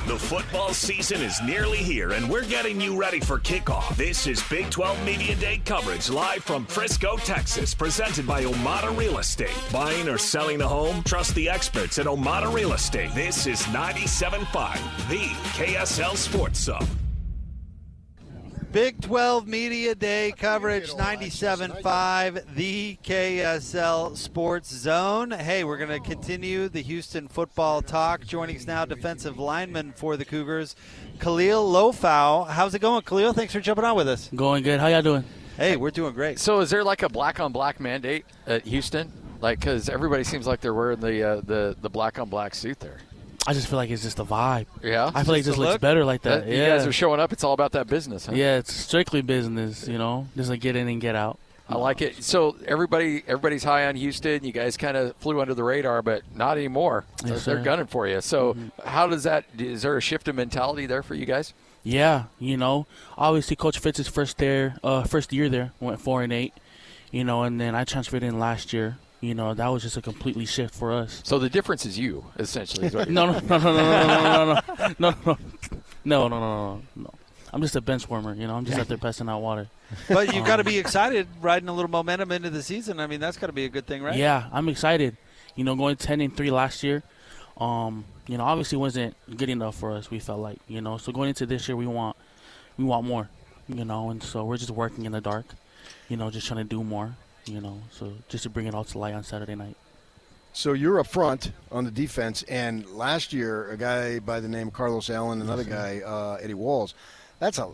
The football season is nearly here, and we're getting you ready for kickoff. This is Big 12 Media Day coverage live from Frisco, Texas, presented by Omada Real Estate. Buying or selling a home? Trust the experts at Omada Real Estate. This is 97.5, the KSL Sports Zone. Big 12 Media Day coverage, 97.5, the KSL Sports Zone. Hey, we're going to continue the Houston football talk. Joining us now, defensive lineman for the Cougars, Khalil Laufau. How's it going, Khalil? Thanks for jumping on with us. Going good. How y'all doing? Hey, we're doing great. So is there like a black-on-black mandate at Houston? Like, because everybody seems like they're wearing the black-on-black suit there. I just feel like it's just a vibe. Yeah? I feel like it just looks better like that. You guys are showing up. It's all about that business, huh? Yeah, it's strictly business, you know, just like get in and get out. I like it. So everybody's high on Houston. You guys kind of flew under the radar, but not anymore. Yes, They're sir. gunning for you. So how does that – is there a shift in mentality there for you guys? Yeah, you know, obviously Coach Fitz's first year there, went 4-8, you know, and then I transferred in last year. You know, that was just a completely shift for us. So the difference is you, essentially. Is what No. I'm just a bench warmer, you know. I'm just out there passing out water. But you've got to be excited riding a little momentum into the season. I mean, that's got to be a good thing, right? Yeah, I'm excited. You know, going 10-3 last year, you know, obviously wasn't good enough for us, we felt like, you know. So going into this year, we want more, you know. And so we're just working in the dark, you know, just trying to do more. You know, so just to bring it all to light on Saturday night. So you're up front on the defense, and last year a guy by the name of Carlos Allen, another guy, Eddie Walls, that's a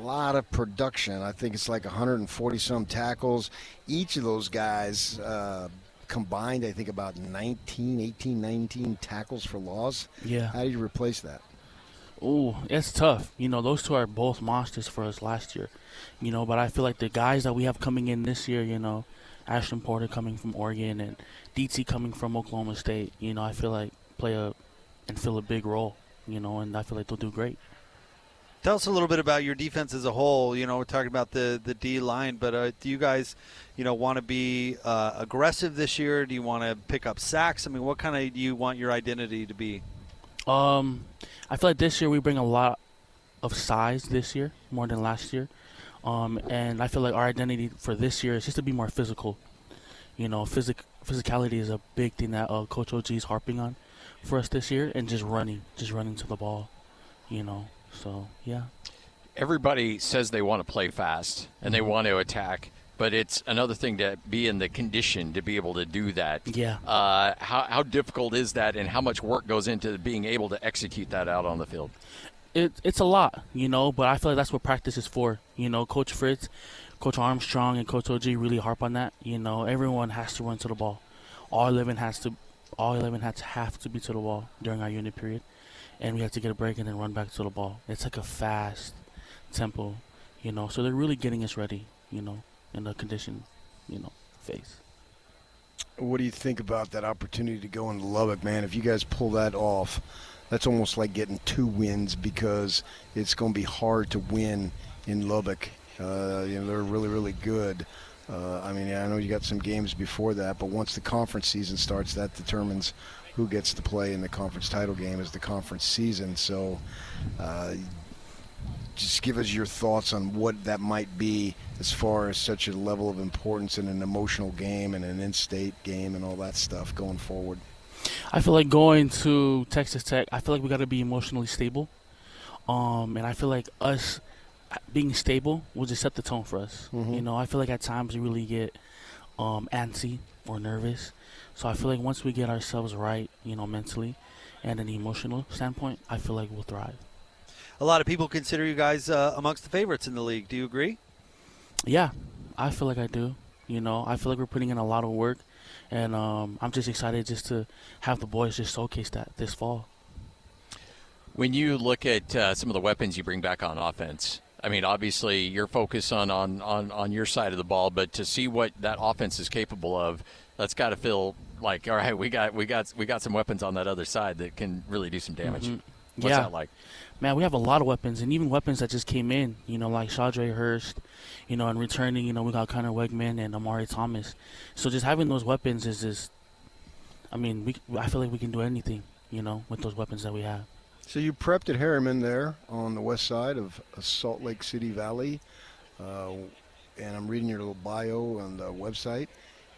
lot of production. I think it's like 140-some tackles. Each of those guys combined, I think, about 19 tackles for loss. Yeah. How do you replace that? Ooh, it's tough. You know, those two are both monsters for us last year. You know, but I feel like the guys that we have coming in this year, you know, Ashton Porter coming from Oregon and DT coming from Oklahoma State, you know, I feel like fill a big role, you know, and I feel like they'll do great. Tell us a little bit about your defense as a whole. You know, we're talking about the D line, but do you guys, you know, want to be aggressive this year? Do you want to pick up sacks? I mean, what kind of do you want your identity to be? I feel like this year we bring a lot of size this year, more than last year. And I feel like our identity for this year is just to be more physical. You know, physicality is a big thing that Coach OG is harping on for us this year, and just running to the ball, you know. So, yeah. Everybody says they want to play fast and they want to attack, but it's another thing to be in the condition to be able to do that. Yeah. How difficult is that, and how much work goes into being able to execute that out on the field? It's a lot, you know, but I feel like that's what practice is for. You know, Coach Fritz, Coach Armstrong, and Coach OG really harp on that. You know, everyone has to run to the ball. All 11 have to be to the ball during our unit period, and we have to get a break and then run back to the ball. It's like a fast tempo, you know. So they're really getting us ready, you know, in the condition, you know, phase. What do you think about that opportunity to go into Lubbock, man? If you guys pull that off, that's almost like getting 2 wins, because it's going to be hard to win in Lubbock. You know, they're really, really good. I mean, I know you got some games before that, but once the conference season starts, that determines who gets to play in the conference title game as the conference season. So just give us your thoughts on what that might be as far as such a level of importance in an emotional game and an in-state game and all that stuff going forward. I feel like going to Texas Tech, I feel like we got to be emotionally stable. And I feel like us being stable will just set the tone for us. Mm-hmm. You know, I feel like at times we really get antsy or nervous. So I feel like once we get ourselves right, you know, mentally and an emotional standpoint, I feel like we'll thrive. A lot of people consider you guys amongst the favorites in the league. Do you agree? Yeah, I feel like I do. You know, I feel like we're putting in a lot of work. And I'm just excited just to have the boys just showcase that this fall. When you look at some of the weapons you bring back on offense, I mean, obviously you're focused on your side of the ball, but to see what that offense is capable of, that's got to feel like, all right, we got some weapons on that other side that can really do some damage. Mm-hmm. What's that like? Man, we have a lot of weapons, and even weapons that just came in, you know, like Shadre Hurst, you know, and returning, you know, we got Connor Wegman and Amari Thomas. So just having those weapons is just, I mean, I feel like we can do anything, you know, with those weapons that we have. So you prepped at Harriman there on the west side of Salt Lake City Valley. And I'm reading your little bio on the website,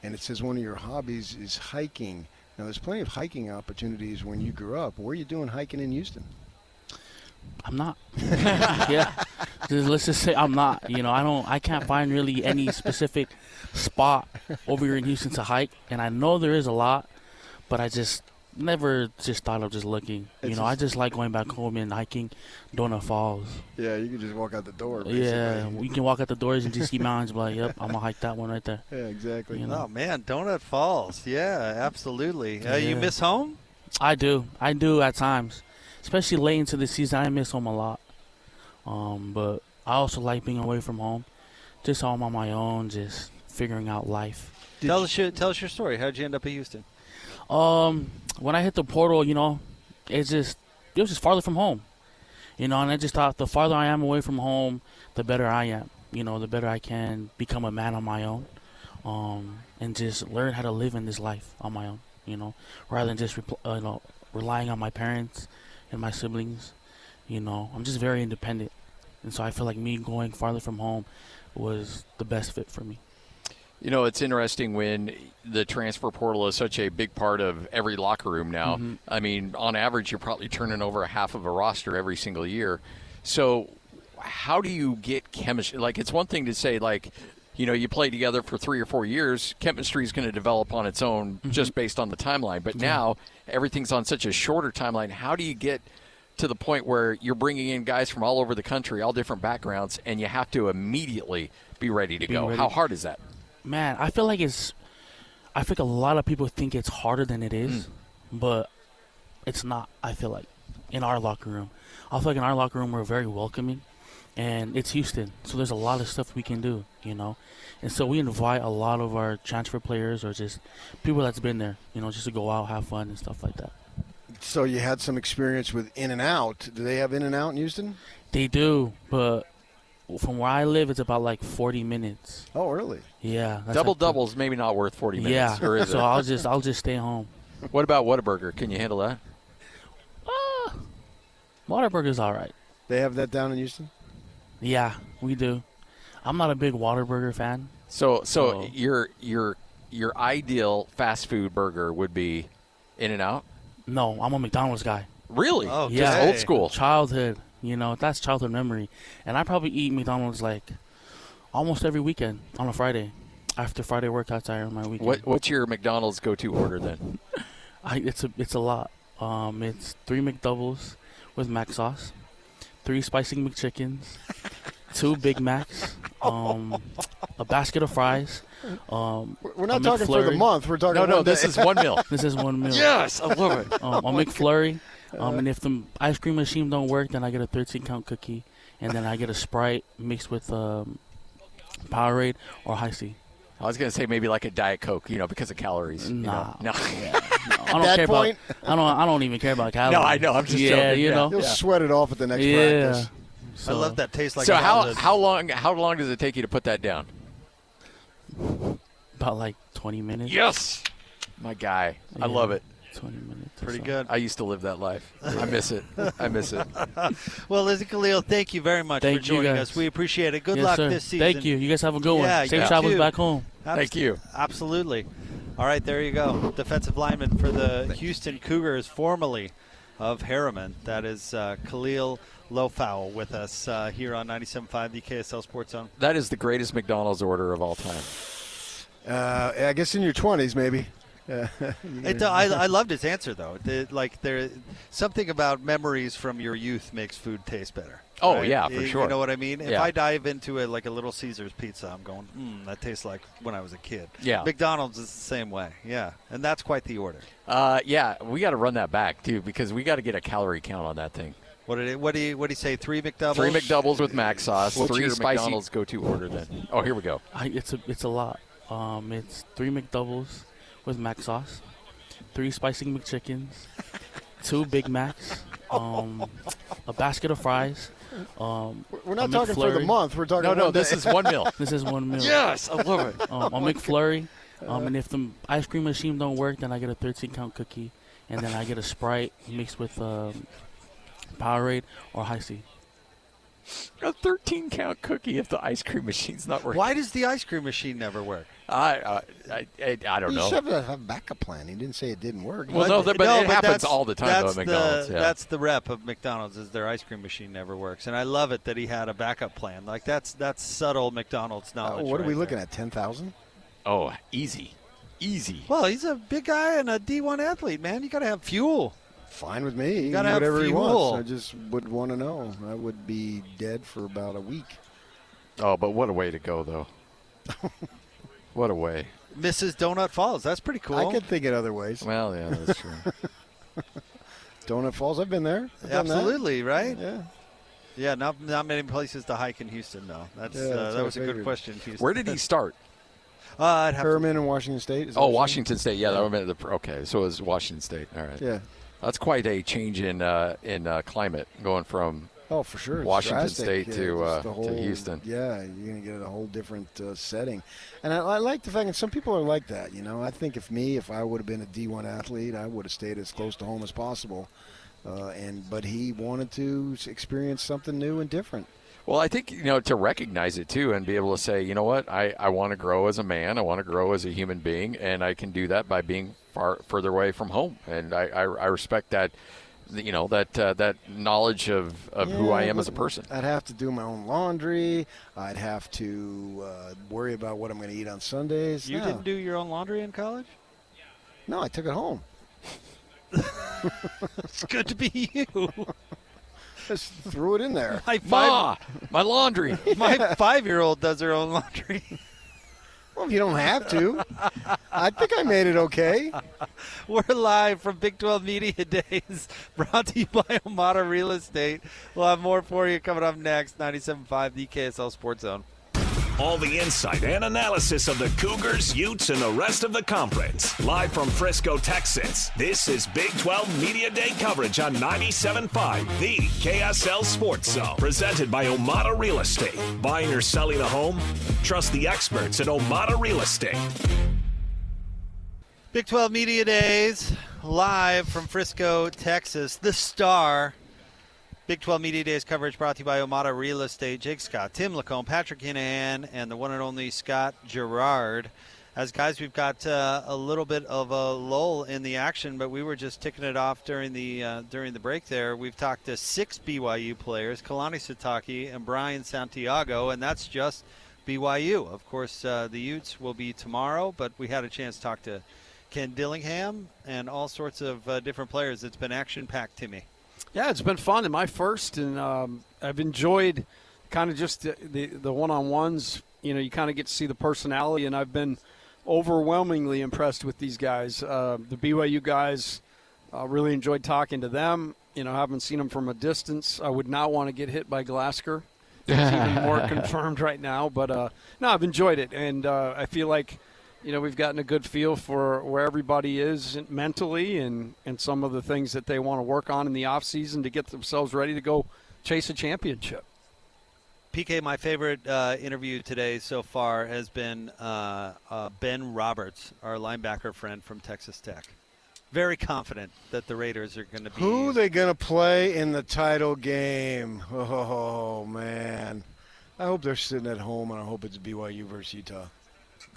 and it says one of your hobbies is hiking. Now, there's plenty of hiking opportunities when you grew up. Where are you doing hiking in Houston? I'm not. Yeah. Let's just say I'm not. I can't find really any specific spot over here in Houston to hike. And I know there is a lot, but I just never just thought of just looking. I just like going back home and hiking Donut Falls. Yeah, you can just walk out the door, basically. Yeah, you can walk out the doors and just see mountains, but yep, I'm going to hike that one right there. Yeah, exactly. Oh, man, Donut Falls. Yeah, absolutely. Yeah. You miss home? I do at times. Especially late into the season, I miss home a lot. But I also like being away from home. Just home on my own, just figuring out life. Tell us your story. How did you end up at Houston? When I hit the portal, it was just farther from home. And I just thought the farther I am away from home, the better I am. The better I can become a man on my own. And just learn how to live in this life on my own, rather than just relying on my parents and my siblings. I'm just very independent. And so I feel like me going farther from home was the best fit for me. It's interesting when the transfer portal is such a big part of every locker room now. Mm-hmm. I mean, on average, you're probably turning over half of a roster every single year. So how do you get chemistry? Like, it's one thing to say, like, you play together for 3 or 4 years. Chemistry is going to develop on its own just based on the timeline. But now everything's on such a shorter timeline. How do you get to the point where you're bringing in guys from all over the country, all different backgrounds, and you have to immediately be ready to go? How hard is that? Man, I feel like a lot of people think it's harder than it is, but it's not, I feel like, in our locker room. I feel like in our locker room we're very welcoming, and it's Houston, so there's a lot of stuff we can do, And so we invite a lot of our transfer players or just people that's been there, just to go out, have fun and stuff like that. So you had some experience with In-N-Out. Do they have In-N-Out in Houston? They do, but from where I live, it's about like 40 minutes. Oh, really? Yeah. Double's maybe not worth 40 minutes. Yeah. Or is so it? I'll just stay home. What about Whataburger? Can you handle that? Whataburger's all right. They have that down in Houston? Yeah, we do. I'm not a big Whataburger fan. So your ideal fast food burger would be In-N-Out? No, I'm a McDonald's guy. Really? Oh, yeah. Just old school. Childhood. That's childhood memory. And I probably eat McDonald's like almost every weekend on a Friday. After Friday workouts, I earn my weekend. What's your McDonald's go-to order then? It's a lot. It's 3 McDoubles with mac sauce, 3 spicy McChickens, 2 Big Macs, a basket of fries. We're not talking for the month. We're talking No, this is one meal. This is one meal. Yes, I love it. A McFlurry. And if the ice cream machine don't work, then I get a 13-count cookie, and then I get a Sprite mixed with Powerade or High C. I was going to say maybe like a Diet Coke, because of calories. Nah. No. Yeah, no. I don't care about. I don't even care about calories. No, I know. I'm just joking. You'll sweat it off at the next practice. I love that taste like. So how long does it take you to put that down? About like 20 minutes. Yes, my guy. I love it. 20 minutes. Pretty good. I used to live that life. I miss it. Well, Liz and Khalil, thank you very much for joining us. We appreciate it. Good luck this season. Thank you. You guys have a good one. Yeah, Safe travels back home. Thank you. Absolutely. All right, there you go. Defensive lineman for the Houston Cougars, formerly of Harriman. That is Khalil Laufau with us here on 97.5, the KSL Sports Zone. That is the greatest McDonald's order of all time. I guess in your 20s, maybe. I loved his answer, though. There something about memories from your youth makes food taste better. Oh, right? yeah, for sure. You know what I mean? Yeah. If I dive into like a Little Caesars pizza, I'm going, that tastes like when I was a kid. Yeah. McDonald's is the same way. Yeah, and that's quite the order. Yeah, we got to run that back, too, because we got to get a calorie count on that thing. What do you say? 3 McDoubles? 3 McDoubles with mac sauce. What's 3 your spicy McDonald's go-to order then? Oh, here we go. It's a lot. It's 3 McDoubles with mac sauce, 3 spicy McChickens, 2 Big Macs, a basket of fries. We're not talking for the month. We're talking. No, this is one meal. This is one meal. Yes, I love it. A McFlurry. And if the ice cream machine don't work, then I get a 13-count cookie, and then I get a Sprite mixed with Powerade or High C. A 13-count cookie if the ice cream machine's not working. Why does the ice cream machine never work? I don't You know. should have a backup plan. He didn't say it didn't work. Well, but it happens all the time that's at McDonald's. That's the rep of McDonald's is their ice cream machine never works, and I love it that he had a backup plan. Like that's subtle McDonald's knowledge. What are we right looking there. at? 10,000? Oh, easy. Well, he's a big guy and a D1 athlete, man. You got to have fuel. Fine with me. You gotta have whatever he fuel. wants. I just would want to know. I would be dead for about a week. Oh, but what a way to go, though. What a way. Mrs. Donut Falls. That's pretty cool. I could think in other ways. Well, yeah, that's true. Donut Falls, I've been there. I've done that. Absolutely, right? Yeah. Yeah, not many places to hike in Houston, though. That's what that was I a good figured. question, Houston. Where did he start? I'd have to, Herman in Washington State. Is that what you're saying? Washington State. Yeah, that would have been okay. So it was Washington State. All right. Yeah. That's quite a change in climate going from Oh, for sure. It's Washington drastic. State Yeah, to, just the whole, Houston. Yeah, you're going to get a whole different setting. And I like the fact that some people are like that. You know, I think if I would have been a D1 athlete, I would have stayed as close to home as possible. But he wanted to experience something new and different. Well, I think, to recognize it, too, and be able to say, you know what, I want to grow as a man. I want to grow as a human being, and I can do that by being further away from home. And I respect that, that knowledge of who I am as a person. I'd have to do my own laundry. I'd have to worry about what I'm going to eat on Sundays. You No. didn't do your own laundry in college? No, I took it home. It's good to be you. Just threw it in there. Ma, my laundry. My 5-year-old does her own laundry. Well, if you don't have to. I think I made it okay. We're live from Big 12 Media Days, brought to you by Omada Real Estate. We'll have more for you coming up next. 97.5, the KSL Sports Zone. All the insight and analysis of the Cougars, Utes, and the rest of the conference. Live from Frisco, Texas, this is Big 12 Media Day coverage on 97.5, the KSL Sports Zone. Presented by Omada Real Estate. Buying or selling a home? Trust the experts at Omada Real Estate. Big 12 Media Days, live from Frisco, Texas. The Star. Big 12 Media Days coverage brought to you by Omada Real Estate. Jake Scott, Tim Lacombe, Patrick Hinahan, and the one and only Scott Gerard. As guys, we've got a little bit of a lull in the action, but we were just ticking it off during the break there. We've talked to 6 BYU players, Kalani Sitake and Brian Santiago, and that's just BYU. Of course, the Utes will be tomorrow, but we had a chance to talk to Ken Dillingham and all sorts of different players. It's been action-packed, Timmy. Yeah, it's been fun in my first, and I've enjoyed kind of just the one-on-ones. You kind of get to see the personality, and I've been overwhelmingly impressed with these guys. The BYU guys, really enjoyed talking to them. Haven't seen them from a distance. I would not want to get hit by Glasker. It's even more confirmed right now. But, no, I've enjoyed it, and I feel like we've gotten a good feel for where everybody is mentally and some of the things that they want to work on in the offseason to get themselves ready to go chase a championship. PK, my favorite interview today so far has been Ben Roberts, our linebacker friend from Texas Tech. Very confident that the Raiders are going to be. Who are they going to play in the title game? Oh, man. I hope they're sitting at home, and I hope it's BYU versus Utah.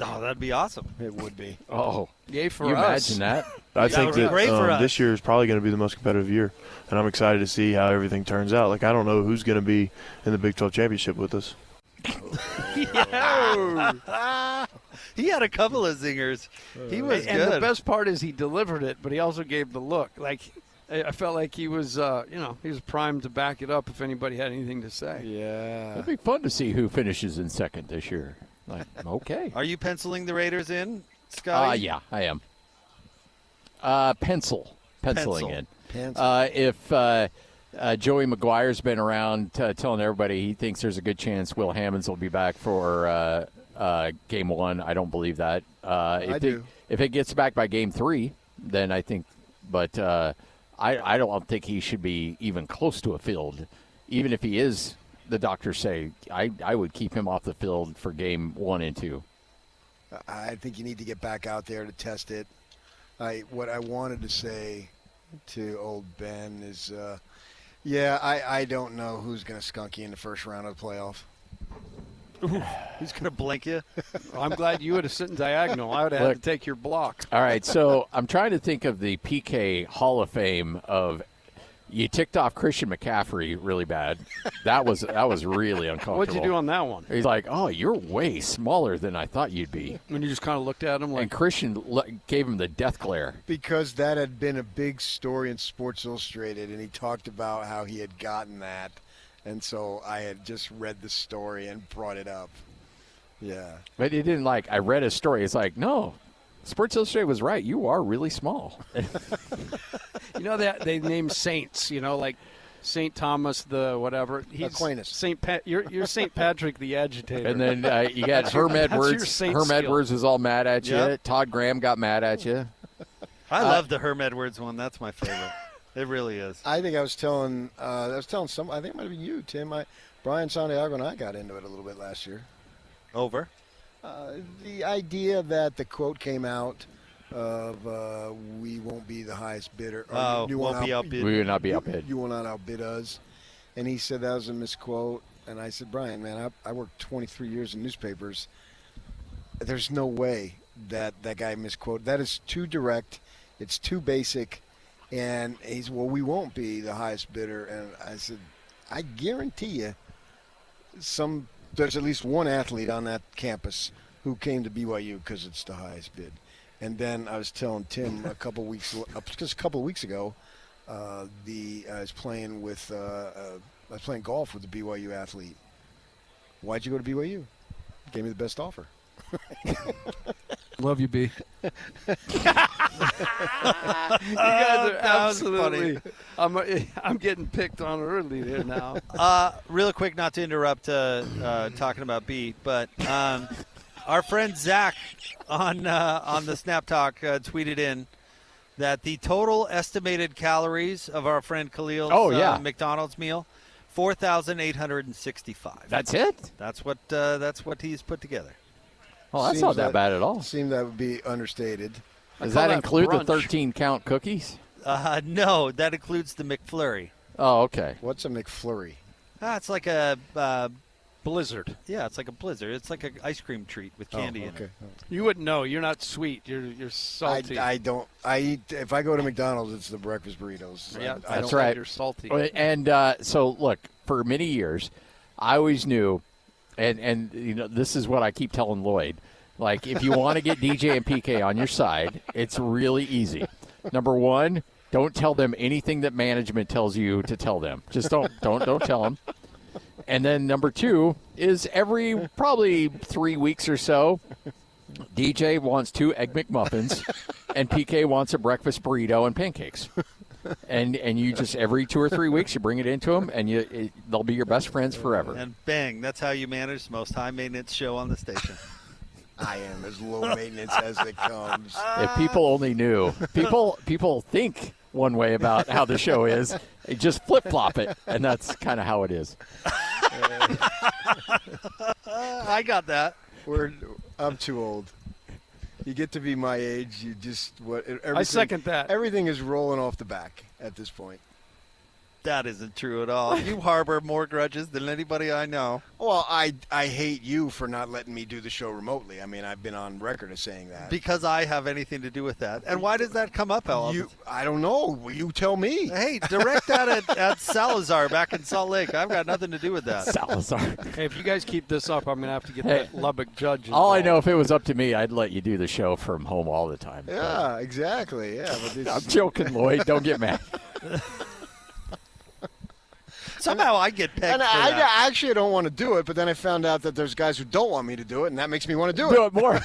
Oh, that'd be awesome. It would be. Oh, yay for you us. imagine that? I think would be that great for us. this year is probably going to be the most competitive year, and I'm excited to see how everything turns out. Like, I don't know who's going to be in the Big 12 championship with us. He had a couple of zingers. He was And good. the best part is he delivered it, but he also gave the look. Like, I felt like he was, he was primed to back it up if anybody had anything to say. Yeah. It'd be fun to see who finishes in second this year. Like, okay. Are you penciling the Raiders in, Scotty? Yeah, I am. Penciling in. Pencil. If Joey McGuire's been around telling everybody he thinks there's a good chance Will Hammonds will be back for Game 1, I don't believe that. I do. If it gets back by Game 3, then I think – but I don't think he should be even close to a field. Even if he is, the doctors say, I would keep him off the field for Game 1 and 2. I think you need to get back out there to test it. What I wanted to say to old Ben is Yeah, I don't know who's going to skunk you in the first round of the playoff. Who's going to blink you? I'm glad you would have sitting diagonal. I would have had to take your block. All right, so I'm trying to think of the PK Hall of Fame of you ticked off Christian McCaffrey really bad. That was really uncomfortable. What'd you do on that one? He's like, oh, you're way smaller than I thought you'd be. When you just kind of looked at him like. And Christian gave him the death glare. Because that had been a big story in Sports Illustrated, and he talked about how he had gotten that. And so I had just read the story and brought it up. Yeah. But he didn't I read his story. It's like, no, Sports Illustrated was right. You are really small. You know that they named saints, like St. Thomas the whatever. He's Aquinas. You're St. Patrick the agitator. And then you got Herm Edwards. Herm Edwards was all mad at you. Yep. Todd Graham got mad at you. I love the Herm Edwards one. That's my favorite. It really is. I think I was telling some. I think it might have been you, Tim. Brian Santiago and I got into it a little bit last year. Over. The idea that the quote came out of we won't be the highest bidder. You won't be outbid. We will not be outbid. You will not outbid us. And he said that was a misquote. And I said, Brian, man, I worked 23 years in newspapers. There's no way that guy misquoted. That is too direct. It's too basic. And he's, well, we won't be the highest bidder. And I said, I guarantee you there's at least one athlete on that campus who came to BYU because it's the highest bid. And then I was telling Tim just a couple of weeks ago, I was playing golf with a BYU athlete. Why'd you go to BYU? Gave me the best offer. Love you, B. You guys are absolutely. I'm getting picked on early there now. Real quick, not to interrupt talking about B, but our friend Zach on the Snap Talk tweeted in that the total estimated calories of our friend Khalil's McDonald's meal, 4,865. That's it? That's what he's put together. Oh, that's not that bad at all. Seemed that would be understated. Does that include the 13-count cookies? No, that includes the McFlurry. Oh, okay. What's a McFlurry? It's like a blizzard. Yeah, it's like a blizzard. It's like an ice cream treat with candy in it. You wouldn't know. You're not sweet. You're salty. I don't. I eat. If I go to McDonald's, it's the breakfast burritos. Yeah, that's right. You're salty. And so, look, for many years, I always knew, and this is what I keep telling Lloyd. Like, if you want to get DJ and PK on your side, it's really easy. Number one, don't tell them anything that management tells you to tell them. Just don't tell them. And then number two is every probably 3 weeks or so, DJ wants 2 Egg McMuffins and PK wants a breakfast burrito and pancakes. And you just every 2 or 3 weeks you bring it into them and they'll be your best friends forever. And bang, that's how you manage the most high maintenance show on the station. I am as low maintenance as it comes. If people only knew. People think one way about how the show is. They just flip-flop it, and that's kind of how it is. I got that. I'm too old. You get to be my age, I second that. Everything is rolling off the back at this point. That isn't true at all. You harbor more grudges than anybody I know. Well, I hate you for not letting me do the show remotely. I mean, I've been on record as saying that. Because I have anything to do with that. And why does that come up, Ellen? I don't know. You tell me. Hey, direct that at Salazar back in Salt Lake. I've got nothing to do with that. Salazar. Hey, if you guys keep this up, I'm going to have to get that Lubbock judge involved. All I know, if it was up to me, I'd let you do the show from home all the time. Yeah, exactly. Yeah, but I'm joking, Lloyd. Don't get mad. Somehow I get pegged and for I that. actually don't want to do it, but then I found out that there's guys who don't want me to do it, and that makes me want to do it. Do it more.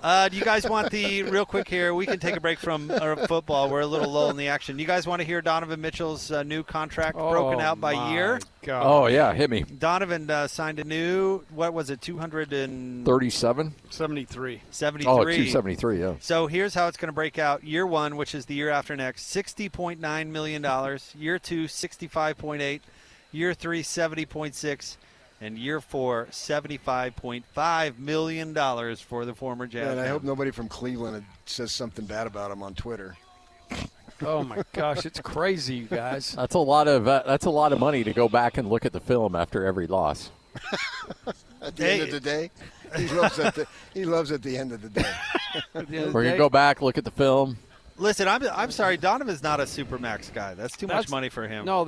Do you guys want real quick here, we can take a break from football. We're a little low in the action. You guys want to hear Donovan Mitchell's new contract broken out by year? God. Oh, yeah, hit me. Donovan signed a new, what was it, 237? 73. 73. Oh, 273, yeah. So here's how it's going to break out. Year one, which is the year after next, $60.9 million. Year two, $65.8. Year three, $70.6. And year four, $75.5 million for the former Jazz. And I hope nobody from Cleveland says something bad about him on Twitter. Oh my gosh, it's crazy, you guys. That's a lot of money to go back and look at the film after every loss. At the end of the day, he loves at the end of the day. We're gonna go back, look at the film. Listen, I'm sorry, Donovan's not a supermax guy. That's too much money for him. No,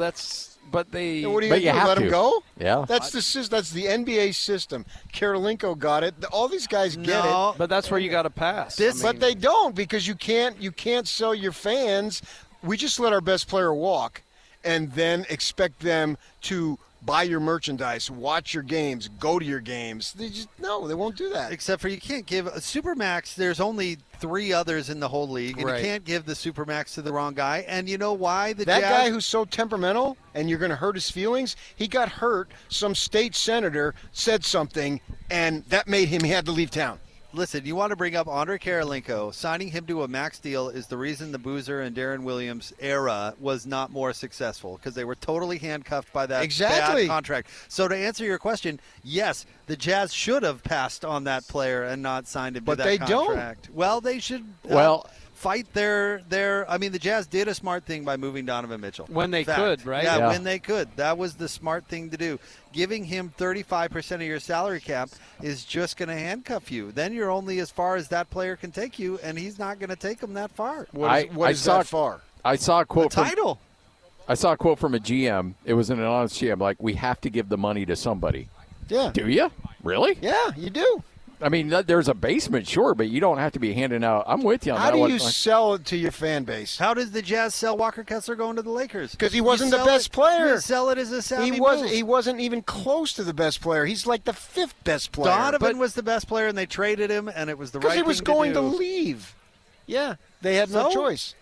but they. What are you But going you to have let him to. go? Yeah. That's the NBA system. Karolinko got it. All these guys get it. But that's where you got to pass. But they don't, because you can't sell your fans. We just let our best player walk and then expect them to buy your merchandise, watch your games, go to your games. They won't do that. Except for you can't give a Supermax. There's only 3 others in the whole league, and you can't give the Supermax to the wrong guy. And you know why? That guy who's so temperamental and you're going to hurt his feelings, he got hurt. Some state senator said something, and that made him, he had to leave town. Listen, you want to bring up Andre Karolinko. Signing him to a max deal is the reason the Boozer and Darren Williams era was not more successful, because they were totally handcuffed by that bad contract. So to answer your question, yes, the Jazz should have passed on that player and not signed him to that contract. Don't. Well, they should fight their I mean, the Jazz did a smart thing by moving Donovan Mitchell. When they could, right? Yeah, when they could. That was the smart thing to do. Giving him 35% of your salary cap is just going to handcuff you. Then you're only as far as that player can take you, and he's not going to take him that far. What is that far? I saw a quote title. I saw a quote from a GM. It was an anonymous GM, like, we have to give the money to somebody. Yeah. Do you? Really? Yeah, you do. I mean, there's a basement, sure, but you don't have to be handing out. I'm with you on that. How do you sell it to your fan base? How does the Jazz sell Walker Kessler going to the Lakers? Because he wasn't the best player. You sell it as a savvy He wasn't even close to the best player. He's like the 5th best player. Donovan was the best player, and they traded him, and it was the right thing to do. Because he was going to leave. Yeah, they had no choice.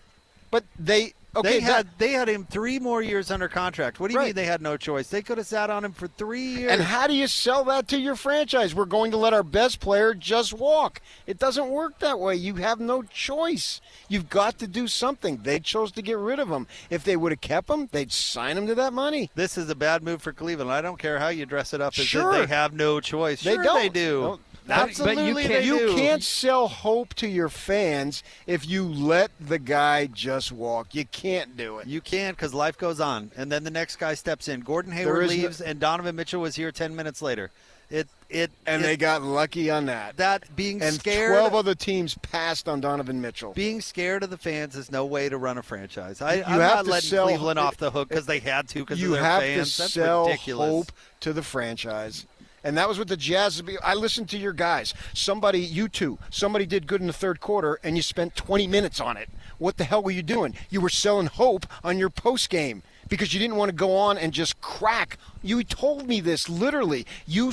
But they had him 3 more years under contract. What do you mean they had no choice? They could have sat on him for 3 years. And how do you sell that to your franchise? We're going to let our best player just walk. It doesn't work that way. You have no choice. You've got to do something. They chose to get rid of him. If they would have kept him, they'd sign him to that money. This is a bad move for Cleveland. I don't care how you dress it up as if they have no choice. Sure, they do. No. Absolutely, but you can't sell hope to your fans if you let the guy just walk. You can't do it. You can't, because life goes on, and then the next guy steps in. Gordon Hayward leaves, and Donovan Mitchell was here 10 minutes later. They got lucky on that. That being scared. 12 other teams passed on Donovan Mitchell. Being scared of the fans is no way to run a franchise. I'm not letting Cleveland off the hook because they had to because of their fans. You have to That's sell ridiculous. hope to the franchise. And that was what the Jazz. I listened to your guys. Somebody did good in the 3rd quarter, and you spent 20 minutes on it. What the hell were you doing? You were selling hope on your post game because you didn't want to go on and just crack. You told me this literally. You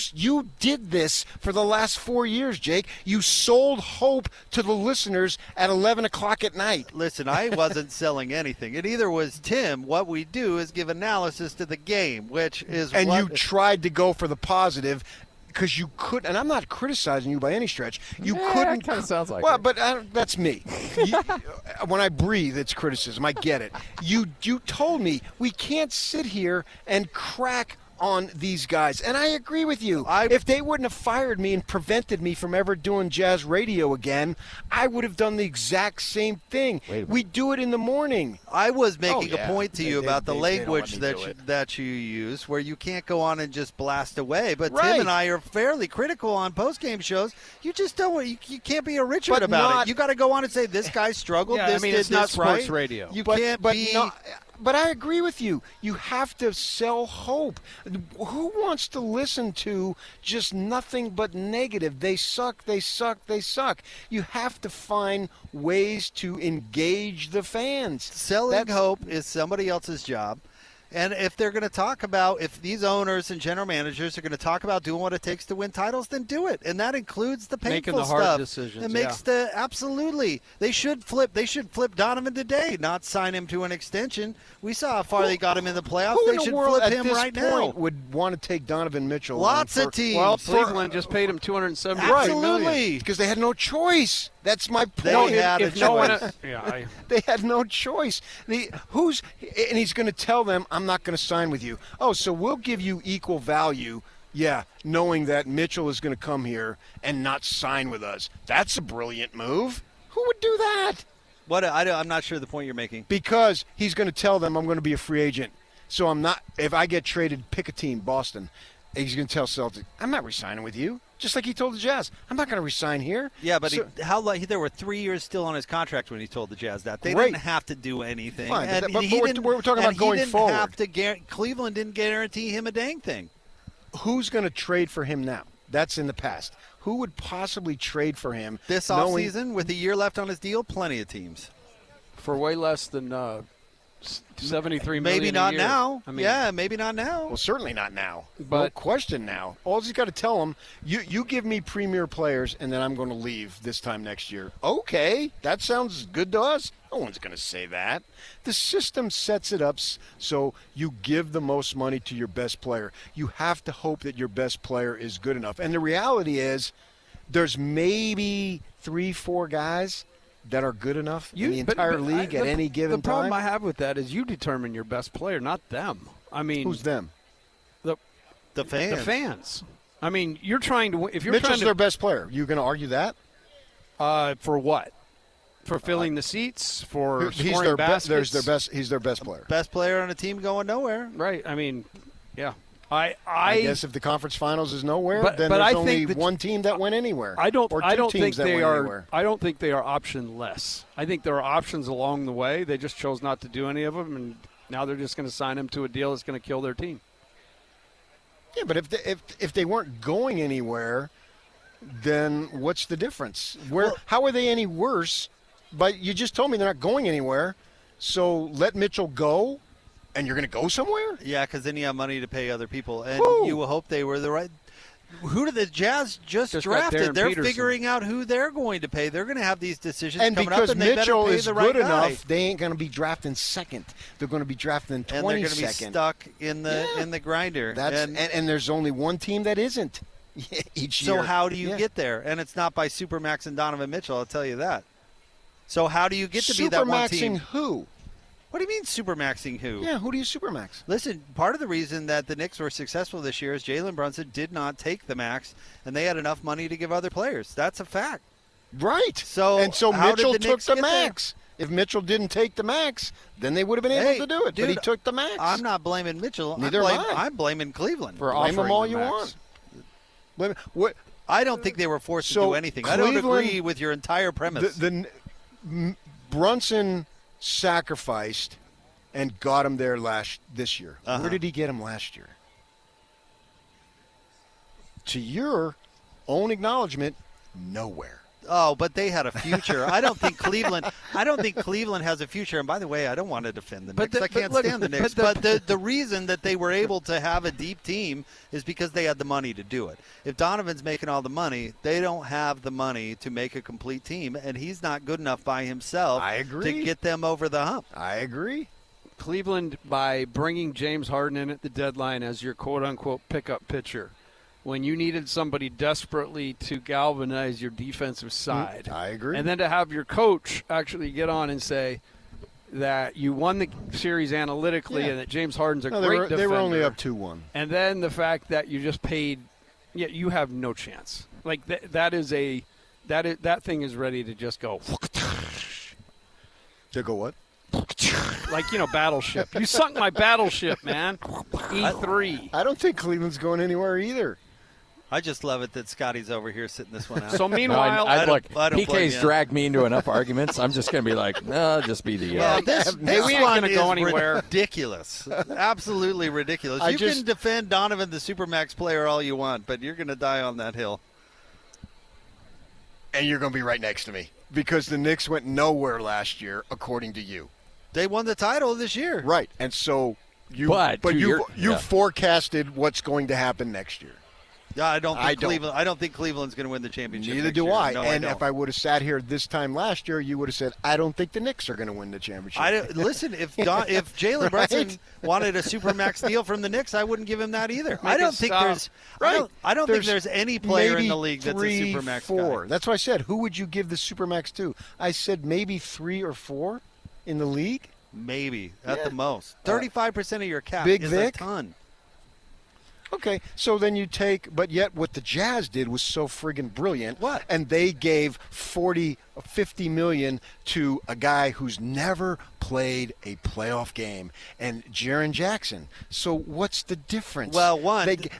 did this for the last 4 years, Jake. You sold hope to the listeners at 11 o'clock at night. Listen, I wasn't selling anything. It either was Tim. What we do is give analysis to the game, which is you tried to go for the positive. Because you could, and I'm not criticizing you by any stretch. You couldn't. Kind of sounds like. Well, it. but that's me. When I breathe, it's criticism. I get it. You told me we can't sit here and crack on these guys, and I agree with you. If they wouldn't have fired me and prevented me from ever doing Jazz radio again, I would have done the exact same thing. We do it in the morning. I was making a point to you about the language that you use, where you can't go on and just blast away. But Tim and I are fairly critical on post-game shows. You just don't. You can't be a Richard about it. You got to go on and say this guy struggled. Yeah, it's not sports right. radio. You can't be. But I agree with you. You have to sell hope. Who wants to listen to just nothing but negative? They suck, they suck, they suck. You have to find ways to engage the fans. Selling hope is somebody else's job. And if they're going to talk about, if these owners and general managers are going to talk about doing what it takes to win titles, then do it. And that includes the painful Making the stuff. hard decisions. It makes absolutely. They should flip Donovan today, not sign him to an extension. We saw how far they got him in the playoffs. They should flip him right now. Would want to take Donovan Mitchell? Lots of teams. Well, Cleveland just paid him $270 million. Absolutely. Because they had no choice. That's my point. They had a choice. They had no choice. And he's going to tell them, I'm not going to sign with you. Oh, so we'll give you equal value, knowing that Mitchell is going to come here and not sign with us. That's a brilliant move. Who would do that? What? I'm not sure the point you're making. Because he's going to tell them I'm going to be a free agent. So I'm not. If I get traded, pick a team, Boston. He's going to tell Celtics, I'm not re-signing with you. Just like he told the Jazz, I'm not going to re-sign here. Yeah, but there were 3 years still on his contract when he told the Jazz that. They Right. didn't have to do anything. Fine, and but we're talking about going forward. Cleveland didn't guarantee him a dang thing. Who's going to trade for him now? That's in the past. Who would possibly trade for him This offseason, with a year left on his deal, plenty of teams. For way less than $73 million Maybe not a year. now. I mean, Yeah, maybe not now. Well, certainly not now. But- no question now. All he's got to tell him, you give me premier players, and then I'm going to leave this time next year. Okay, that sounds good to us. No one's going to say that. The system sets it up so you give the most money to your best player. You have to hope that your best player is good enough. And the reality is there's maybe 3-4 guys that are good enough in the entire league at any given time. The problem I have with that is you determine your best player, not them. I mean, who's them? The fans. The fans. I mean, you're trying to. If you're Mitchell's trying to, their best player. You going to argue that? For what? For filling the seats? For He's scoring their baskets? He's their best player. Best player on a team going nowhere. Right. I mean, yeah. I guess if the conference finals is nowhere, but then I there's think only one team that went anywhere. I don't think they are. Anywhere. I don't think they are optionless. I think there are options along the way. They just chose not to do any of them, and now they're just going to sign him to a deal that's going to kill their team. Yeah, but if they weren't going anywhere, then what's the difference? How are they any worse? But you just told me they're not going anywhere, so let Mitchell go. And you're going to go somewhere? Yeah, because then you have money to pay other people. And Who? you will hope they were the right. Who did the Jazz just drafted? Darren They're Peterson. figuring out who they're going to pay. They're going to have these decisions And coming because up, and they Mitchell better pay is the right good guy. enough, they ain't going to be drafting second. They're going to be drafting 22nd. And they're going to be stuck in the grinder. And there's only one team that isn't each year. So how do you get there? And it's not by Supermax and Donovan Mitchell, I'll tell you that. So how do you get to be that one team? Supermaxing who? What do you mean supermaxing who? Yeah, who do you supermax? Listen, part of the reason that the Knicks were successful this year is Jalen Brunson did not take the max, and they had enough money to give other players. That's a fact. Right. So Mitchell took Knicks the get there? max. If Mitchell didn't take the max, then they would have been able to do it. Dude, but he took the max. I'm not blaming Mitchell. Neither am I. I'm blaming Cleveland. Blame them all you want. What? I don't think they were forced to do anything. I don't agree with your entire premise. Brunson sacrificed and got him there this year. Uh-huh. Where did he get him last year? To your own acknowledgement, nowhere. Oh, but they had a future. I don't think Cleveland has a future. And by the way, I don't want to defend the Knicks. I can't stand the Knicks. But the reason that they were able to have a deep team is because they had the money to do it. If Donovan's making all the money, they don't have the money to make a complete team, and he's not good enough by himself to get them over the hump. I agree. Cleveland, by bringing James Harden in at the deadline as your quote-unquote pickup pitcher, when you needed somebody desperately to galvanize your defensive side. I agree. And then to have your coach actually get on and say that you won the series analytically and that James Harden's a great defender. They were only up 2-1. And then the fact that you just paid, you have no chance. Like that thing is ready to just go. To go what? Like, Battleship. You sunk my battleship, man. E3. I don't think Cleveland's going anywhere either. I just love it that Scotty's over here sitting this one out. So meanwhile, I don't PK's dragged me into enough arguments. I'm just going to be like, no, just be the. This we ain't one gonna is go anywhere. ridiculous. Absolutely ridiculous. You can defend Donovan, the Supermax player, all you want, but you're going to die on that hill. And you're going to be right next to me because the Knicks went nowhere last year, according to you. They won the title this year. Right, and so you forecasted what's going to happen next year. I don't think Cleveland's going to win the championship. Neither do I. No, and I if I would have sat here this time last year, you would have said, "I don't think the Knicks are going to win the championship." Listen, if Jalen Brunson wanted a supermax deal from the Knicks, I wouldn't give him that either. I don't think there's any player in the league that's a supermax guy. That's why I said, who would you give the supermax to? I said maybe 3 or 4 in the league. Maybe at the most. 35% of your cap Big is Vic? a ton. Okay, so then you take, but yet what the Jazz did was so friggin' brilliant. What? And they gave $50 million to a guy who's never played a playoff game, and Jaren Jackson. So what's the difference? Well,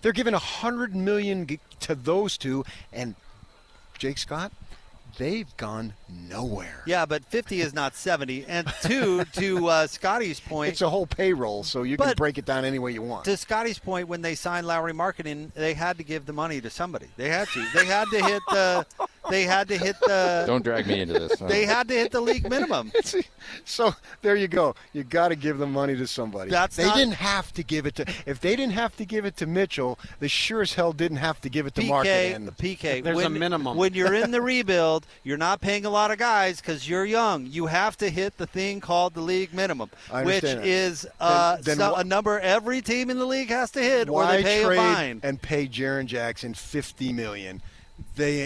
they're giving $100 million to those two, and Jake Scott, they've gone nowhere. Yeah, but 50 is not 70. And two, to Scotty's point. It's a whole payroll, so you can break it down any way you want. To Scotty's point, when they signed Lowry Marketing, they had to give the money to somebody. They had to. They had to hit the. They had to hit the. Don't drag me into this. They had to hit the league minimum. So there you go. You got to give the money to somebody. They didn't have to give it to. If they didn't have to give it to Mitchell, they sure as hell didn't have to give it to Marketing. PK. There's a minimum. When you're in the rebuild, you're not paying a lot of guys because you're young. You have to hit the thing called the league minimum, which is a number every team in the league has to hit, or they pay a fine. And pay Jaren Jackson $50 million.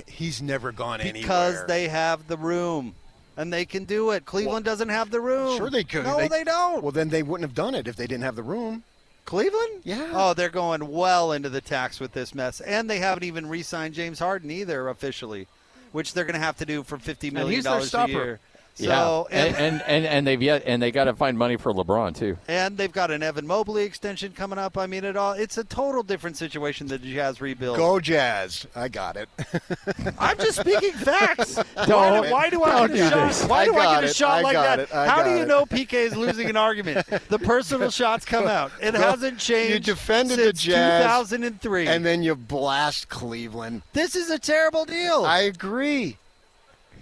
He's never gone anywhere. Because they have the room. And they can do it. Cleveland doesn't have the room. Sure they could. No, they don't. Well, then they wouldn't have done it if they didn't have the room. Cleveland? Yeah. Oh, they're going well into the tax with this mess. And they haven't even re-signed James Harden either officially, which they're going to have to do for $50 million a year. So, and they got to find money for LeBron too. And they've got an Evan Mobley extension coming up. I mean, it's a total different situation that the Jazz rebuild. Go Jazz! I got it. I'm just speaking facts. Why do I get a shot like that? How do you know PK is losing an argument? The personal shots come out. It hasn't changed. You defended since the Jazz 2003, and then you blast Cleveland. This is a terrible deal. I agree.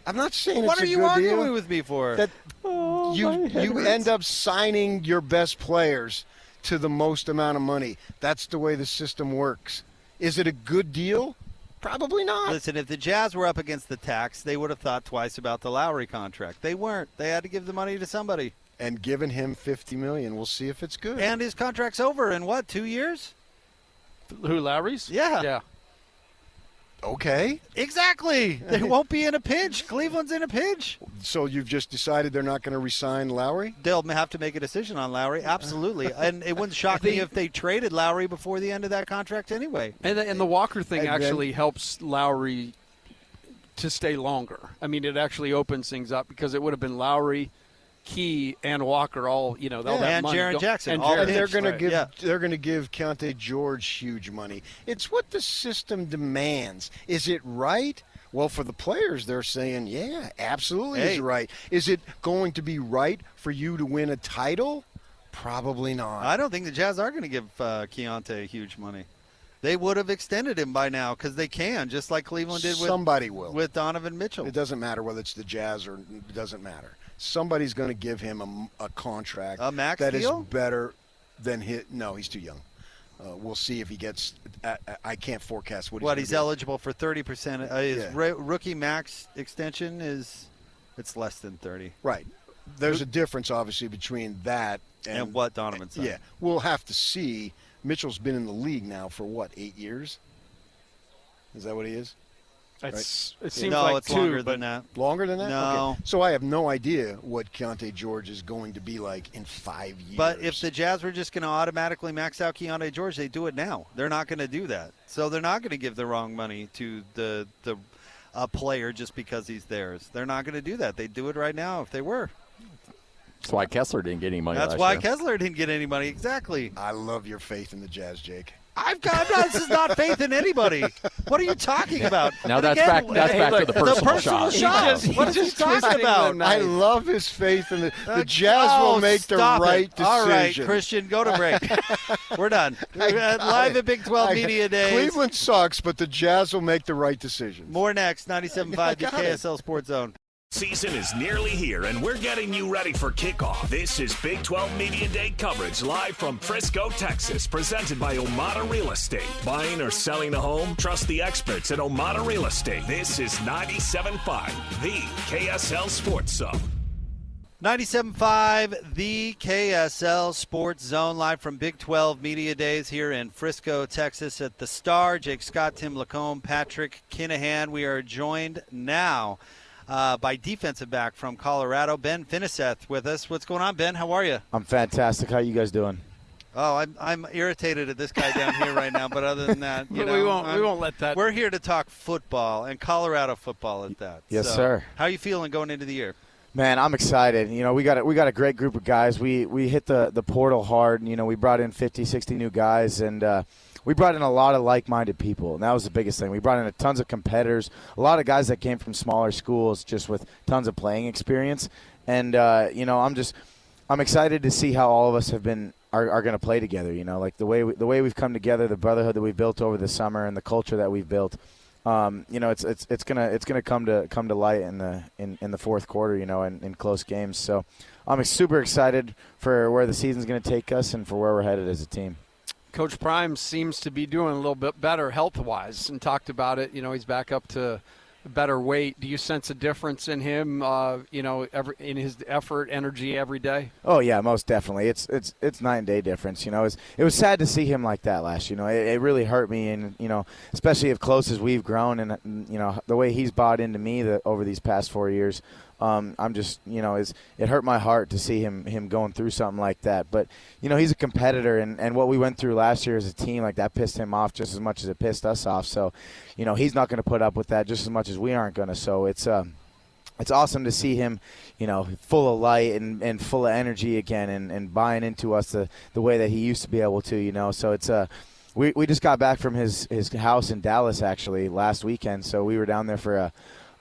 I'm not saying what it's a good deal. What are you arguing with me for? That you end up signing your best players to the most amount of money. That's the way the system works. Is it a good deal? Probably not. Listen, if the Jazz were up against the tax, they would have thought twice about the Lowry contract. They weren't. They had to give the money to somebody. And given him $50 million. We'll see if it's good. And his contract's over in, 2 years? Who, Lowry's? Yeah. Yeah. Okay. Exactly. They won't be in a pinch. Cleveland's in a pinch. So you've just decided they're not going to re-sign Lowry? They'll have to make a decision on Lowry, absolutely. And it wouldn't shock me if they traded Lowry before the end of that contract anyway. And the Walker thing actually helps Lowry to stay longer. I mean, it actually opens things up because it would have been Lowry, Key, and Walker all, all that and money. Jaren Jackson. And they're going to give Keontae George huge money. It's what the system demands. Is it right? Well, for the players, they're saying, yeah, absolutely it's right. Is it going to be right for you to win a title? Probably not. I don't think the Jazz are going to give Keontae huge money. They would have extended him by now because they can, just like Cleveland did with Donovan Mitchell. It doesn't matter whether it's the Jazz or it doesn't matter. Somebody's going to give him a contract that is better than his. No, he's too young. We'll see if he gets. I can't forecast what he's eligible for 30%. His rookie max extension it's less than 30. Right. There's a difference, obviously, between that and what Donovan said. Yeah, we'll have to see. Mitchell's been in the league now for 8 years? Is that what he is? It seems it's two, longer than that. Longer than that? No. Okay. So I have no idea what Keontae George is going to be like in 5 years. But if the Jazz were just going to automatically max out Keontae George, they do it now. They're not going to do that. So they're not going to give the wrong money to a player just because he's theirs. They're not going to do that. They'd do it right now if they were. That's why Kessler didn't get any money. That's why Kessler didn't get any money. Exactly. I love your faith in the Jazz, Jake. This is not faith in anybody. What are you talking about? Now that's back to the personal shots. What is he talking about? I love his faith in the Jazz will make the right decision. All right, Christian, go to break. We're done. Live at Big 12 Media Days. Cleveland sucks, but the Jazz will make the right decision. More next, 97.5 the KSL Sports Zone. Season is nearly here, and we're getting you ready for kickoff. This is Big 12 Media Day coverage live from Frisco, Texas, presented by Omada Real Estate. Buying or selling a home? Trust the experts at Omada Real Estate. This is 97.5, the KSL Sports Zone. 97.5, the KSL Sports Zone, live from Big 12 Media Days here in Frisco, Texas at the Star. Jake Scott, Tim Lacombe, Patrick Kinahan. We are joined now by defensive back from Colorado, Ben Finneseth with us. What's going on, Ben? How are you? I'm fantastic. How you guys doing? Oh, I'm irritated at this guy down here right now. But other than that, we won't let that. We're here to talk football and Colorado football at that. Yes, so, sir. How are you feeling going into the year? Man, I'm excited. We got a great group of guys. We hit the portal hard. We brought in 50, 60 new guys, and we brought in a lot of like-minded people, and that was the biggest thing. We brought in tons of competitors, a lot of guys that came from smaller schools, just with tons of playing experience. And I'm excited to see how all of us are going to play together. Like the way we've come together, the brotherhood that we've built over the summer, and the culture that we've built. It's gonna come to light in the fourth quarter, in close games. So I'm super excited for where the season's gonna take us and for where we're headed as a team. Coach Prime seems to be doing a little bit better health-wise, and talked about it. He's back up to better weight. Do you sense a difference in him? In his effort, energy every day? Oh yeah, most definitely. It's night and day difference. It was sad to see him like that last year. It really hurt me, and especially as close as we've grown, and the way he's bought into me over these past 4 years. I'm just, it hurt my heart to see him going through something like that. But, he's a competitor, and what we went through last year as a team, like that pissed him off just as much as it pissed us off. So, he's not going to put up with that just as much as we aren't going to. So it's awesome to see him, full of light and full of energy again, and buying into us the way that he used to be able to, So it's we just got back from his house in Dallas actually last weekend. So we were down there for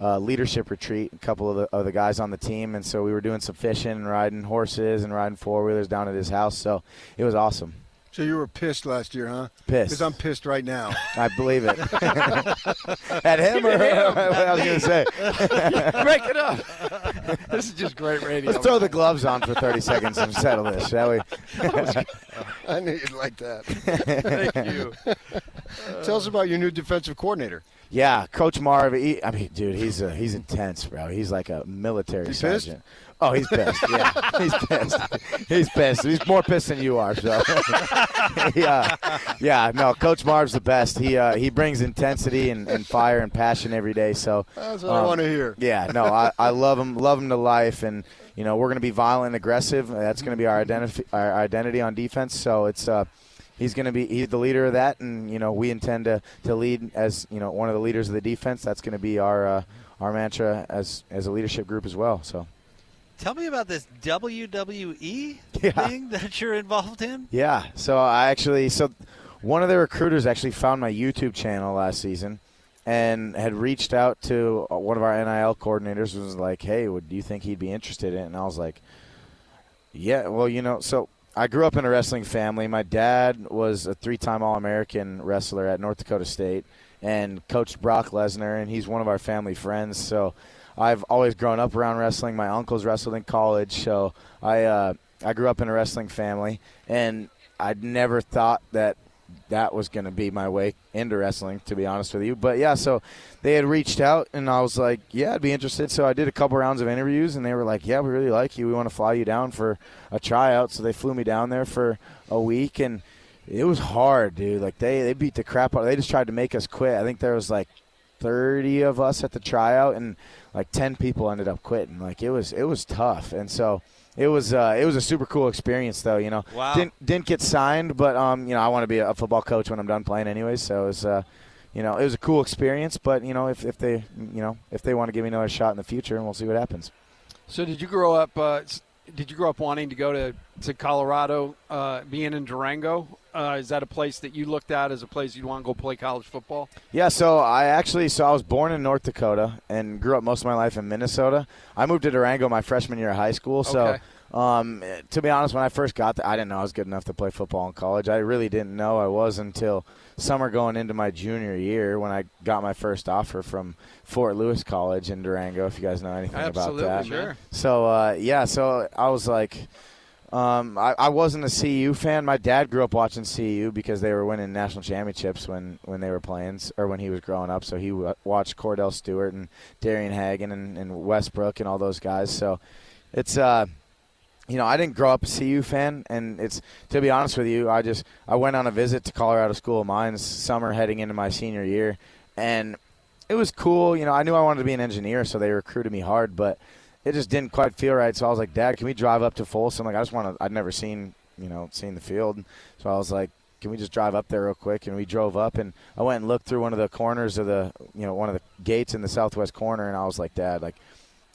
a leadership retreat, a couple of the guys on the team, and so we were doing some fishing and riding horses and riding four-wheelers down at his house, so it was awesome. So you were pissed last year, huh? Pissed. Because I'm pissed right now. I believe it. At him or what I was going to say. Break it up. This is just great radio. Let's throw the gloves on for 30 seconds and settle this, shall we? I knew you'd like that. Thank you. Tell us about your new defensive coordinator. Yeah, Coach Marv. Dude, he's intense, bro. He's like a military sergeant. Oh, he's pissed. Yeah, he's pissed. He's pissed. He's more pissed than you are. So, yeah. No, Coach Marv's the best. He brings intensity and fire and passion every day. So that's what I want to hear. Yeah, no, I love him to life, and we're going to be violent and aggressive. That's going to be our identity on defense. So it's. He's the leader of that, and we intend to lead as one of the leaders of the defense. That's going to be our mantra as a leadership group as well. So, tell me about this WWE thing that you're involved in. Yeah, so one of the recruiters actually found my YouTube channel last season, and had reached out to one of our NIL coordinators. And was like, "Hey, do you think he'd be interested in it?" And I was like, "Yeah, well, so." I grew up in a wrestling family. My dad was a 3-time All-American wrestler at North Dakota State and coached Brock Lesnar, and he's one of our family friends. So I've always grown up around wrestling. My uncles wrestled in college, so I grew up in a wrestling family, and I'd never thought that was going to be my way into wrestling, to be honest with you. But, yeah, so they had reached out, and I was like, yeah, I'd be interested. So I did a couple rounds of interviews, and they were like, yeah, we really like you. We want to fly you down for a tryout. So they flew me down there for a week, and it was hard, dude. Like, they beat the crap out. They just tried to make us quit. I think there was, 30 of us at the tryout, and, 10 people ended up quitting. It was tough. And so – It was a super cool experience, though. Wow. Didn't get signed, but I want to be a football coach when I'm done playing, anyways. So it was it was a cool experience. But if they want to give me another shot in the future, and we'll see what happens. So did you grow up? Did you grow up wanting to go to Colorado, being in Durango? Is that a place that you looked at as a place you'd want to go play college football? Yeah, so I was born in North Dakota and grew up most of my life in Minnesota. I moved to Durango my freshman year of high school. So, to be honest, when I first got there, I didn't know I was good enough to play football in college. I really didn't know I was until summer going into my junior year when I got my first offer from Fort Lewis College in Durango, if you guys know anything about that. Sure. So, so I was like – I wasn't a CU fan. My dad grew up watching CU because they were winning national championships when they were playing, or when he was growing up. So he watched Cordell Stewart and Darian Hagan and Westbrook and all those guys. So it's I didn't grow up a CU fan, and it's, to be honest with you, I went on a visit to Colorado School of Mines summer heading into my senior year, and it was cool. I knew I wanted to be an engineer, so they recruited me hard, but it just didn't quite feel right. So I was like, Dad, can we drive up to Folsom? I'd never seen seeing the field. So I was like, can we just drive up there real quick? And we drove up, and I went and looked through one of the corners of one of the gates in the southwest corner, and I was like, Dad, like,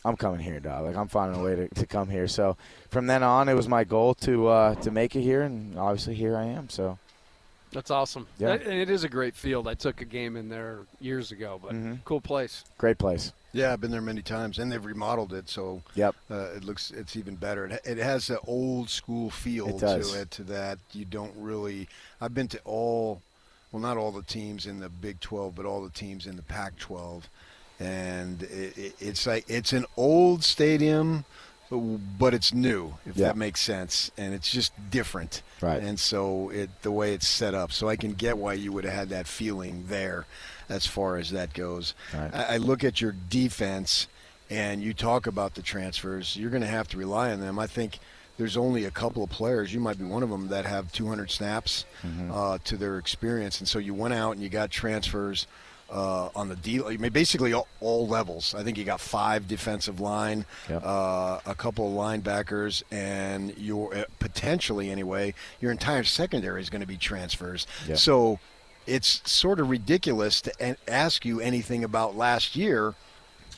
I'm coming here, dog. Like, I'm finding a way to come here. So from then on, it was my goal to make it here, and obviously here I am. So that's awesome. Yeah. And it is a great field. I took a game in there years ago, but cool place. Great place. Yeah, I've been there many times, and they've remodeled it, so yep. It's even better. It has an old school feel to it, to that you don't really. I've been to not all the teams in the Big 12, but all the teams in the Pac-12, and it's like it's an old stadium, but it's new, if that makes sense, and it's just different. Right. And so the way it's set up, so I can get why you would have had that feeling there. As far as that goes, right. I look at your defense, and you talk about the transfers. You're going to have to rely on them. I think there's only a couple of players, you might be one of them, that have 200 snaps to their experience. And so you went out and you got transfers on the deal. I mean, basically all levels. I think you got 5 defensive line, a couple of linebackers, and your potentially anyway, your entire secondary is going to be transfers. Yep. So it's sort of ridiculous to ask you anything about last year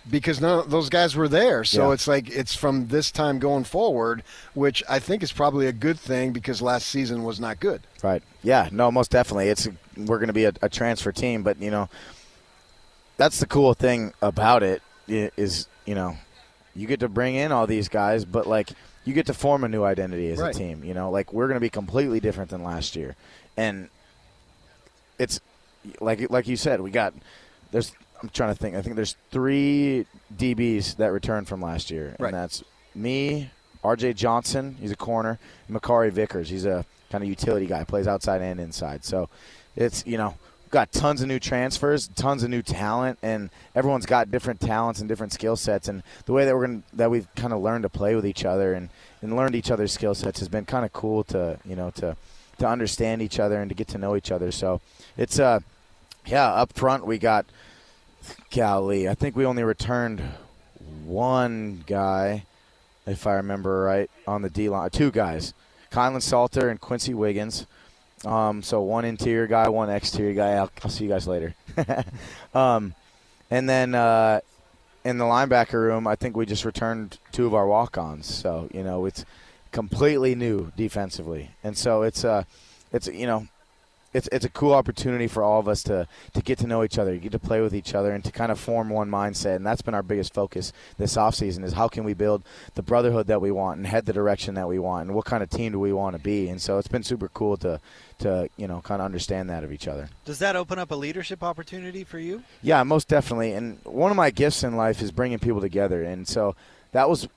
because none of those guys were there. So it's like it's from this time going forward, which I think is probably a good thing because last season was not good. Right. Yeah, no, most definitely. We're going to be a transfer team, but, that's the cool thing about it is, you get to bring in all these guys, but, like, you get to form a new identity as a team. Like, we're going to be completely different than last year. And it's like you said, I'm trying to think. I think there's 3 DBs that returned from last year, and that's me, R.J. Johnson, he's a corner, and Makari Vickers, he's a kind of utility guy, plays outside and inside. So it's got tons of new transfers, tons of new talent, and everyone's got different talents and different skill sets. And the way that we've kind of learned to play with each other and learned each other's skill sets has been kind of cool to understand each other and to get to know each other. So it's up front we got I think we only returned 1 guy, if I remember right, on the D-line. 2 guys, Kylan Salter and Quincy Wiggins. So 1 interior guy, 1 exterior guy. I'll see you guys later. And then in the linebacker room, I think we just returned 2 of our walk-ons. So, it's completely new defensively. And so it's a cool opportunity for all of us to get to know each other, get to play with each other, and to kind of form one mindset. And that's been our biggest focus this offseason is how can we build the brotherhood that we want and head the direction that we want, and what kind of team do we want to be. And so it's been super cool to kind of understand that of each other. Does that open up a leadership opportunity for you? Yeah, most definitely. And one of my gifts in life is bringing people together. And so that was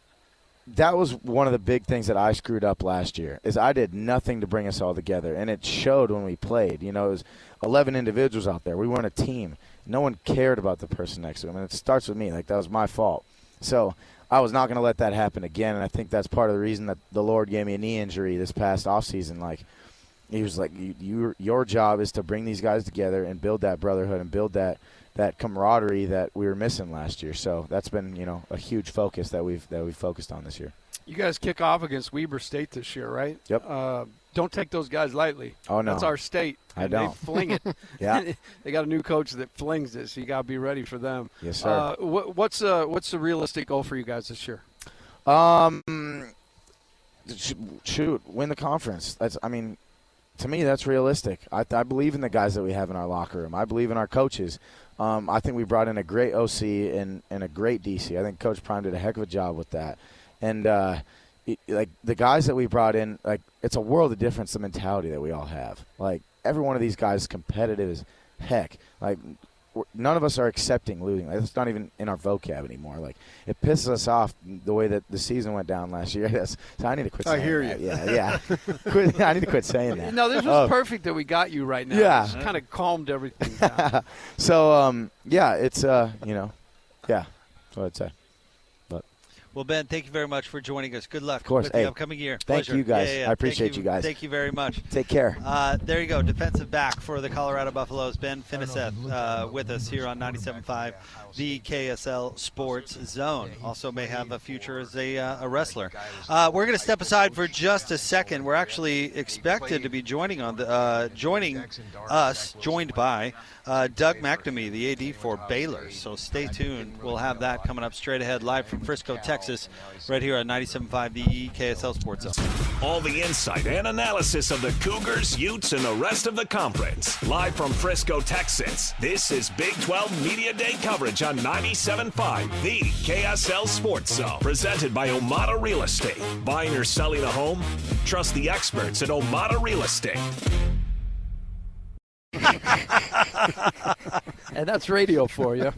one of the big things that I screwed up last year is I did nothing to bring us all together, and it showed when we played. It was 11 individuals out there. We weren't a team. No one cared about the person next to them, and it starts with me. Like, that was my fault. So I was not going to let that happen again, and I think that's part of the reason that the Lord gave me a knee injury this past offseason. Like, he was like, your job is to bring these guys together and build that brotherhood and build that camaraderie that we were missing last year. So that's been, a huge focus that we've focused on this year. You guys kick off against Weber State this year, right? Yep. Don't take those guys lightly. Oh, no. That's our state. I don't. They fling it. Yeah. They got a new coach that flings it, so you got to be ready for them. Yes, sir. What's the realistic goal for you guys this year? Shoot, win the conference. To me, that's realistic. I believe in the guys that we have in our locker room. I believe in our coaches. I think we brought in a great OC and a great DC. I think Coach Prime did a heck of a job with that. And, the guys that we brought in, it's a world of difference, the mentality that we all have. Like, every one of these guys is competitive as heck. Like, none of us are accepting losing. Like, it's not even in our vocab anymore. Like, it pisses us off the way that the season went down last year. So I need to quit saying that. I hear you. Yeah. I need to quit saying that. No, this was perfect that we got you right now. Yeah. It's kind of calmed everything down. So, it's, yeah, that's what I'd say. Well, Ben, thank you very much for joining us. Good luck with Hey, the upcoming year. Thank Pleasure. you, guys. Yeah. I appreciate you guys. Thank you very much. Take care. There you go. Defensive back for the Colorado Buffaloes, Ben Finneseth, with us here on 97.5, the KSL Sports Zone. Also may have a future as a wrestler. We're going to step aside for just a second. We're actually expected to be joined by Doug McNamee, the AD for Baylor. So stay tuned. We'll have that coming up straight ahead, live from Frisco, Texas, right here on 97.5 the KSL Sports Zone. All the insight and analysis of the Cougars, Utes, and the rest of the conference. Live from Frisco, Texas. This is Big 12 Media Day coverage on 97.5 the KSL Sports Zone. Presented by Omada Real Estate. Buying or selling a home? Trust the experts at Omada Real Estate. And that's radio for you.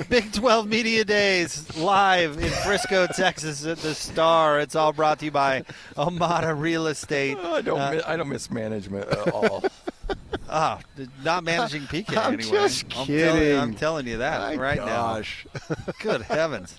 Big 12 Media Days live in Frisco, Texas at the Star. It's all brought to you by Omada Real Estate. I don't miss management at all. Not managing PK I'm anyway. just kidding. I'm telling you that now. Good heavens.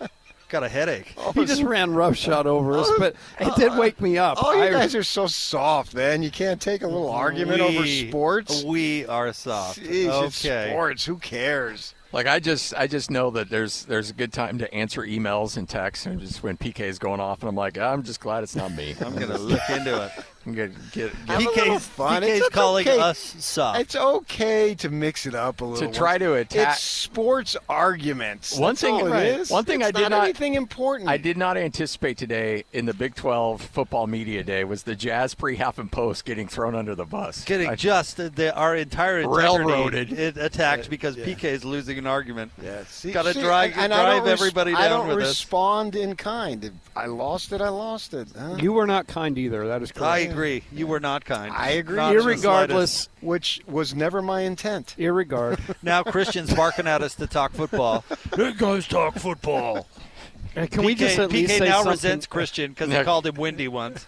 Got a headache. He just ran roughshod over us, but it did wake me up. Oh, you guys are so soft, man. You can't take a little argument over sports. We are soft. Jeez, it's sports. Who cares? Like I just know that there's a good time to answer emails and texts, and just when PK is going off, and I'm like, I'm just glad it's not me. I'm gonna look into it. I'm gonna get PK's calling us soft. It's okay to mix it up a little. To try to attack. It's sports arguments. One thing I did not anything important. I did not anticipate today in the Big 12 Football Media Day was the Jazz pre-half and post getting thrown under the bus. Our entire integrity railroaded attacked because PK is losing an argument. Yeah, got to drive everybody down with us. I don't respond in kind. If I lost it, I lost it. Huh? You were not kind either. That is correct. I agree. You were not kind. I agree. Irregardless. Which was never my intent. Irregard. Now Christian's barking at us to talk football. Hey, guys, talk football. Can we just at least PK say now something? resents Christian because he called him windy once.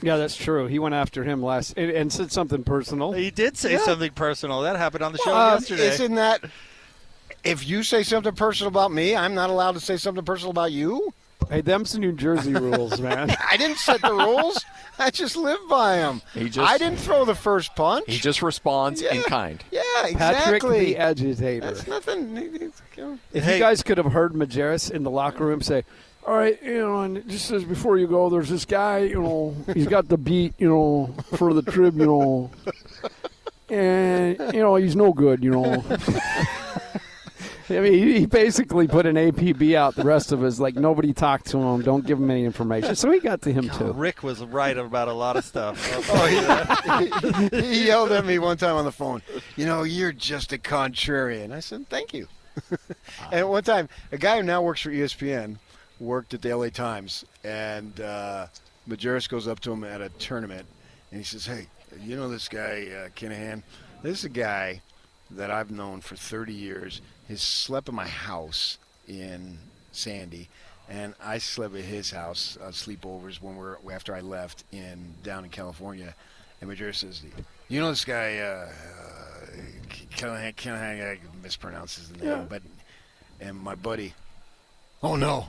Yeah, that's true. He went after him last and said something personal. He did say something personal. That happened on the show yesterday. Isn't that – if you say something personal about me, I'm not allowed to say something personal about you? Hey, them's the New Jersey rules, man. I didn't set the rules. I just live by them. I didn't throw the first punch. He just responds in kind. Yeah, exactly. Patrick the agitator. That's nothing. If you guys could have heard Majerus in the locker room say, all right, and it just says before you go, there's this guy, he's got the beat, for the Trib, and, he's no good, I mean, he basically put an APB out. The rest of us, nobody talked to him. Don't give him any information. So he got to him, too. Rick was right about a lot of stuff. He yelled at me one time on the phone, you're just a contrarian. I said, thank you. And one time, a guy who now works for ESPN worked at the LA Times, and Majerus goes up to him at a tournament, and he says, hey, this guy, Kinahan? This is a guy that I've known for 30 years. He's slept in my house in Sandy, and I slept at his house sleepovers after I left down in California. And Majerus says, this guy, Kinahan, I mispronounce his name, and my buddy, oh no,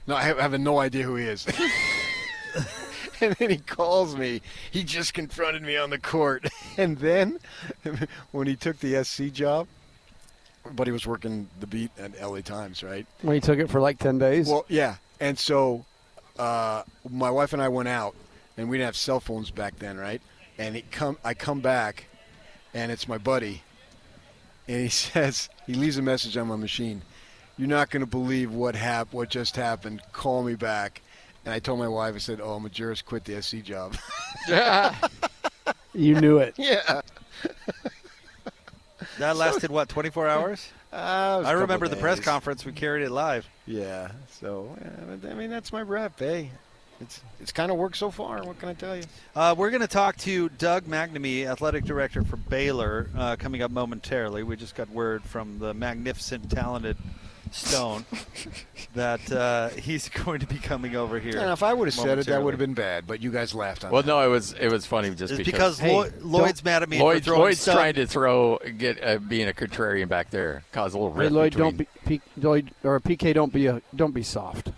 I have no idea who he is. And then he calls me. He just confronted me on the court. And then when he took the SC job, everybody was working the beat at LA Times, right? When he took it for 10 days? Well, yeah. And so my wife and I went out, and we didn't have cell phones back then, right? And I come back, and it's my buddy. And he leaves a message on my machine. You're not going to believe what just happened. Call me back. And I told my wife, I said, Majerus quit the SC job. You knew it. Yeah. That lasted, 24 hours? I remember the press conference. We carried it live. Yeah. So, that's my rep, hey. It's kind of worked so far. What can I tell you? We're going to talk to Doug McNamee, athletic director for Baylor, coming up momentarily. We just got word from the magnificent, talented stone that he's going to be coming over here. And if I would have said it, that would have been bad. But you guys laughed on Well, that. no, it was funny just It's because. because Lloyd's mad at me for throwing Lloyd's stone. trying to get being a contrarian back there, cause a little rift. Hey, Lloyd, between. Lloyd or PK, don't be soft.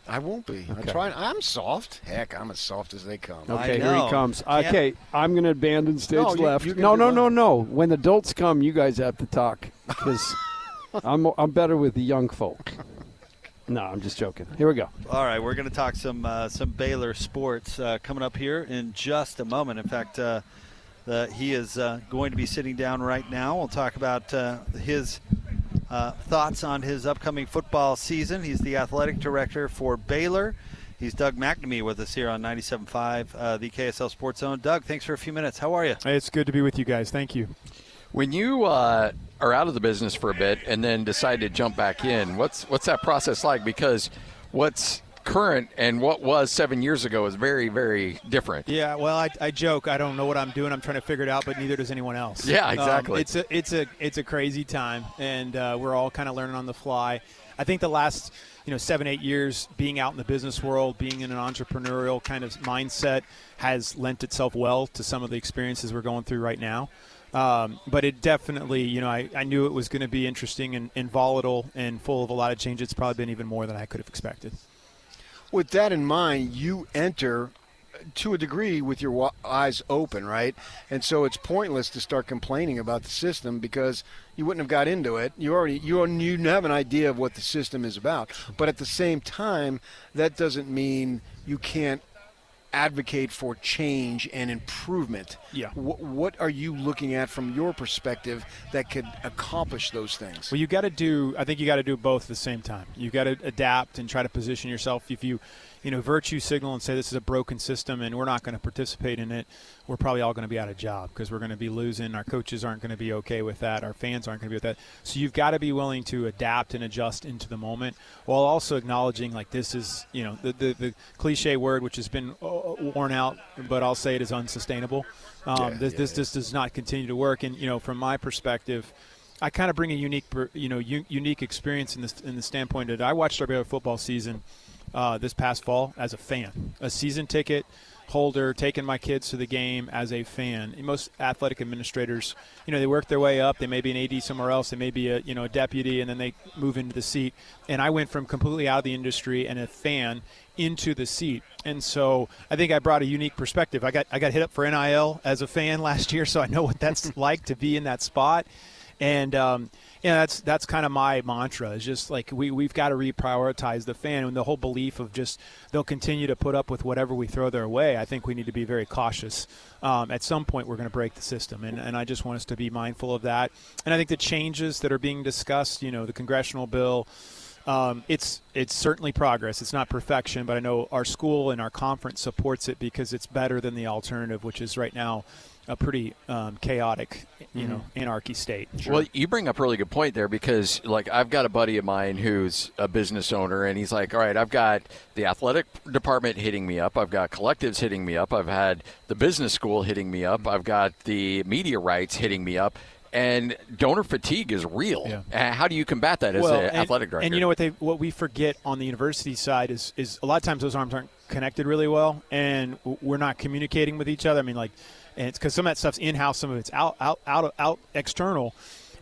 I won't be. Okay. I'm soft. Heck, I'm as soft as they come. Okay, I here know. he comes. Can't- Okay, I'm going to abandon stage No, left. you can No, do no, that. no, no. When adults come, you guys have to talk because I'm better with the young folk. No, I'm just joking. Here we go. All right, we're going to talk some Baylor sports coming up here in just a moment. In fact, he is going to be sitting down right now. We'll talk about his thoughts on his upcoming football season. He's the athletic director for Baylor. He's Doug McNamee with us here on 97.5, the KSL Sports Zone. Doug, thanks for a few minutes. How are you? Hey, it's good to be with you guys. Thank you. When you are out of the business for a bit and then decide to jump back in, what's that process like? Because what's current and what was 7 years ago is very, very different. Yeah, well, I joke. I don't know what I'm doing. I'm trying to figure it out, but neither does anyone else. Yeah, exactly. It's a crazy time, and we're all kind of learning on the fly. I think the last 7-8 years being out in the business world, being in an entrepreneurial kind of mindset has lent itself well to some of the experiences we're going through right now. But it definitely, I knew it was going to be interesting and volatile and full of a lot of change. It's probably been even more than I could have expected. With that in mind, you enter to a degree with your eyes open, right? And so it's pointless to start complaining about the system because you wouldn't have got into it. You have an idea of what the system is about. But at the same time, that doesn't mean you can't advocate for change and improvement. Yeah. What are you looking at from your perspective that could accomplish those things? Well, I think you got to do both at the same time. You got to adapt and try to position yourself. If you virtue signal and say this is a broken system and we're not going to participate in it, we're probably all going to be out of job because we're going to be losing. Our coaches aren't going to be okay with that. Our fans aren't going to be with that. So you've got to be willing to adapt and adjust into the moment while also acknowledging like this is, the cliche word which has been worn out, but I'll say it is unsustainable. This does not continue to work. And, from my perspective, I kind of bring a unique experience in the standpoint that I watched our Baylor football season this past fall as a fan, a season ticket holder, taking my kids to the game as a fan. And most athletic administrators, they work their way up. They may be an AD somewhere else. They may be a deputy, and then they move into the seat. And I went from completely out of the industry and a fan into the seat. And so I think I brought a unique perspective. I got hit up for NIL as a fan last year, so I know what that's like to be in that spot. And that's kind of my mantra. Is just like we've got to reprioritize the fan, and the whole belief of just they'll continue to put up with whatever we throw their way. I think we need to be very cautious. At some point, we're going to break the system, and I just want us to be mindful of that. And I think the changes that are being discussed, the congressional bill, it's certainly progress. It's not perfection, but I know our school and our conference supports it because it's better than the alternative, which is right now a pretty chaotic, anarchy state. Sure. Well, you bring up a really good point there because, I've got a buddy of mine who's a business owner, and he's like, all right, I've got the athletic department hitting me up. I've got collectives hitting me up. I've had the business school hitting me up. I've got the media rights hitting me up. And donor fatigue is real. Yeah. How do you combat that as an athletic director? And what we forget on the university side is a lot of times those arms aren't connected really well, and we're not communicating with each other. I mean, and it's because some of that stuff's in-house, some of it's out external,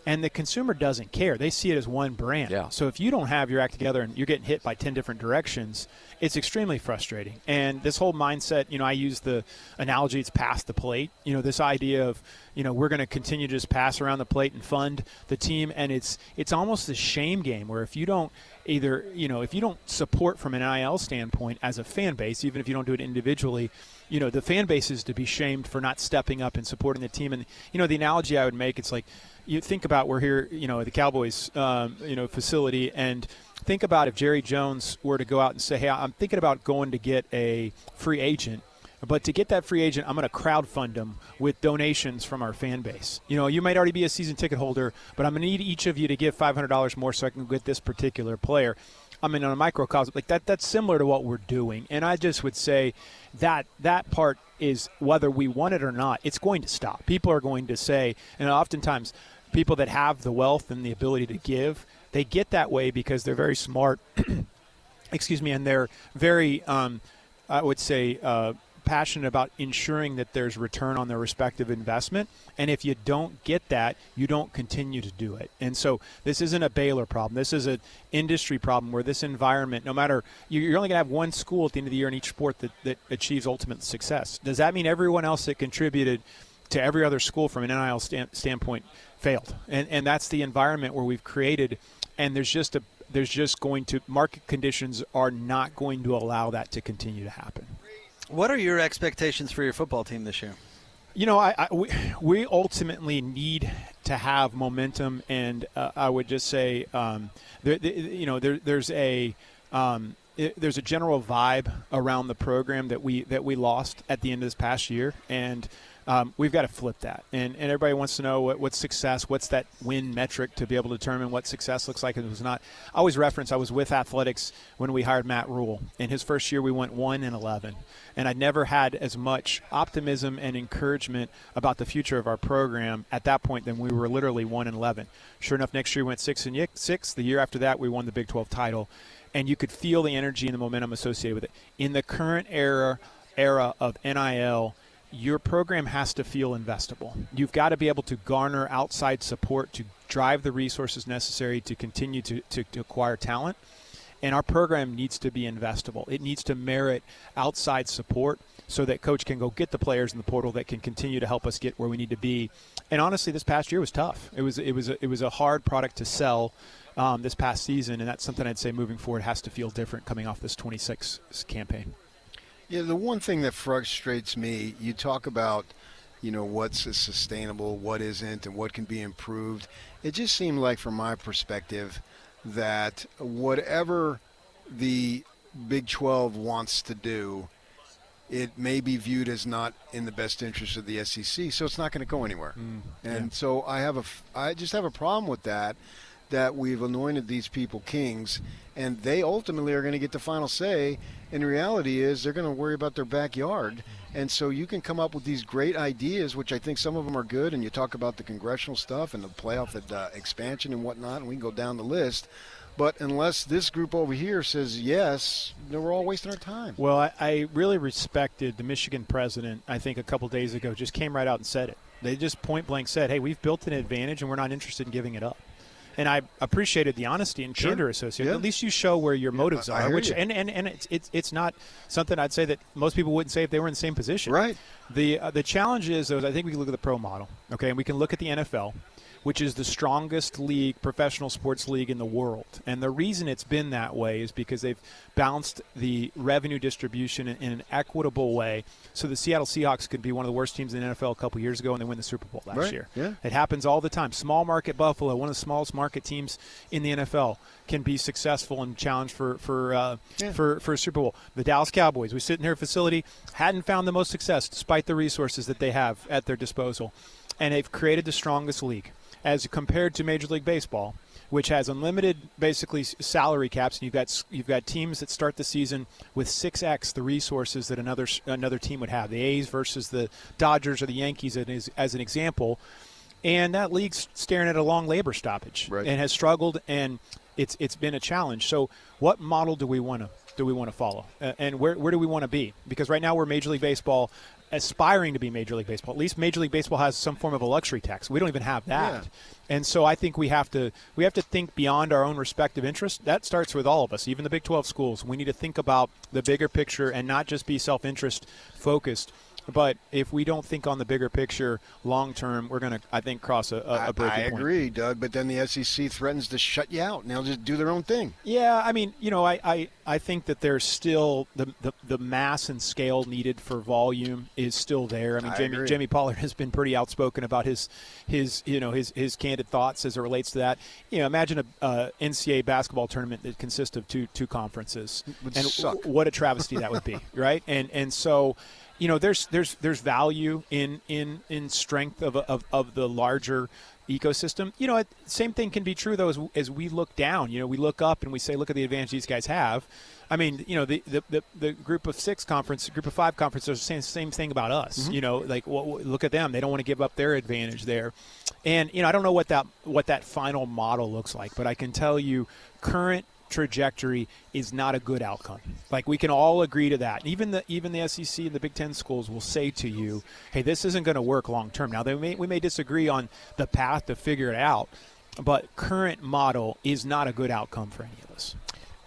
and the consumer doesn't care. They see it as one brand. Yeah. So if you don't have your act together and you're getting hit by 10 different directions, it's extremely frustrating. And this whole mindset, I use the analogy, it's past the plate. This idea of, we're going to continue to just pass around the plate and fund the team, and it's almost a shame game where if you don't if you don't support from an NIL standpoint as a fan base, even if you don't do it individually, the fan base is to be shamed for not stepping up and supporting the team. And, the analogy I would make, it's like you think about we're here, at the Cowboys, facility, and think about if Jerry Jones were to go out and say, hey, I'm thinking about going to get a free agent. But to get that free agent, I'm going to crowdfund them with donations from our fan base. You might already be a season ticket holder, but I'm going to need each of you to give $500 more so I can get this particular player. I mean, on a microcosm, that's similar to what we're doing. And I just would say that part is, whether we want it or not, it's going to stop. People are going to say, and oftentimes people that have the wealth and the ability to give, they get that way because they're very smart, excuse me, and they're very, I would say, passionate about ensuring that there's return on their respective investment. And if you don't get that, you don't continue to do it. And so this isn't a Baylor problem. This is an industry problem where this environment, no matter, you're only going to have one school at the end of the year in each sport that achieves ultimate success. Does that mean everyone else that contributed to every other school from an NIL standpoint failed? And that's the environment where we've created, and there's just going to, market conditions are not going to allow that to continue to happen. What are your expectations for your football team this year? You know, we ultimately need to have momentum, and I would just say, there's a general vibe around the program that we lost at the end of this past year, and we've got to flip that. And everybody wants to know what's success, what's that win metric to be able to determine what success looks like and it was not. I always reference I was with athletics when we hired Matt Rule. In his first year, we went 1-11. And I'd never had as much optimism and encouragement about the future of our program at that point than we were literally 1-11. Sure enough, next year we went 6-6. The year after that, we won the Big 12 title. And you could feel the energy and the momentum associated with it. In the current era of NIL, your program has to feel investable. You've got to be able to garner outside support to drive the resources necessary to continue to acquire talent. And our program needs to be investable. It needs to merit outside support so that coach can go get the players in the portal that can continue to help us get where we need to be. And honestly, this past year was tough. It was a hard product to sell this past season, and that's something I'd say moving forward has to feel different coming off this 26 campaign. Yeah, the one thing that frustrates me, you talk about, what's sustainable, what isn't, and what can be improved. It just seemed like, from my perspective, that whatever the Big 12 wants to do, it may be viewed as not in the best interest of the SEC, so it's not going to go anywhere. So I just have a problem with that we've anointed these people kings, and they ultimately are going to get the final say. And the reality is they're going to worry about their backyard. And so you can come up with these great ideas, which I think some of them are good, and you talk about the congressional stuff and the playoff expansion and whatnot, and we can go down the list. But unless this group over here says yes, we're all wasting our time. Well, I really respected the Michigan president, I think a couple days ago, just came right out and said it. They just point blank said, hey, we've built an advantage and we're not interested in giving it up. And I appreciated the honesty and candor associated. Yeah. At least you show where your motives are, which and it's not something I'd say that most people wouldn't say if they were in the same position. Right. The challenge is, though, I think we can look at the pro model, okay, and we can look at the NFL, which is the strongest league, professional sports league in the world. And the reason it's been that way is because they've balanced the revenue distribution in an equitable way. So the Seattle Seahawks could be one of the worst teams in the NFL a couple years ago, and they win the Super Bowl last year. Yeah. It happens all the time. Small market Buffalo, one of the smallest market teams in the NFL, can be successful and challenge for a Super Bowl. The Dallas Cowboys, we sit in their facility, hadn't found the most success despite the resources that they have at their disposal. And they've created the strongest league as compared to Major League Baseball, which has unlimited, basically, salary caps. And you've got teams that start the season with 6x the resources that another team would have. The A's versus the Dodgers or the Yankees, as an example. And that league's staring at a long labor stoppage and has struggled, and it's been a challenge. So, what model do we want to follow, and where do we want to be? Because right now we're Major League Baseball, aspiring to be Major League Baseball. At least Major League Baseball has some form of a luxury tax. We don't even have that. Yeah. And so I think we have to think beyond our own respective interests. That starts with all of us, even the Big 12 schools. We need to think about the bigger picture and not just be self-interest focused. But if we don't think on the bigger picture long term, we're going to, I think, cross a breaking point. I agree, Doug. But then the SEC threatens to shut you out, and they'll just do their own thing. Yeah, I mean, I think that there's still the mass and scale needed for volume is still there. I mean, Jamie Pollard has been pretty outspoken about his candid thoughts as it relates to that. Imagine a NCAA basketball tournament that consists of two conferences, and what a travesty that would be, right? And so. There's value in strength of the larger ecosystem. Same thing can be true, though, as we look down. We look up and we say, look at the advantage these guys have. I mean, the group of 6 conference, group of 5 conference, they're saying the same thing about us. Mm-hmm. Look at them. They don't want to give up their advantage there. And, I don't know what that final model looks like, but I can tell you current trajectory is not a good outcome. Like, we can all agree to that. Even the SEC and the Big Ten schools will say to you, hey, this isn't going to work long term. Now, we may disagree on the path to figure it out, but current model is not a good outcome for any of us.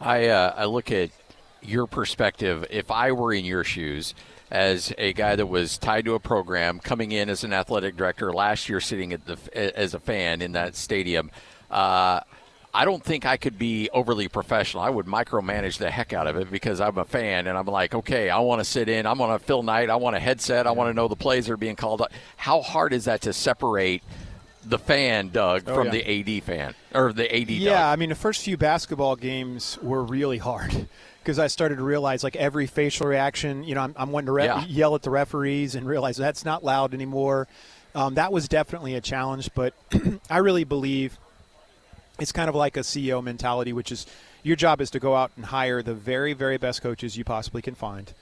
I look at your perspective. If I were in your shoes as a guy that was tied to a program, coming in as an athletic director last year, sitting as a fan in that stadium, I don't think I could be overly professional. I would micromanage the heck out of it because I'm a fan, and I'm like, okay, I want to sit in. I'm on a Phil Knight. I want a headset. I want to know the plays that are being called. How hard is that to separate the fan, Doug, from the AD fan, or the AD, Doug? Yeah, I mean, the first few basketball games were really hard because I started to realize, like, every facial reaction, I'm wanting to yell at the referees and realize that's not loud anymore. That was definitely a challenge, but I really believe it's kind of like a CEO mentality, which is your job is to go out and hire the very, very best coaches you possibly can find,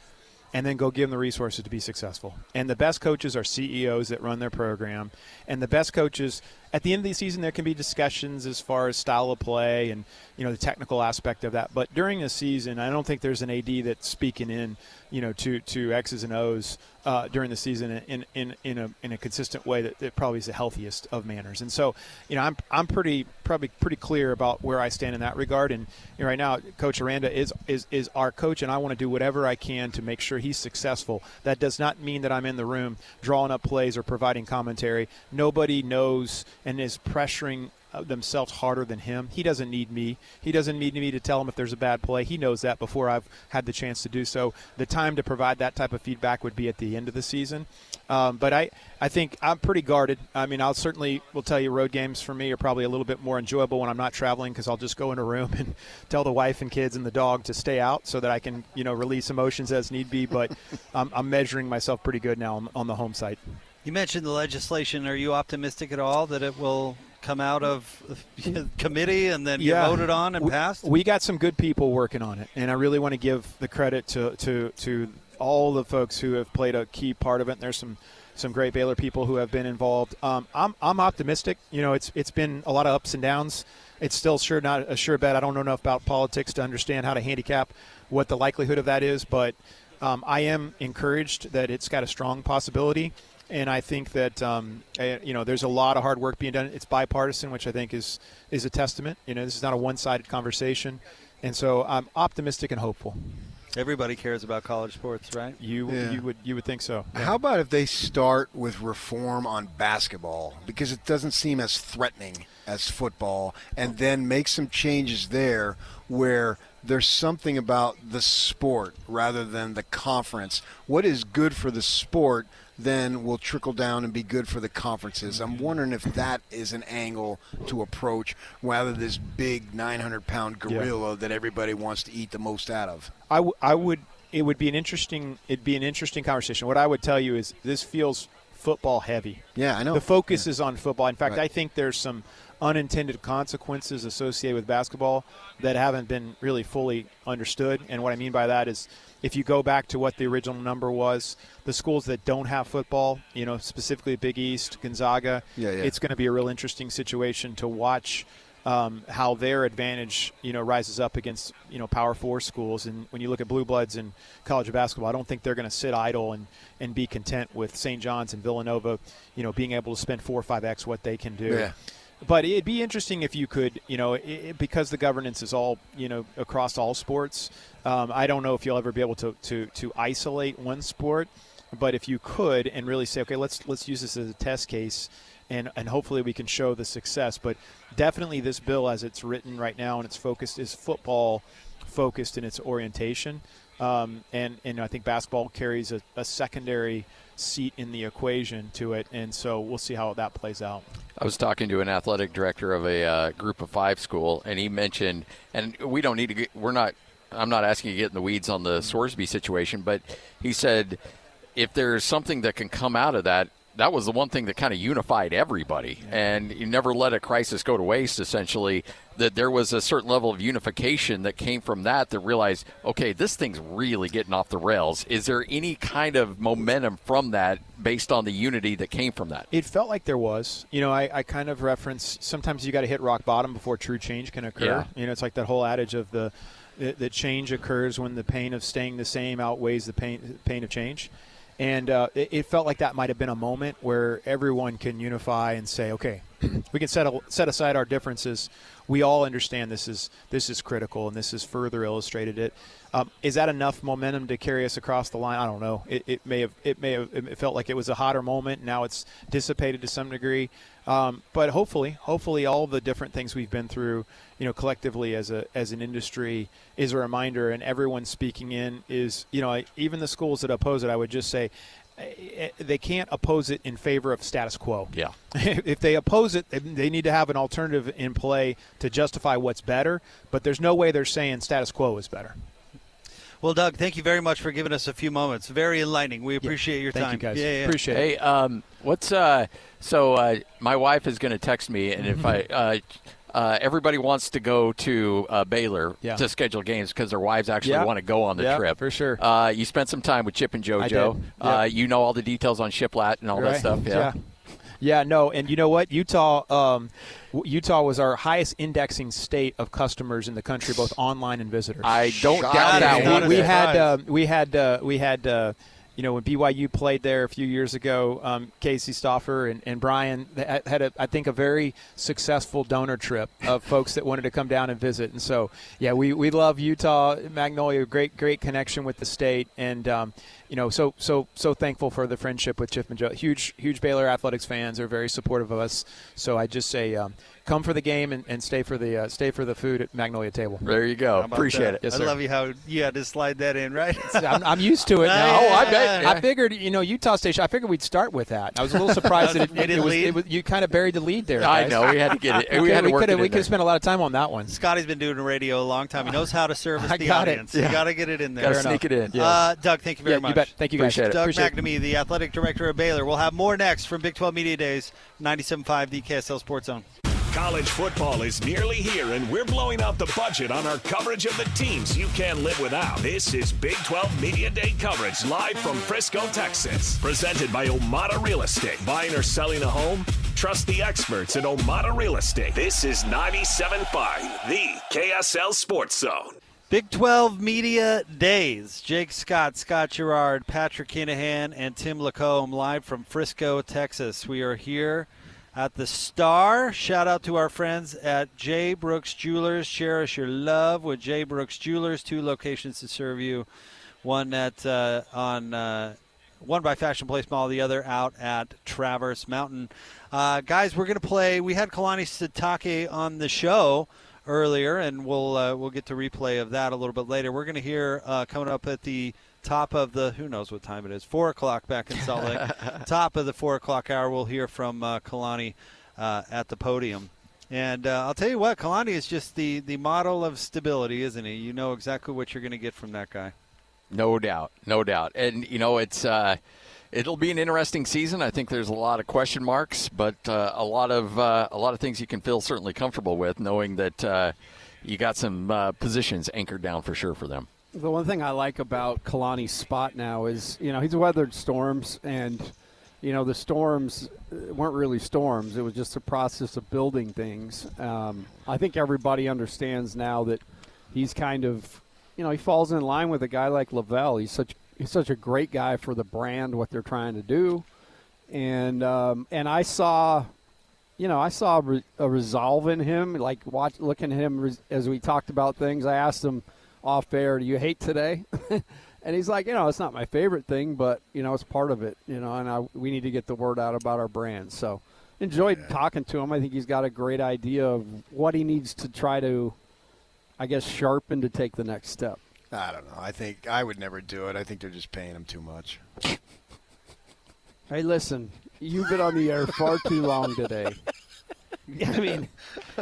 and then go give them the resources to be successful. And the best coaches are CEOs that run their program. And the best coaches, at the end of the season, there can be discussions as far as style of play and, the technical aspect of that. But during the season, I don't think there's an AD that's speaking in, to X's and O's during the season in a consistent way that probably is the healthiest of manners. And so, I'm probably pretty clear about where I stand in that regard. And right now, Coach Aranda is our coach, and I want to do whatever I can to make sure he's successful. That does not mean that I'm in the room drawing up plays or providing commentary. Nobody knows and is pressuring themselves harder than him. He doesn't need me. He doesn't need me to tell him if there's a bad play. He knows that before I've had the chance to do so. The time to provide that type of feedback would be at the end of the season. But I think I'm pretty guarded. I mean, will tell you road games for me are probably a little bit more enjoyable when I'm not traveling because I'll just go in a room and tell the wife and kids and the dog to stay out so that I can, release emotions as need be. But I'm measuring myself pretty good now on the home site. You mentioned the legislation. Are you optimistic at all that it will come out of committee and then get voted on and passed? We got some good people working on it, and I really want to give the credit to all the folks who have played a key part of it. And there's some great Baylor people who have been involved. I'm optimistic. It's been a lot of ups and downs. It's still not a sure bet. I don't know enough about politics to understand how to handicap what the likelihood of that is, but I am encouraged that it's got a strong possibility. And I think that, there's a lot of hard work being done. It's bipartisan, which I think is a testament. This is not a one-sided conversation. And so I'm optimistic and hopeful. Everybody cares about college sports, right? You would think so. Yeah. How about if they start with reform on basketball, because it doesn't seem as threatening as football, and then make some changes there where there's something about the sport rather than the conference. What is good for the sport then will trickle down and be good for the conferences. I'm wondering if that is an angle to approach rather than this big 900-pound gorilla that everybody wants to eat the most out of. It would be an interesting conversation. What I would tell you is this feels football heavy. Yeah, I know. The focus is on football. In fact, I think there's some unintended consequences associated with basketball that haven't been really fully understood. And what I mean by that is if you go back to what the original number was, the schools that don't have football, specifically Big East, Gonzaga, it's going to be a real interesting situation to watch how their advantage, rises up against, Power 4 schools. And when you look at blue bloods in college basketball, I don't think they're going to sit idle and be content with St. John's and Villanova, being able to spend 4 or 5x what they can do. Yeah. But it'd be interesting if you could, because the governance is all, across all sports. I don't know if you'll ever be able to isolate one sport, but if you could and really say, okay, let's use this as a test case, and hopefully we can show the success. But definitely this bill, as it's written right now and it's focused, is football focused in its orientation. And I think basketball carries a secondary seat in the equation to it, and so we'll see how that plays out. I was talking to an athletic director of a group of 5 school, and he mentioned, and we don't need to I'm not asking you to get in the weeds on the Sorsby situation, but he said if there's something that can come out of that, that was the one thing that kind of unified everybody. And you never let a crisis go to waste, essentially, that there was a certain level of unification that came from that realized, okay, this thing's really getting off the rails. Is there any kind of momentum from that based on the unity that came from that? It felt like there was. I kind of reference sometimes you got to hit rock bottom before true change can occur. Yeah. It's like that whole adage of the change occurs when the pain of staying the same outweighs the pain of change. And it felt like that might have been a moment where everyone can unify and say, okay, we can set aside our differences. We all understand this is critical, and this has further illustrated it. Is that enough momentum to carry us across the line? I don't know. It felt like it was a hotter moment. Now it's dissipated to some degree. But hopefully all the different things we've been through, collectively as an industry is a reminder, and everyone speaking in is, even the schools that oppose it, I would just say they can't oppose it in favor of status quo. Yeah. If they oppose it, they need to have an alternative in play to justify what's better, but there's no way they're saying status quo is better. Well, Doug, thank you very much for giving us a few moments. Very enlightening. We appreciate your time. Thank you, guys. Yeah. Appreciate it. Hey, so my wife is going to text me, and if everybody wants to go to Baylor to schedule games because their wives actually want to go on the trip. For sure. You spent some time with Chip and JoJo. I did. You know all the details on Shiplat and all that stuff. Yeah, no, and you know what? Utah was our highest indexing state of customers in the country, both online and visitors. I don't doubt that. We had when BYU played there a few years ago, Casey Stauffer and Brian had I think a very successful donor trip of folks that wanted to come down and visit. And so, we love Utah, Magnolia, great connection with the state, and so thankful for the friendship with Chip and Joe. Huge Baylor athletics fans are very supportive of us. So I just say, come for the game and stay for the food at Magnolia Table. There you go. Appreciate it. Yes, I love you how you had to slide that in, right? I'm used to it now. I bet. I figured, Utah Station. I figured we'd start with that. I was a little surprised that it was you kind of buried the lead there. I guys. know we had to get it. We could have spent a lot of time on that one. Scotty's been doing radio a long time. He knows how to service the audience. You got to get it in there. Got to sneak it in. Doug, thank you very much. You bet. Thank you guys. Appreciate it. Doug McNamee, the athletic director of Baylor. We'll have more next from Big 12 Media Days, 97.5 the KSL Sports Zone. College football is nearly here, and we're blowing out the budget on our coverage of the teams you can't live without. This is Big 12 Media Day coverage live from Frisco, Texas. Presented by Omada Real Estate. Buying or selling a home? Trust the experts at Omada Real Estate. This is 97.5, the KSL Sports Zone. Big 12 Media Days. Jake Scott, Scott Gerard, Patrick Kinahan, and Tim Lacombe live from Frisco, Texas. We are here at the Star. Shout out to our friends at J. Brooks Jewelers. Cherish your love with J. Brooks Jewelers. 2 locations to serve you. One at one by Fashion Place Mall, the other out at Traverse Mountain. Guys, we're going to play. We had Kalani Sitake on the show earlier, and we'll get to replay of that a little bit later. We're going to hear coming up at the top of the, who knows what time it is, 4 o'clock back in Salt Lake. Top of the 4 o'clock hour, we'll hear from Kalani at the podium. And I'll tell you what, Kalani is just the model of stability, isn't he? You know exactly what you're going to get from that guy. No doubt. And, it's it'll be an interesting season. I think there's a lot of question marks, but a lot of things you can feel certainly comfortable with, knowing that you got some positions anchored down for sure for them. The one thing I like about Kalani's spot now is, he's weathered storms, and, the storms weren't really storms. It was just a process of building things. I think everybody understands now that he's kind of, he falls in line with a guy like Lavelle. He's such a great guy for the brand, what they're trying to do. And I saw a resolve in him, looking at him as we talked about things. I asked him off air, do you hate today? And he's like, it's not my favorite thing, but, it's part of it, and we need to get the word out about our brand. So enjoyed talking to him. I think he's got a great idea of what he needs to try to, sharpen to take the next step. I don't know. I think I would never do it. I think they're just paying him too much. Hey, listen, you've been on the air far too long today. I mean,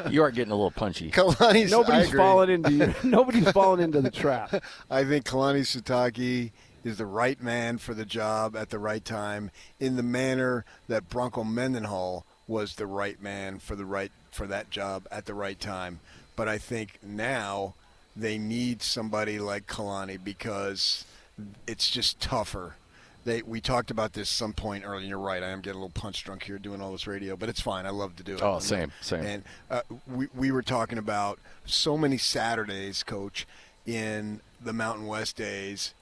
you are getting a little punchy. Nobody's falling into the trap. I think Kalani Sitake is the right man for the job at the right time in the manner that Bronco Mendenhall was the right man for that job at the right time. But I think now they need somebody like Kalani because it's just tougher. We talked about this some point earlier. You're right. I am getting a little punch drunk here doing all this radio, but it's fine. I love to do it. Oh, same. And we were talking about so many Saturdays, Coach, in the Mountain West days.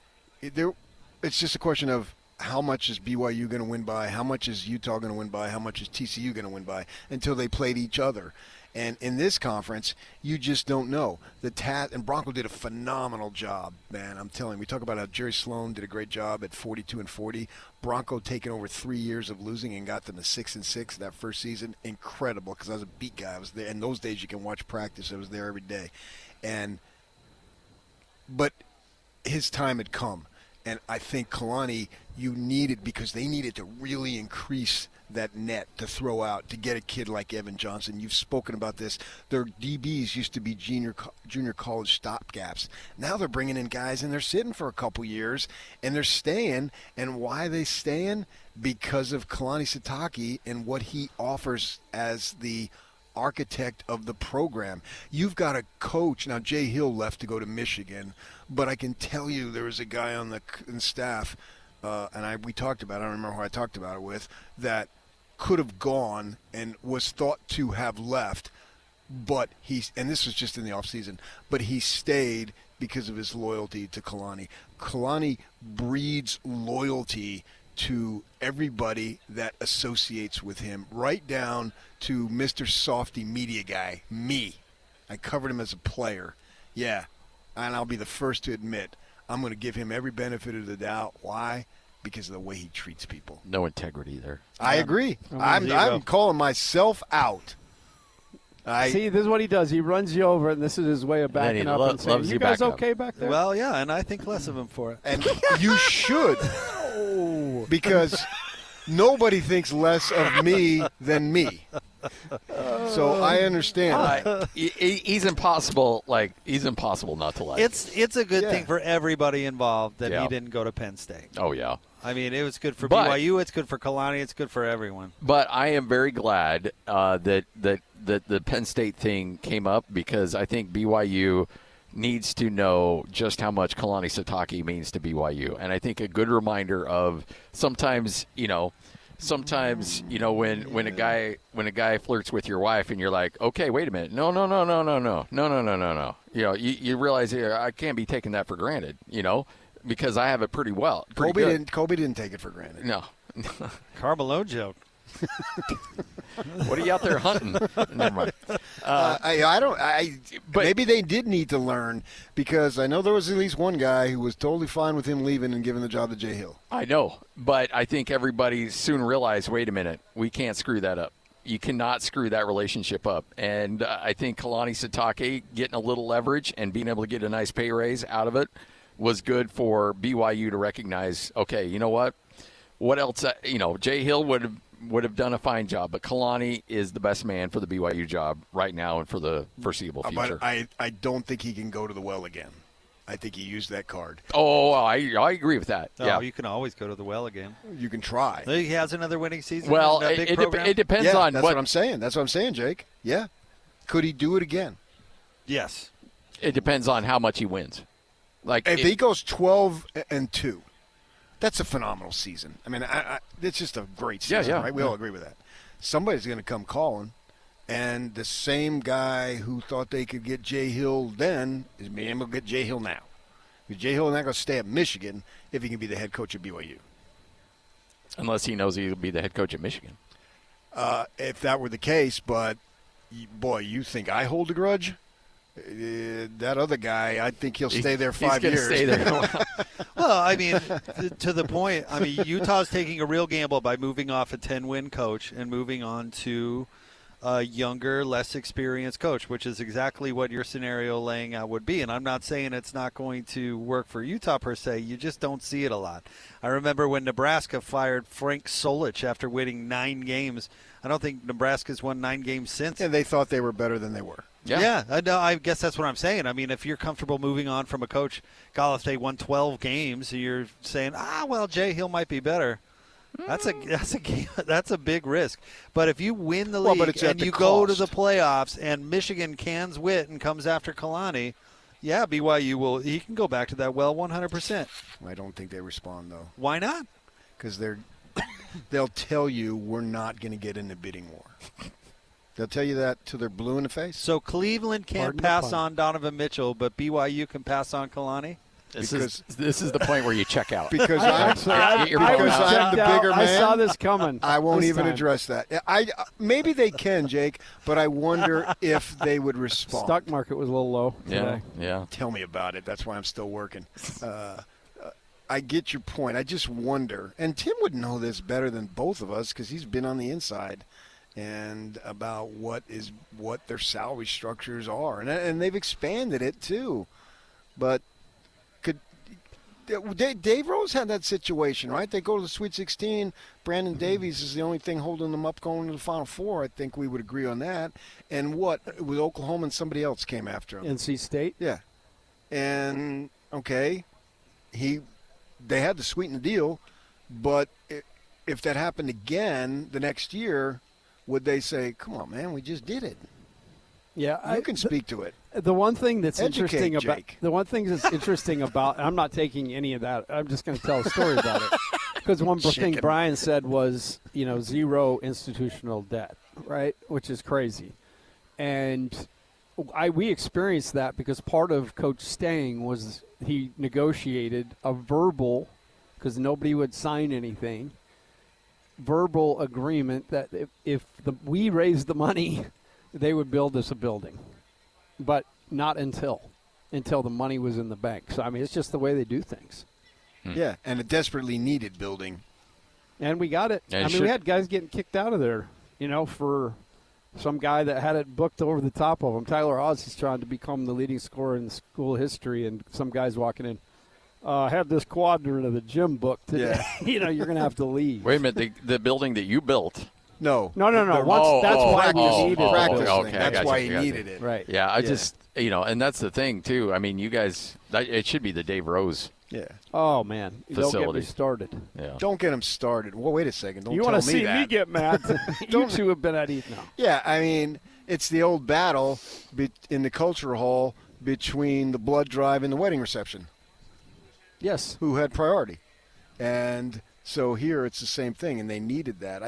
It's just a question of how much is BYU going to win by, how much is Utah going to win by, how much is TCU going to win by until they played each other. And in this conference, you just don't know. And Bronco did a phenomenal job, man. I'm telling you. We talk about how Jerry Sloan did a great job at 42-40. Bronco taking over 3 years of losing and got them to 6-6 that first season. Incredible, because I was a beat guy. I was there. In those days, you can watch practice. I was there every day. But his time had come. And I think Kalani, you needed, because they needed to really increase that net to throw out to get a kid like Evan Johnson. You've spoken about this. Their DBs used to be junior college stopgaps. Now they're bringing in guys and they're sitting for a couple years and they're staying. And why are they staying? Because of Kalani Sitake and what he offers as the architect of the program. You've got a coach. Now, Jay Hill left to go to Michigan, but I can tell you there was a guy on the staff, we talked about it, I don't remember who I talked about it with, that could have gone and was thought to have left, but and this was just in the offseason, but he stayed because of his loyalty to Kalani. Kalani breeds loyalty to everybody that associates with him, right down to Mr. Softy media guy, me. I covered him as a player. Yeah, and I'll be the first to admit I'm going to give him every benefit of the doubt. Why? Because of the way he treats people. No integrity there. I agree. I'm calling myself out. See, this is what he does. He runs you over, and this is his way of backing up and saying, you guys okay back there? Well, yeah, and I think less of him for it. And you should, because nobody thinks less of me than me. So I understand. He's impossible. He's impossible not to like. It's a good thing for everybody involved that he didn't go to Penn State. Oh yeah. I mean, it was good for BYU. It's good for Kalani. It's good for everyone. But I am very glad that the Penn State thing came up, because I think BYU needs to know just how much Kalani Sitake means to BYU, and I think a good reminder of sometimes when a guy flirts with your wife and you're like, okay, wait a minute, no. You realize I can't be taking that for granted, because I have it pretty well. Kobe didn't take it for granted. No. Carmelo joke. What are you out there hunting? Never mind. Maybe they did need to learn, because I know there was at least one guy who was totally fine with him leaving and giving the job to Jay Hill. I know, but I think everybody soon realized, wait a minute, we can't screw that up. You cannot screw that relationship up. And I think Kalani Sitake getting a little leverage and being able to get a nice pay raise out of it was good for BYU to recognize, okay, you know what? What else? Jay Hill would have done a fine job, but Kalani is the best man for the BYU job right now and for the foreseeable future. But I don't think he can go to the well again. I think he used that card. Oh, I agree with that. Yeah, you can always go to the well again. You can try. He has another winning season. Well, it depends on that's what I'm saying. That's what I'm saying, Jake. Yeah, could he do it again? Yes. It depends on how much he wins. If he goes 12-2. That's a phenomenal season. I mean, it's just a great season, right? We all agree with that. Somebody's going to come calling, and the same guy who thought they could get Jay Hill then is being able to get Jay Hill now. Because Jay Hill is not going to stay at Michigan if he can be the head coach at BYU. Unless he knows he'll be the head coach at Michigan. If that were the case, but, boy, you think I hold a grudge? That other guy, I think he'll stay there 5 years. He's going to stay there. Well, I mean, to the point, Utah's taking a real gamble by moving off a 10-win coach and moving on to a younger, less experienced coach, which is exactly what your scenario laying out would be. And I'm not saying it's not going to work for Utah per se. You just don't see it a lot. I remember when Nebraska fired Frank Solich after winning 9 games. I don't think Nebraska's won 9 games since. And they thought they were better than they were. Yeah, I guess that's what I'm saying. I mean, if you're comfortable moving on from a coach, if they won 12 games, you're saying, Jay Hill might be better. That's a big risk. But if you win the league and you go to the playoffs and Michigan cans wit and comes after Kalani, BYU he can go back to that 100%. I don't think they respond though. Why not? Because they'll tell you we're not going to get in the bidding war. They'll tell you that till they're blue in the face. So Cleveland can't pass on Donovan Mitchell, but BYU can pass on Kalani? This is the point where you check out. Because I'm the bigger man. I saw this coming. I won't even address that. Maybe they can, Jake, but I wonder if they would respond. Stock market was a little low today. Yeah. Tell me about it. That's why I'm still working. I get your point. I just wonder, and Tim would know this better than both of us because he's been on the inside and about what their salary structures are, and they've expanded it too. But Dave Rose had that situation, right? They go to the Sweet 16. Brandon Davies is the only thing holding them up going to the Final Four. I think we would agree on that. And with Oklahoma and somebody else came after him. NC State? Yeah. And, okay, they had to sweeten the deal, but if that happened again the next year, would they say, come on, man, we just did it? Yeah, you can speak to it. The one thing that's interesting about I'm not taking any of that. I'm just going to tell a story about it. Because one thing Brian said was, zero institutional debt, right? Which is crazy. And we experienced that because part of Coach staying was he negotiated a verbal, because nobody would sign anything, verbal agreement that if we raised the money, they would build us a building, but not until the money was in the bank. So, I mean, it's just the way they do things. Yeah, and a desperately needed building. And we got it. We had guys getting kicked out of there, for some guy that had it booked over the top of him. Tyler Oz is trying to become the leading scorer in school history, and some guy's walking in. I had this quadrant of the gym book today. Yeah. You're going to have to leave. Wait a minute, the building that you built. No. That's why we needed it. Okay, that's why he needed it. Right. Yeah, just, and that's the thing, too. I mean, you guys, it should be the Dave Rose. Yeah. Oh, man. Facility. Don't get me started. Yeah. Don't get him started. Well, wait a second. Don't you tell me that. You want to see me get mad? You two have been at eat now. Yeah, I mean, it's the old battle in the culture hall between the blood drive and the wedding reception. Yes. Who had priority. And so here it's the same thing, and they needed that.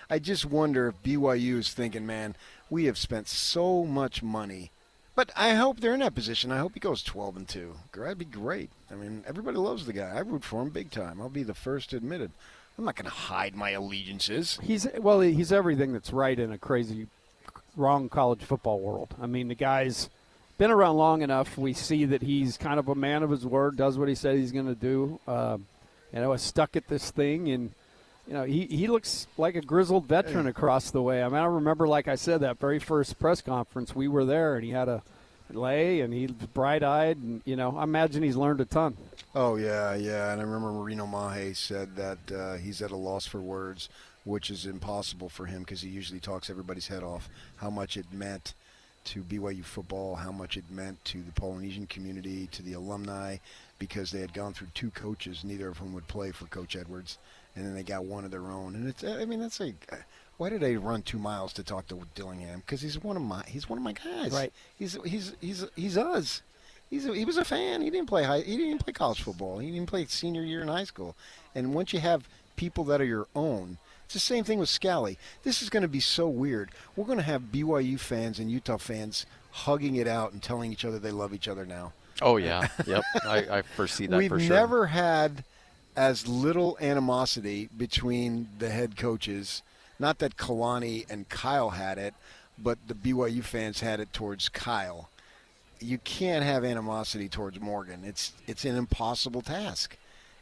I just wonder if BYU is thinking, man, we have spent so much money. But I hope they're in that position. I hope he goes 12-2. That'd be great. I mean, everybody loves the guy. I root for him big time. I'll be the first to admit it. I'm not going to hide my allegiances. He's everything that's right in a crazy, wrong college football world. I mean, the guy's been around long enough. We see that he's kind of a man of his word, does what he said he's going to do. Is stuck at this thing, and he looks like a grizzled veteran across the way. I mean, I remember, like I said, that very first press conference, we were there, and he had a lay, and he was bright-eyed, and I imagine he's learned a ton. Oh yeah, and I remember Marino Mahe said that he's at a loss for words, which is impossible for him because he usually talks everybody's head off. How much it meant to BYU football, how much it meant to the Polynesian community, to the alumni, because they had gone through 2 coaches, neither of whom would play for Coach Edwards, and then they got one of their own. And that's like, why did they run 2 miles to talk to Dillingham? Because he's one of my guys. Right. He's us. He was a fan. He didn't play college football. He didn't play senior year in high school. And once you have people that are your own, it's the same thing with Scally. This is going to be so weird. We're going to have BYU fans and Utah fans hugging it out and telling each other they love each other now. Oh, yeah. Yep. I foresee that for sure. We've never had as little animosity between the head coaches. Not that Kalani and Kyle had it, but the BYU fans had it towards Kyle. You can't have animosity towards Morgan. It's an impossible task.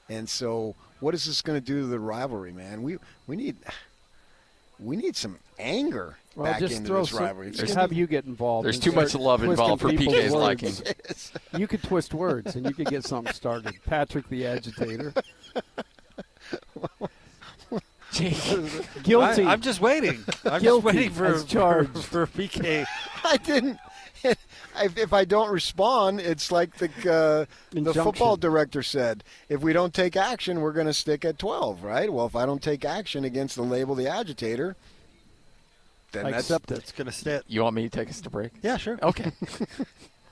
And so what is this going to do to the rivalry, man? We need we need some anger Well, back just into throw this rivalry. just have you get involved. There's and too much start love twisting involved for people's PK's words. liking. You could twist words, and you could get something started. Patrick the agitator. Guilty. I'm just waiting. I'm just Guilty waiting for as charged. for PK. I didn't. If I don't respond, it's like the Injunction. football director said. If we don't take action, we're going to stick at 12, right? Well, if I don't take action against the label the agitator, then I that's accept it. It's going to sit. You want me to take us to break? Yeah, sure. Okay.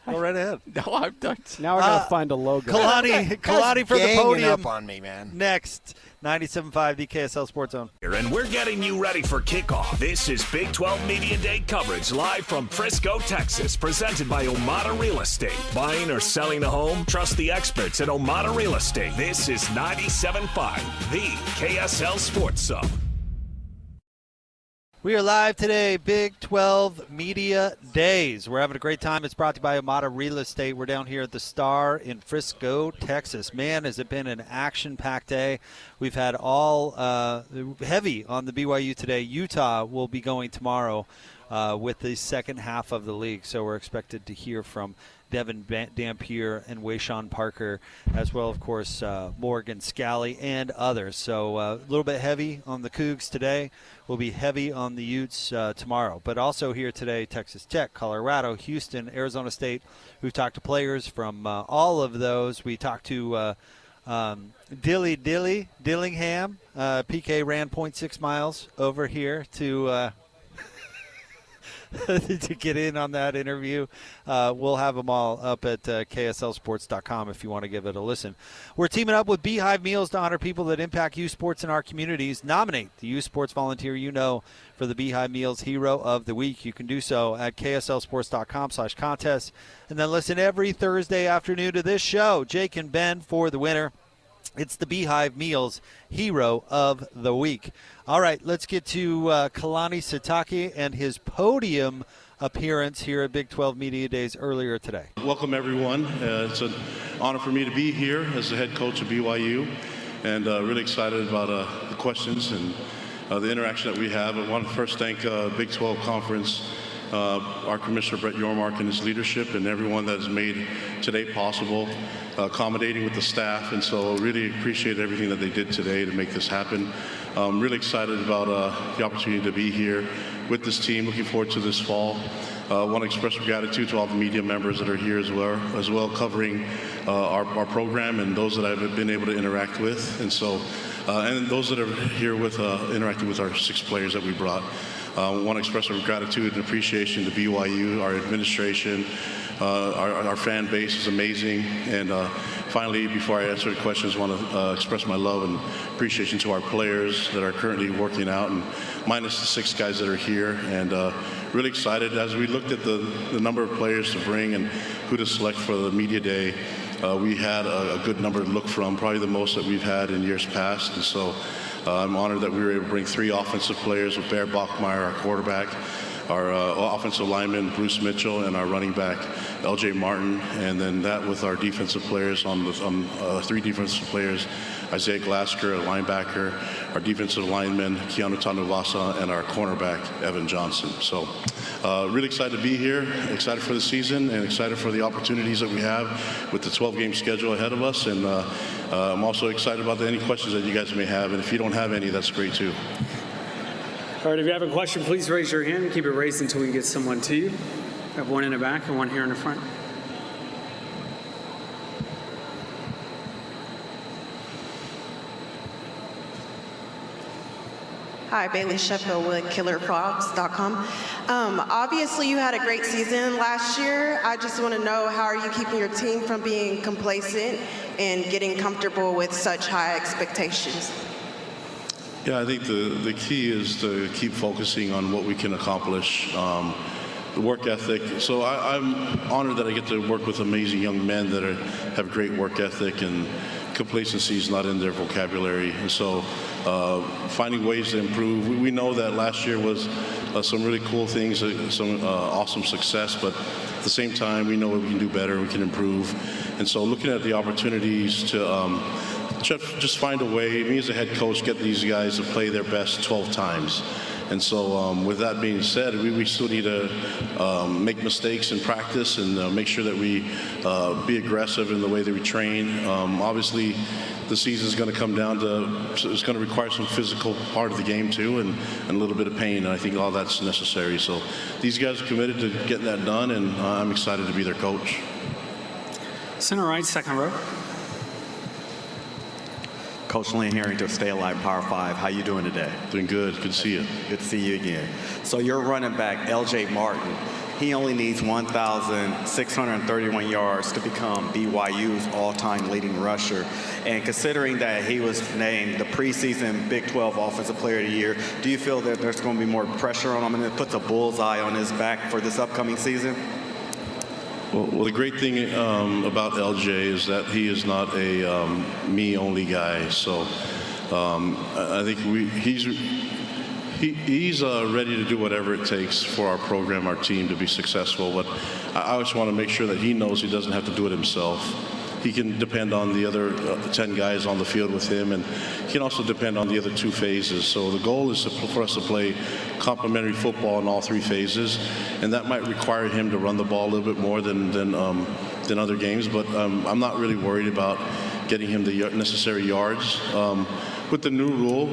Go right ahead. No, I'm done. Now I got to find a logo. Kalani for the ganging podium. up on me, man. Next, 97.5 the KSL Sports Zone. And we're getting you ready for kickoff. This is Big 12 Media Day coverage live from Frisco, Texas, presented by Omada Real Estate. Buying or selling a home? Trust the experts at Omada Real Estate. This is 97.5 the KSL Sports Zone. We are live today, Big 12 Media Days. We're having a great time. It's brought to you by Omada Real Estate. We're down here at the Star in Frisco, Texas. Man, has it been an action-packed day. We've had all heavy on the BYU today. Utah will be going tomorrow with the second half of the league, so we're expected to hear from Devin Dampier and Wayshawn Parker, as well, of course, Morgan Scally and others. So a little bit heavy on the Cougs today. We'll be heavy on the Utes tomorrow. But also here today, Texas Tech, Colorado, Houston, Arizona State. We've talked to players from all of those. We talked to Dillingham. PK ran 0.6 miles over here to to get in on that interview. We'll have them all up at KSLSports.com if you want to give it a listen. We're teaming up with Beehive Meals to honor people that impact youth sports in our communities. Nominate the youth sports volunteer you know for the Beehive Meals Hero of the Week. You can do so at KSLSports.com/contest. And then listen every Thursday afternoon to this show, Jake and Ben, for the winner. It's the Beehive Meals Hero of the Week. All right, let's get to Kalani Sitake and his podium appearance here at Big 12 Media Days earlier today. Welcome, everyone. It's an honor for me to be here as the head coach of BYU, and really excited about the questions and the interaction that we have. I want to first thank Big 12 Conference, our Commissioner Brett Yormark and his leadership, and everyone that has made today possible, accommodating with the staff, and so really appreciate everything that they did today to make this happen. I'm really excited about the opportunity to be here with this team. Looking forward to this fall. Want to express gratitude to all the media members that are here as well covering our program and those that I've been able to interact with, and so and those that are here with interacting with our 6 players that we brought. Want to express our gratitude and appreciation to BYU, our administration. Our fan base is amazing, and finally, before I answer the questions, I want to express my love and appreciation to our players that are currently working out, and minus the 6 guys that are here, and really excited as we looked at the number of players to bring and who to select for the media day. We had a good number to look from, probably the most that we've had in years past, and so I'm honored that we were able to bring 3 offensive players with Bear Bachmeier, our quarterback, our offensive lineman, Bruce Mitchell, and our running back, L.J. Martin, and then that with our defensive players 3 defensive players, Isaiah Glasker, a linebacker, our defensive lineman, Keanu Tanuvasa, and our cornerback, Evan Johnson. So really excited to be here, excited for the season, and excited for the opportunities that we have with the 12-game schedule ahead of us. And I'm also excited about any questions that you guys may have, and if you don't have any, that's great too. All right, if you have a question, please raise your hand. Keep it raised until we get someone to you. I have one in the back and one here in the front. Hi, Bailey Sheffield with KillerFrogs.com. Obviously, you had a great season last year. I just want to know, how are you keeping your team from being complacent and getting comfortable with such high expectations? Yeah, I think the key is to keep focusing on what we can accomplish, the work ethic. So I'm honored that I get to work with amazing young men that have great work ethic, and complacency is not in their vocabulary. And so finding ways to improve. We know that last year was some really cool things, some awesome success, but at the same time, we know we can do better, we can improve. And so looking at the opportunities to just find a way, me as a head coach, get these guys to play their best 12 times. And so with that being said, we still need to make mistakes in practice and make sure that we be aggressive in the way that we train. Obviously, the season is going to come down to, it's going to require some physical part of the game too, and a little bit of pain, and I think all that's necessary. So these guys are committed to getting that done, and I'm excited to be their coach. Center right, second row. Coach Lynn Harrington, Stay Alive Power 5. How you doing today? Doing good. Good to see you. Good to see you again. So your running back, L.J. Martin, he only needs 1,631 yards to become BYU's all-time leading rusher. And considering that he was named the preseason Big 12 Offensive Player of the Year, do you feel that there's going to be more pressure on him and it puts a bullseye on his back for this upcoming season? Well, the great thing about LJ is that he is not a me-only guy. So I think he's ready to do whatever it takes for our program, our team to be successful. But I always want to make sure that he knows he doesn't have to do it himself. He can depend on the other 10 guys on the field with him, and he can also depend on the other 2 phases. So the goal is for us to play complementary football in all 3 phases, and that might require him to run the ball a little bit more than other games. But I'm not really worried about getting him the necessary yards. With the new rule,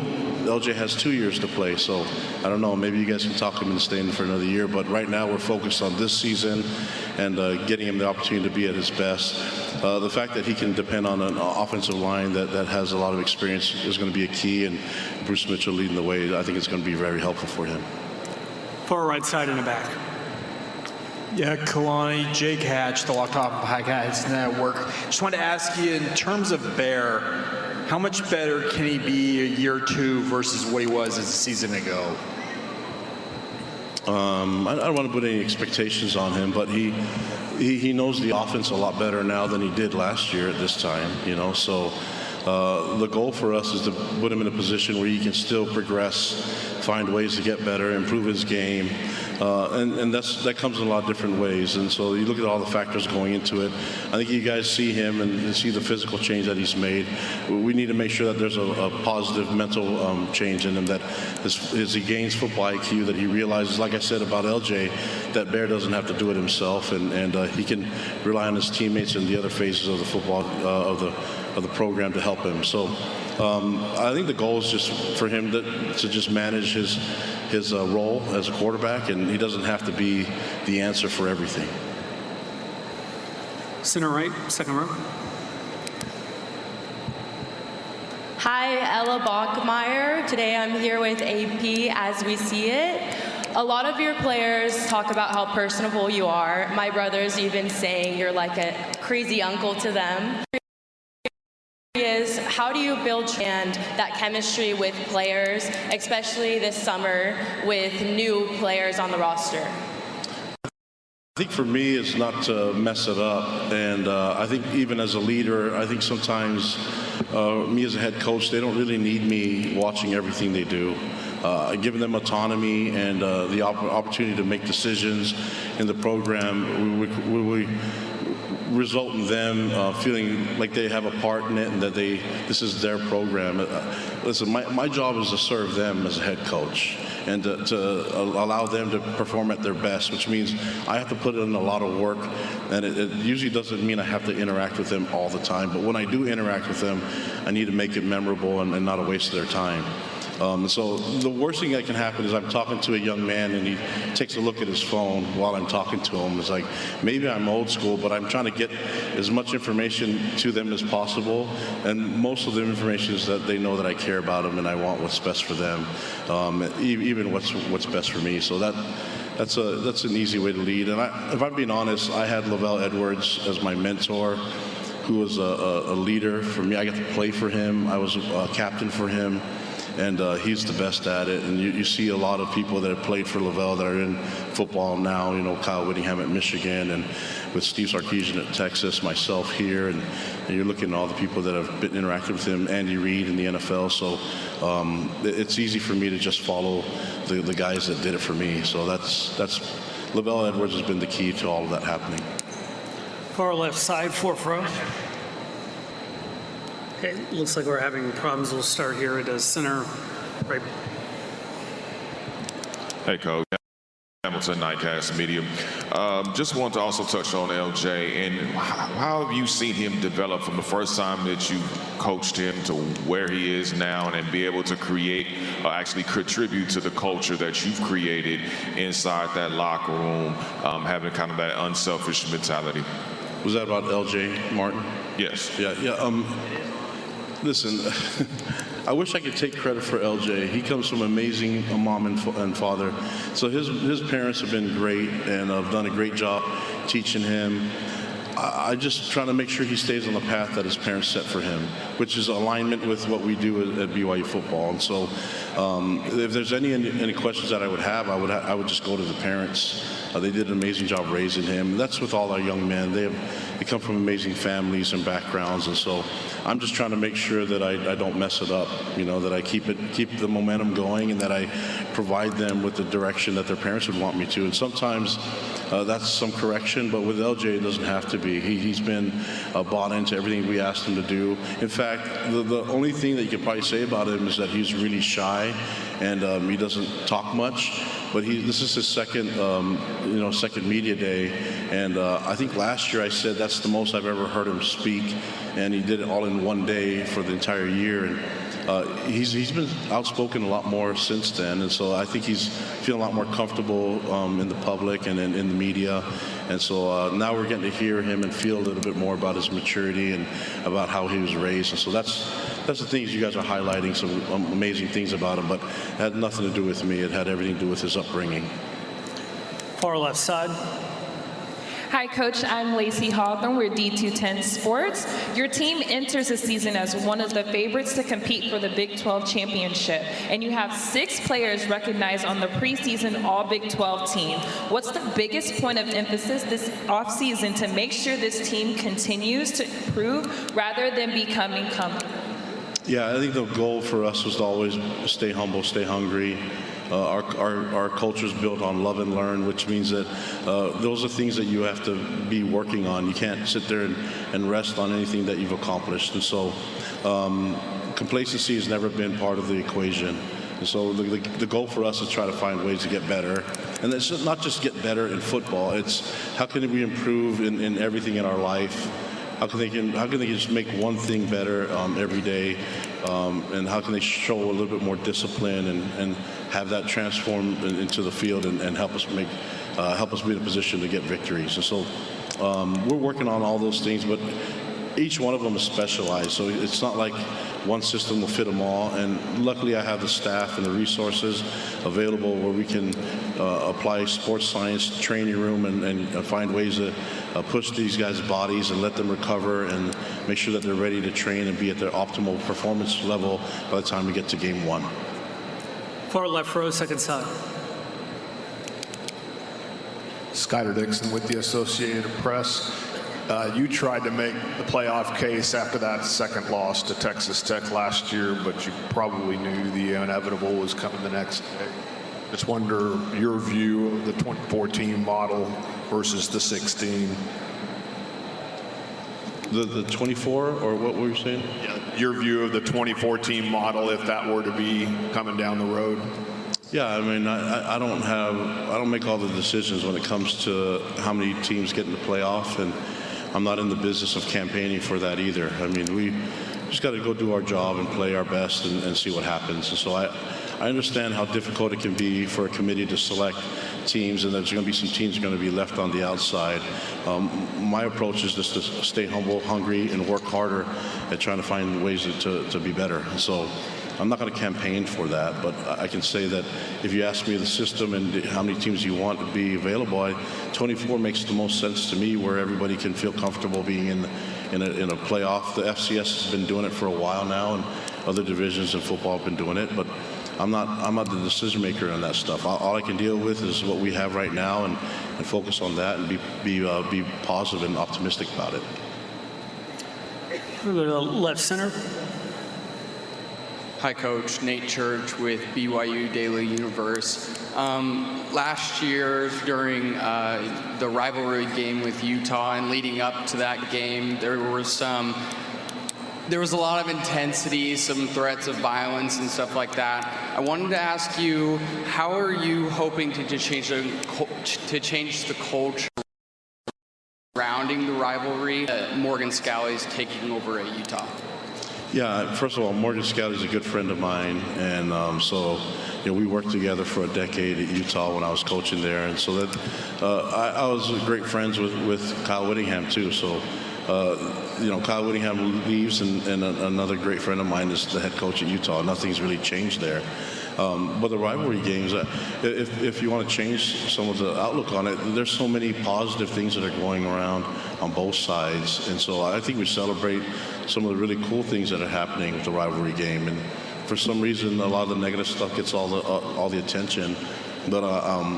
LJ has 2 years to play, so I don't know, maybe you guys can talk him into staying for another year, but right now we're focused on this season and getting him the opportunity to be at his best. The fact that he can depend on an offensive line that has a lot of experience is going to be a key, and Bruce Mitchell leading the way, I think it's going to be very helpful for him. Far right side in the back. Yeah, Kalani, Jake Hatch, the Locked On Podcast Network. Just wanted to ask you, in terms of Bear, how much better can he be a year 2 versus what he was as a season ago? I don't want to put any expectations on him, but he knows the offense a lot better now than he did last year at this time, you know. So the goal for us is to put him in a position where he can still progress, find ways to get better, improve his game. And that comes in a lot of different ways. And so you look at all the factors going into it. I think you guys see him and see the physical change that he's made. We need to make sure that there's a positive mental change in him, that as he gains football IQ, that he realizes, like I said about LJ, that Bear doesn't have to do it himself, and he can rely on his teammates in the other phases of the football of the program to help him. So I think the goal is just for him to just manage his role as a quarterback, and he doesn't have to be the answer for everything. Center right, second row. Hi, Ella Bachmeier. Today I'm here with AP As We See It. A lot of your players talk about how personable you are. My brother's even saying you're like a crazy uncle to them. Is how do you build that chemistry with players, especially this summer with new players on the roster? I think for me, it's not to mess it up. And I think even as a leader, I think sometimes me as a head coach, they don't really need me watching everything they do. Giving them autonomy and the opportunity to make decisions in the program, we result in them feeling like they have a part in it and that this is their program. Listen, my job is to serve them as a head coach and to allow them to perform at their best, which means I have to put in a lot of work, and it usually doesn't mean I have to interact with them all the time, but when I do interact with them, I need to make it memorable and not a waste of their time. So the worst thing that can happen is I'm talking to a young man and he takes a look at his phone while I'm talking to him. It's like, maybe I'm old school, but I'm trying to get as much information to them as possible. And most of the information is that they know that I care about them and I want what's best for them, even what's best for me. So that's an easy way to lead. And if I'm being honest, I had Lavelle Edwards as my mentor, who was a leader for me. I got to play for him. I was a captain for him. And he's the best at it. And you see a lot of people that have played for Lavelle that are in football now, you know, Kyle Whittingham at Michigan, and with Steve Sarkisian at Texas, myself here, and you're looking at all the people that have been interactive with him, Andy Reid in the NFL. So it's easy for me to just follow the guys that did it for me. So that's Lavelle Edwards has been the key to all of that happening. Far left side, fourth row. Okay, looks like we're having problems. We'll start here at the center right. Hey, Coach. Hamilton, Nightcast Media. Just want to also touch on LJ and how have you seen him develop from the first time that you coached him to where he is now, and then be able to create, actually contribute to the culture that you've created inside that locker room, having kind of that unselfish mentality? Was that about LJ Martin? Yes. Yeah. Listen, I wish I could take credit for LJ. He comes from an amazing mom and father. So his parents have been great and have done a great job teaching him. I just try to make sure he stays on the path that his parents set for him, which is alignment with what we do at BYU football. And so if there's any questions that I would have, I would just go to the parents. They did an amazing job raising him. That's with all our young men. They come from amazing families and backgrounds, and so I'm just trying to make sure that I don't mess it up, that I keep the momentum going, and that I provide them with the direction that their parents would want me to. And sometimes that's some correction, but with LJ it doesn't have to be. He's been bought into everything we asked him to do. In fact, the only thing that you could probably say about him is that he's really shy and he doesn't talk much. But this is his second media day, and I think last year I said that's the most I've ever heard him speak, and he did it all in one day for the entire year. And he's been outspoken a lot more since then, and so I think he's feeling a lot more comfortable in the public and in the media. And so now we're getting to hear him and feel a little bit more about his maturity and about how he was raised. And so that's the things you guys are highlighting, some amazing things about him, but it had nothing to do with me. It had everything to do with his upbringing. Far left side. Hi, Coach. I'm Lacey Hawthorne. We're D210 Sports. Your team enters the season as one of the favorites to compete for the Big 12 championship, and you have 6 players recognized on the preseason All-Big 12 team. What's the biggest point of emphasis this offseason to make sure this team continues to improve rather than becoming comfortable? Yeah, I think the goal for us was to always stay humble, stay hungry. Our culture is built on love and learn, which means that those are things that you have to be working on. You can't sit there and rest on anything that you've accomplished. And so complacency has never been part of the equation. And so the goal for us is to try to find ways to get better. And it's not just get better in football. It's how can we improve in everything in our life? How can they just make one thing better every day? And how can they show a little bit more discipline and have that transform into the field and help us be in a position to get victories? And so we're working on all those things, but each one of them is specialized. So it's not like one system will fit them all. And luckily I have the staff and the resources available where we can apply sports science training room and find ways to push these guys' bodies and let them recover and make sure that they're ready to train and be at their optimal performance level by the time we get to game 1. Far left row, second side. Skyler Dixon with the Associated Press. You tried to make the playoff case after that second loss to Texas Tech last year, but you probably knew the inevitable was coming the next day. Just wonder your view of the 2014 model versus the 16. The 24, or what were you saying? Yeah, your view of the 2014 model if that were to be coming down the road. Yeah, I mean, I don't make all the decisions when it comes to how many teams get in the playoff, and I'm not in the business of campaigning for that either. I mean, we just got to go do our job and play our best and see what happens. And so I understand how difficult it can be for a committee to select teams, and there's going to be some teams going to be left on the outside. My approach is just to stay humble, hungry, and work harder at trying to find ways to be better. So I'm not going to campaign for that, but I can say that if you ask me the system and how many teams you want to be available, 24 makes the most sense to me, where everybody can feel comfortable being in a playoff. The FCS has been doing it for a while now, and other divisions in football have been doing it, but I'm not the decision maker on that stuff. All I can deal with is what we have right now and focus on that and be positive and optimistic about it. We'll go to the left center. Hi, Coach. Nate Church with BYU Daily Universe. Last year, during the rivalry game with Utah and leading up to that game, there there was a lot of intensity, some threats of violence and stuff like that. I wanted to ask you, how are you hoping to change the culture surrounding the rivalry? Morgan Scalley's taking over at Utah. Yeah, first of all, Morgan Scalley is a good friend of mine, and so we worked together for a decade at Utah when I was coaching there, and so that I was great friends with Kyle Whittingham too. So Kyle Whittingham leaves, and another great friend of mine is the head coach at Utah. Nothing's really changed there. But the rivalry games, if you want to change some of the outlook on it, there's so many positive things that are going around on both sides. And so I think we celebrate some of the really cool things that are happening with the rivalry game. And for some reason, a lot of the negative stuff gets all the attention. But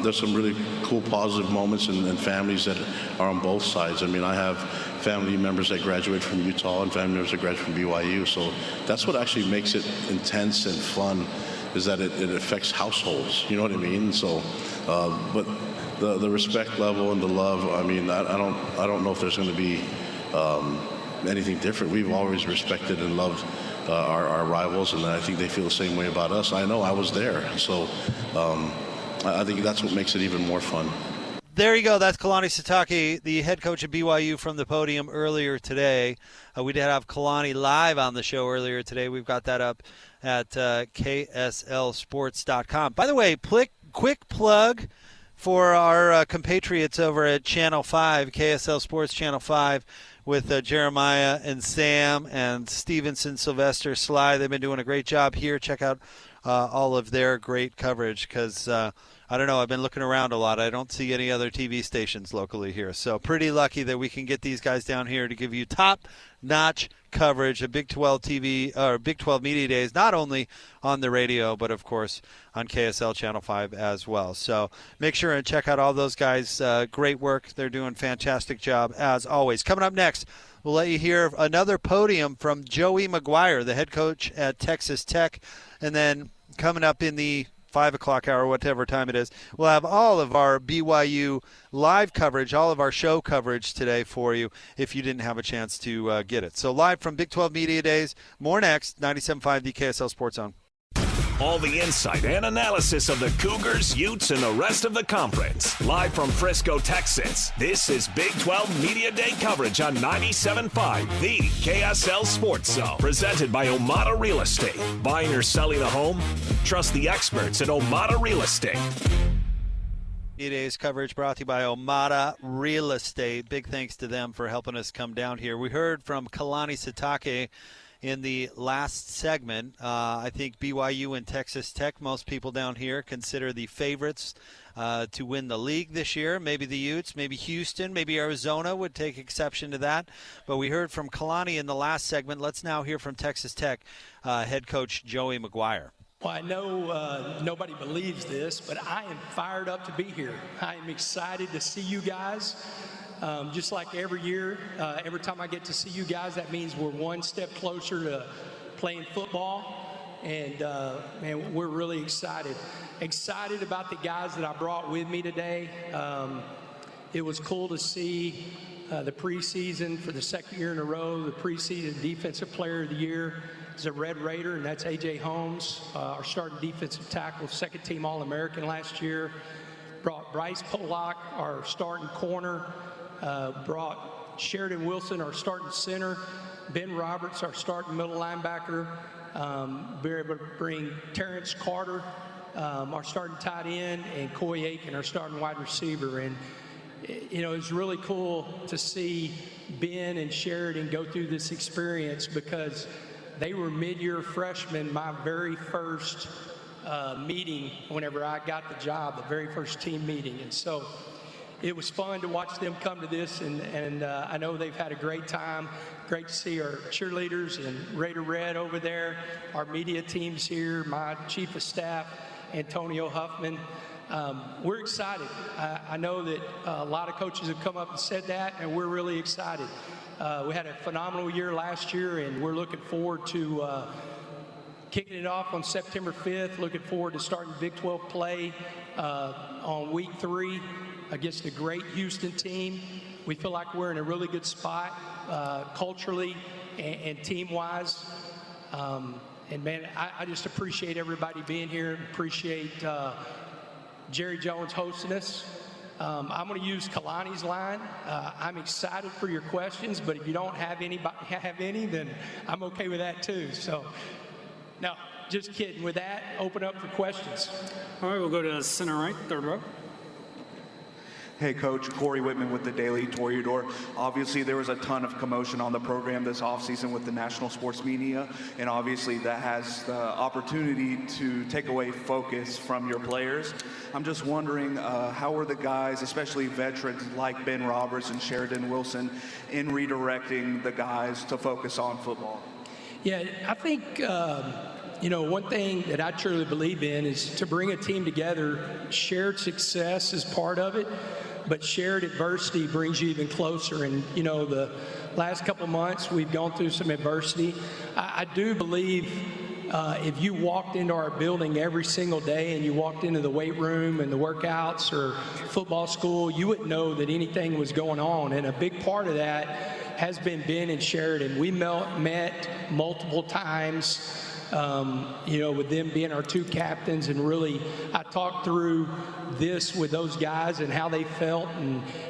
there's some really cool positive moments and families that are on both sides. I mean, I have family members that graduate from Utah and family members that graduate from BYU. So that's what actually makes it intense and fun, is that it affects households. You know what I mean? So, but the respect level and the love, I mean, I don't know if there's going to be anything different. We've always respected and loved our rivals, and I think they feel the same way about us. I know I was there. So I think that's what makes it even more fun. There you go. That's Kalani Sitake, the head coach of BYU, from the podium earlier today. We did have Kalani live on the show earlier today. We've got that up at KSLSports.com. By the way, quick plug for our compatriots over at Channel 5, KSL Sports Channel 5, with Jeremiah and Sam and Stevenson, Sylvester, Sly. They've been doing a great job here. Check out all of their great coverage, because I don't know, I've been looking around a lot. I don't see any other TV stations locally here. So pretty lucky that we can get these guys down here to give you top-notch coverage of Big 12 TV or Big 12 Media Days, not only on the radio, but of course on KSL Channel 5 as well. So make sure and check out all those guys. Great work. They're doing a fantastic job as always. Coming up next, we'll let you hear another podium from Joey McGuire, the head coach at Texas Tech. And then coming up in the 5 o'clock hour, whatever time it is, we'll have all of our BYU live coverage, all of our show coverage today for you if you didn't have a chance to get it. So live from Big 12 Media Days, more next, 97.5 the KSL Sports Zone. All the insight and analysis of the Cougars, Utes, and the rest of the conference. Live from Frisco, Texas, this is Big 12 Media Day coverage on 97.5, the KSL Sports Zone. Presented by Omada Real Estate. Buying or selling a home? Trust the experts at Omada Real Estate. Media Days coverage brought to you by Omada Real Estate. Big thanks to them for helping us come down here. We heard from Kalani Sitake in the last segment. I think BYU and Texas Tech, most people down here consider the favorites to win the league this year. Maybe the Utes, maybe Houston, maybe Arizona would take exception to that. But we heard from Kalani in the last segment. Let's now hear from Texas Tech head coach Joey McGuire. Well, I know nobody believes this, but I am fired up to be here. I am excited to see you guys. Just like every year, every time I get to see you guys, that means we're one step closer to playing football. And, man, we're really excited. Excited about the guys that I brought with me today. It was cool to see the preseason for the second year in a row, the preseason Defensive Player of the Year is a Red Raider, and that's A.J. Holmes, our starting defensive tackle, second-team All-American last year. Brought Bryce Polak, our starting corner. Brought Sheridan Wilson, our starting center, Ben Roberts, our starting middle linebacker, we're able to bring Terrence Carter, our starting tight end, and Coy Aiken, our starting wide receiver. And, you know, it's really cool to see Ben and Sheridan go through this experience, because they were mid-year freshmen my very first meeting whenever I got the job, the very first team meeting. And so it was fun to watch them come to this, and I know they've had a great time. Great to see our cheerleaders and Raider Red over there, our media teams here, my chief of staff, Antonio Huffman. We're excited. I know that a lot of coaches have come up and said that, and we're really excited. We had a phenomenal year last year, and we're looking forward to kicking it off on September 5th. Looking forward to starting Big 12 play on week 3 against a great Houston team. We feel like we're in a really good spot culturally, and team-wise. And, man, I just appreciate everybody being here. Appreciate Jerry Jones hosting us. I'm going to use Kalani's line. I'm excited for your questions, but if you don't have any, then I'm okay with that too. So, no, just kidding. With that, open up for questions. All right, we'll go to center right, third row. Hey, Coach. Corey Whitman with the Daily Toreador. Obviously, there was a ton of commotion on the program this offseason with the national sports media, and obviously that has the opportunity to take away focus from your players. I'm just wondering, how are the guys, especially veterans like Ben Roberts and Sheridan Wilson, in redirecting the guys to focus on football? Yeah, I think, one thing that I truly believe in is to bring a team together. Shared success is part of it, but shared adversity brings you even closer. And, the last couple months we've gone through some adversity. I do believe if you walked into our building every single day and you walked into the weight room and the workouts or football school, you wouldn't know that anything was going on. And a big part of that has been Ben and Sheridan. We met multiple times. With them being our two captains, and really I talked through this with those guys and how they felt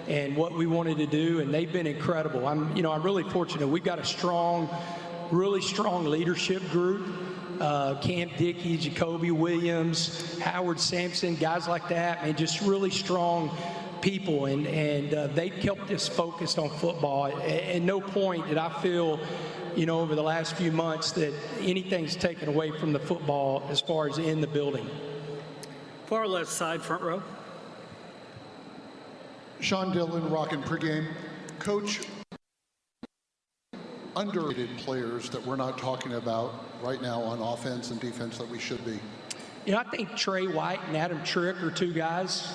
and what we wanted to do, and they've been incredible. I'm really fortunate. We've got a really strong leadership group. Cam Dickey, Jacoby Williams, Howard Sampson, guys like that, and just really strong people, and they've kept us focused on football. At no point did I feel over the last few months that anything's taken away from the football as far as in the building. Far left side, front row. Sean Dillon, Rockin' Pregame. Coach, underrated players that we're not talking about right now on offense and defense that we should be? I think Trey White and Adam Trick are two guys.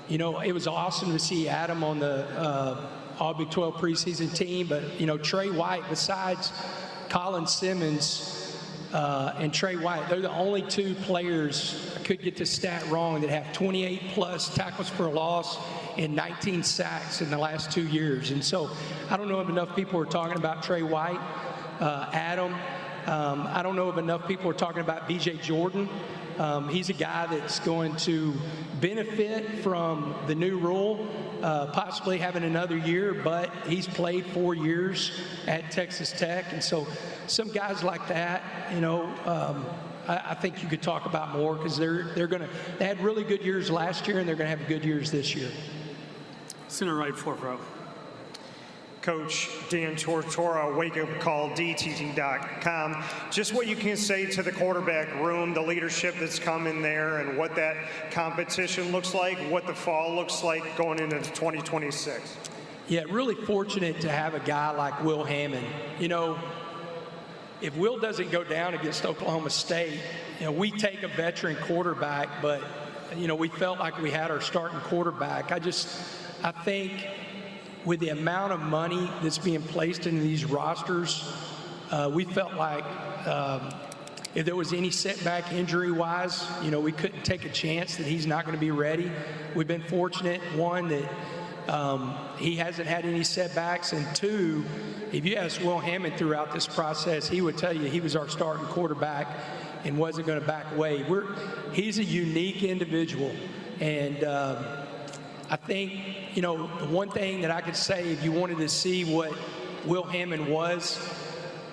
It was awesome to see Adam on the All Big 12 preseason team, but Trey White, besides Colin Simmons and Trey White, they're the only two players, I could get this stat wrong, that have 28 plus tackles for a loss and 19 sacks in the last 2 years. And so I don't know if enough people are talking about Trey White. Adam, I don't know if enough people are talking about BJ Jordan. He's a guy that's going to benefit from the new rule, possibly having another year, but he's played 4 years at Texas Tech. And so some guys like that, I think you could talk about more, because they had really good years last year, and they're going to have good years this year. Center right, fourth row. Coach Dan Tortora, wakeupcallDTT.com. Just what you can say to the quarterback room, the leadership that's come in there, and what that competition looks like, what the fall looks like going into 2026. Yeah, really fortunate to have a guy like Will Hammond. If Will doesn't go down against Oklahoma State, we take a veteran quarterback, but, we felt like we had our starting quarterback. I think with the amount of money that's being placed into these rosters, we felt like if there was any setback injury-wise, we couldn't take a chance that he's not going to be ready. We've been fortunate, one, that he hasn't had any setbacks, and two, if you ask Will Hammond throughout this process, he would tell you he was our starting quarterback and wasn't going to back away. He's a unique individual, and I think, the one thing that I could say, if you wanted to see what Will Hammond was,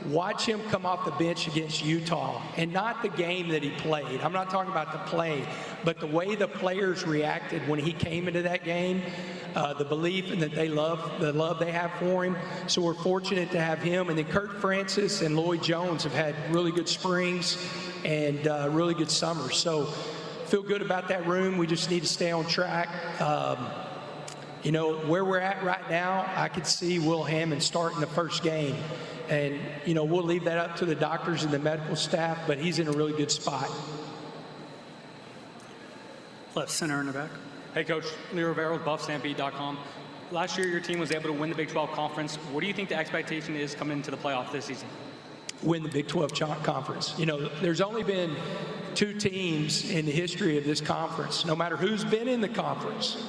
watch him come off the bench against Utah, and not the game that he played. I'm not talking about the play, but the way the players reacted when he came into that game, the belief and that the love they have for him. So we're fortunate to have him. And then Kurt Francis and Lloyd Jones have had really good springs and really good summers. So feel good about that room. We just need to stay on track. Where we're at right now, I could see Will Hammond starting the first game. And, we'll leave that up to the doctors and the medical staff, but he's in a really good spot. Left center in the back. Hey, Coach. Lee Rivera with BuffStampede.com. Last year, your team was able to win the Big 12 Conference. What do you think the expectation is coming into the playoff this season? Win the Big 12 Conference. There's only been 2 teams in the history of this conference, no matter who's been in the conference.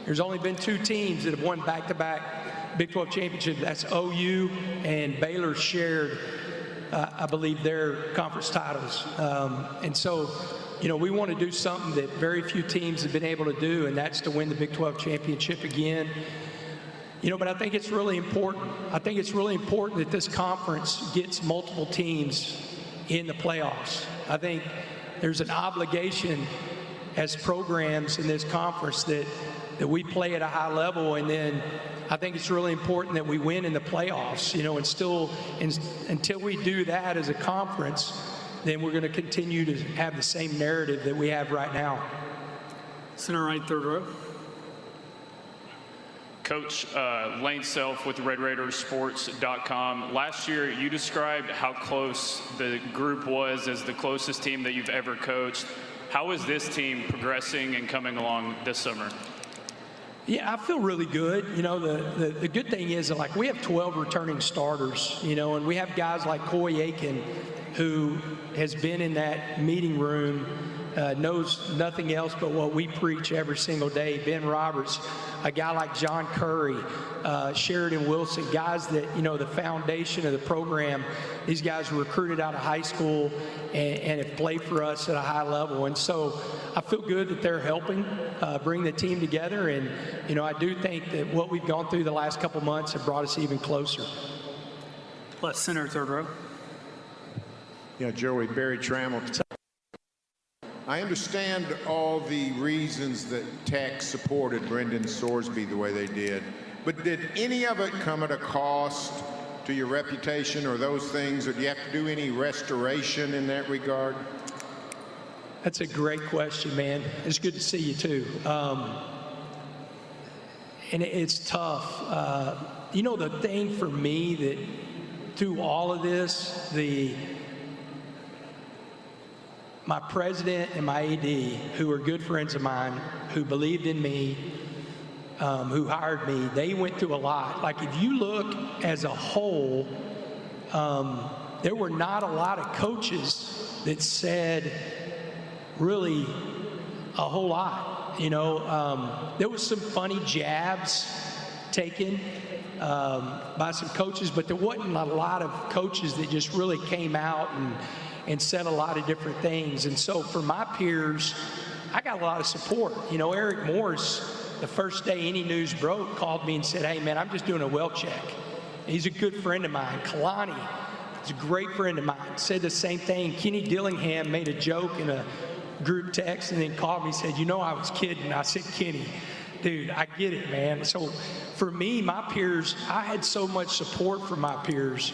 There's only been 2 teams that have won back-to-back Big 12 championship. That's OU and Baylor shared, I believe, their conference titles. And so, we want to do something that very few teams have been able to do, and that's to win the Big 12 championship again. But I think it's really important. I think it's really important that this conference gets multiple teams in the playoffs. I think there's an obligation as programs in this conference that we play at a high level, and then I think it's really important that we win in the playoffs, until we do that as a conference, then we're going to continue to have the same narrative that we have right now. Center right, third row. Coach, Lane Self with RedRaidersports.com. Last year, you described how close the group was as the closest team that you've ever coached. How is this team progressing and coming along this summer? Yeah, I feel really good. The good thing is that, we have 12 returning starters, and we have guys like Coy Aiken, who has been in that meeting room, knows nothing else but what we preach every single day. Ben Roberts, a guy like John Curry, Sheridan Wilson, guys that, the foundation of the program. These guys were recruited out of high school and have played for us at a high level. And so I feel good that they're helping bring the team together. And, I do think that what we've gone through the last couple months have brought us even closer. Left center, third row. Yeah, Joey, Barry Trammell. I understand all the reasons that Tech supported Brendan Sorsby the way they did, but did any of it come at a cost to your reputation or those things, or do you have to do any restoration in that regard? That's a great question, man. It's good to see you, too. And it's tough. The thing for me that through all of this, my president and my AD, who are good friends of mine, who believed in me, who hired me, they went through a lot. If you look as a whole, there were not a lot of coaches that said really a whole lot. There was some funny jabs taken by some coaches, but there wasn't a lot of coaches that just really came out and said a lot of different things. And so for my peers, I got a lot of support. Eric Morse, the first day any news broke, called me and said, "Hey, man, I'm just doing a well check." He's a good friend of mine. Kalani is a great friend of mine. Said the same thing. Kenny Dillingham made a joke in a group text and then called me and said, I was kidding. I said, "Kenny, dude, I get it, man." So for me, my peers, I had so much support from my peers.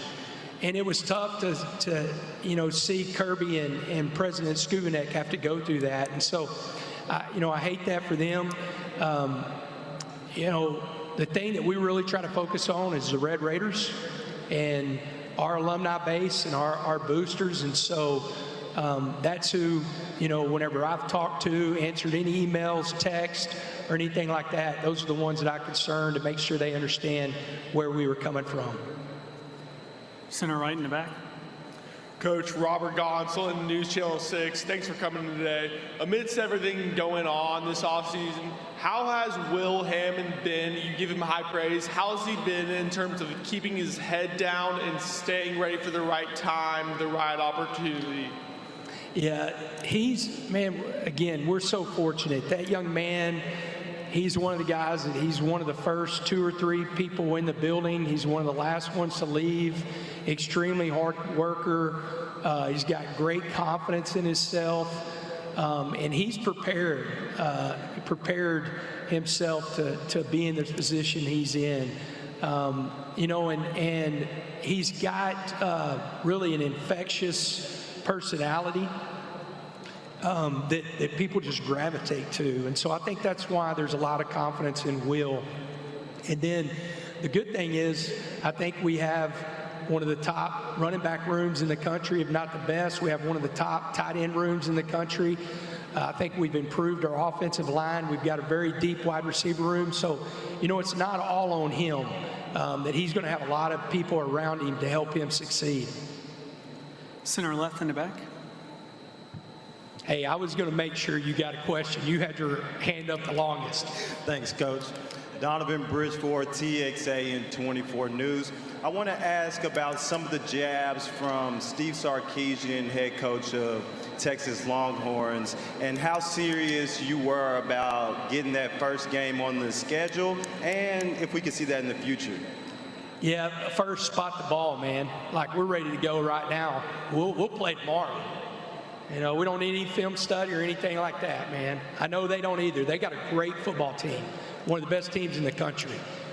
And it was tough to see Kirby and President Skubanek have to go through that. And so, I hate that for them. The thing that we really try to focus on is the Red Raiders and our alumni base and our boosters. And so that's who, whenever I've talked to, answered any emails, text, or anything like that, those are the ones that I'm concerned to make sure they understand where we were coming from. Center right in the back. Coach Robert Gonsolin, News Channel 6, thanks for coming today. Amidst everything going on this offseason, how has Will Hammond been? You give him high praise. How has he been in terms of keeping his head down and staying ready for the right time, the right opportunity? Yeah, again, we're so fortunate. That young man, he's one of the guys that he's one of the first 2 or 3 people in the building. He's one of the last ones to leave. Extremely hard worker. He's got great confidence in himself. And he's prepared himself to be in the position he's in. And he's got really an infectious personality that people just gravitate to. And so I think that's why there's a lot of confidence in Will. And then the good thing is, I think we have one of the top running back rooms in the country, if not the best. We have one of the top tight end rooms in the country. I think we've improved our offensive line. We've got a very deep wide receiver room. So, it's not all on him, that he's going to have a lot of people around him to help him succeed. Center left in the back. Hey, I was going to make sure you got a question. You had your hand up the longest. Thanks, Coach. Donovan Bridgeford, TXA and 24 News. I want to ask about some of the jabs from Steve Sarkisian, head coach of Texas Longhorns, and how serious you were about getting that first game on the schedule, and if we could see that in the future. Yeah, first spot the ball, man. Like, we're ready to go right now. We'll play tomorrow. You know, we don't need any film study or anything like that, man. I know they don't either. They got a great football team, one of the best teams in the country.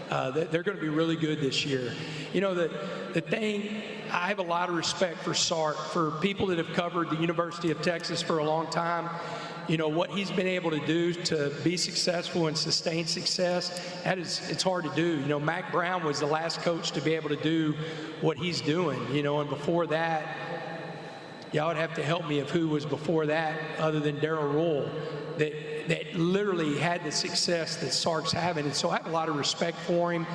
They're going to be really good this year. You know, the thing, I have a lot of respect for Sark, for people that have covered the University of Texas for a long time. You know, what he's been able to do to be successful and sustain success, it's hard to do. You know, Mac Brown was the last coach to be able to do what he's doing, you know, and before that, y'all would have to help me of who was before that other than Darryl Rule that literally had the success that Sark's having. And so I have a lot of respect for him.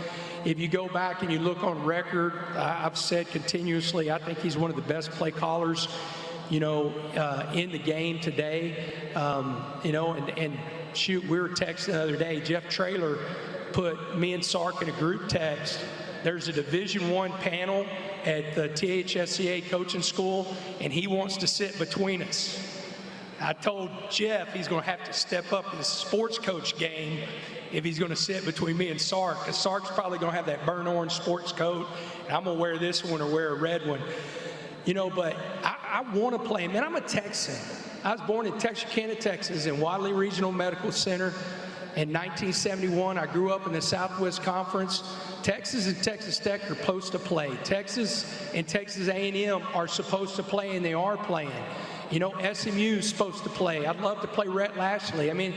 If you go back and you look on record, I've said continuously, I think he's one of the best play callers, you know, in the game today. You know, and shoot, we were texting the other day, Jeff Traylor put me and Sark in a group text. There's a Division I panel at the THSCA coaching school, and he wants to sit between us. I told Jeff he's going to have to step up his sports coach game if he's going to sit between me and Sark, because Sark's probably going to have that burnt orange sports coat, and I'm going to wear this one or wear a red one. You know, but I want to play. Man, I'm a Texan. I was born in Texarkana, Texas, in Wadley Regional Medical Center. In 1971, I grew up in the Southwest Conference. Texas and Texas Tech are supposed to play. Texas and Texas A&M are supposed to play, and they are playing. You know, SMU is supposed to play. I'd love to play Rhett Lashley. I mean,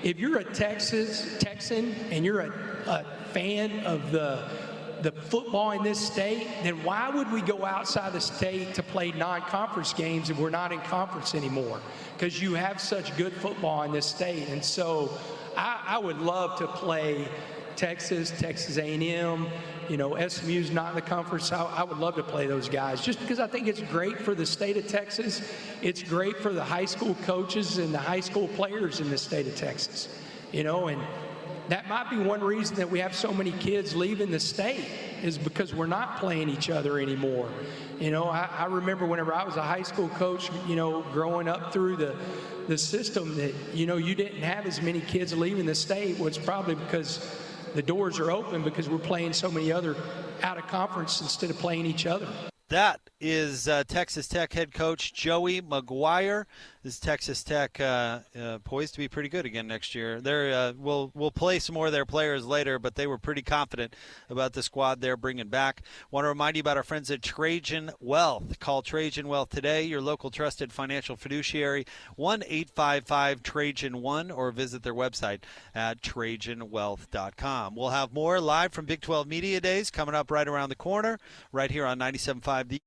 if you're a Texan and you're a fan of the football in this state, then why would we go outside the state to play non-conference games if we're not in conference anymore? Because you have such good football in this state. And so I would love to play Texas A&M, you know, SMU's not in the conference. I would love to play those guys just because I think it's great for the state of Texas. It's great for the high school coaches and the high school players in the state of Texas, you know, and that might be one reason that we have so many kids leaving the state is because we're not playing each other anymore. You know, I remember whenever I was a high school coach, you know, growing up through the system that, you know, you didn't have as many kids leaving the state. Well, it's probably because the doors are open because we're playing so many other out of conference instead of playing each other. That is Texas Tech head coach Joey McGuire. This Texas Tech poised to be pretty good again next year. We'll play some more of their players later, but they were pretty confident about the squad they're bringing back. Want to remind you about our friends at Trajan Wealth. Call Trajan Wealth today, your local trusted financial fiduciary, 1-855-TRAJAN-1, or visit their website at TrajanWealth.com. We'll have more live from Big 12 Media Days coming up right around the corner, right here on 97.5 The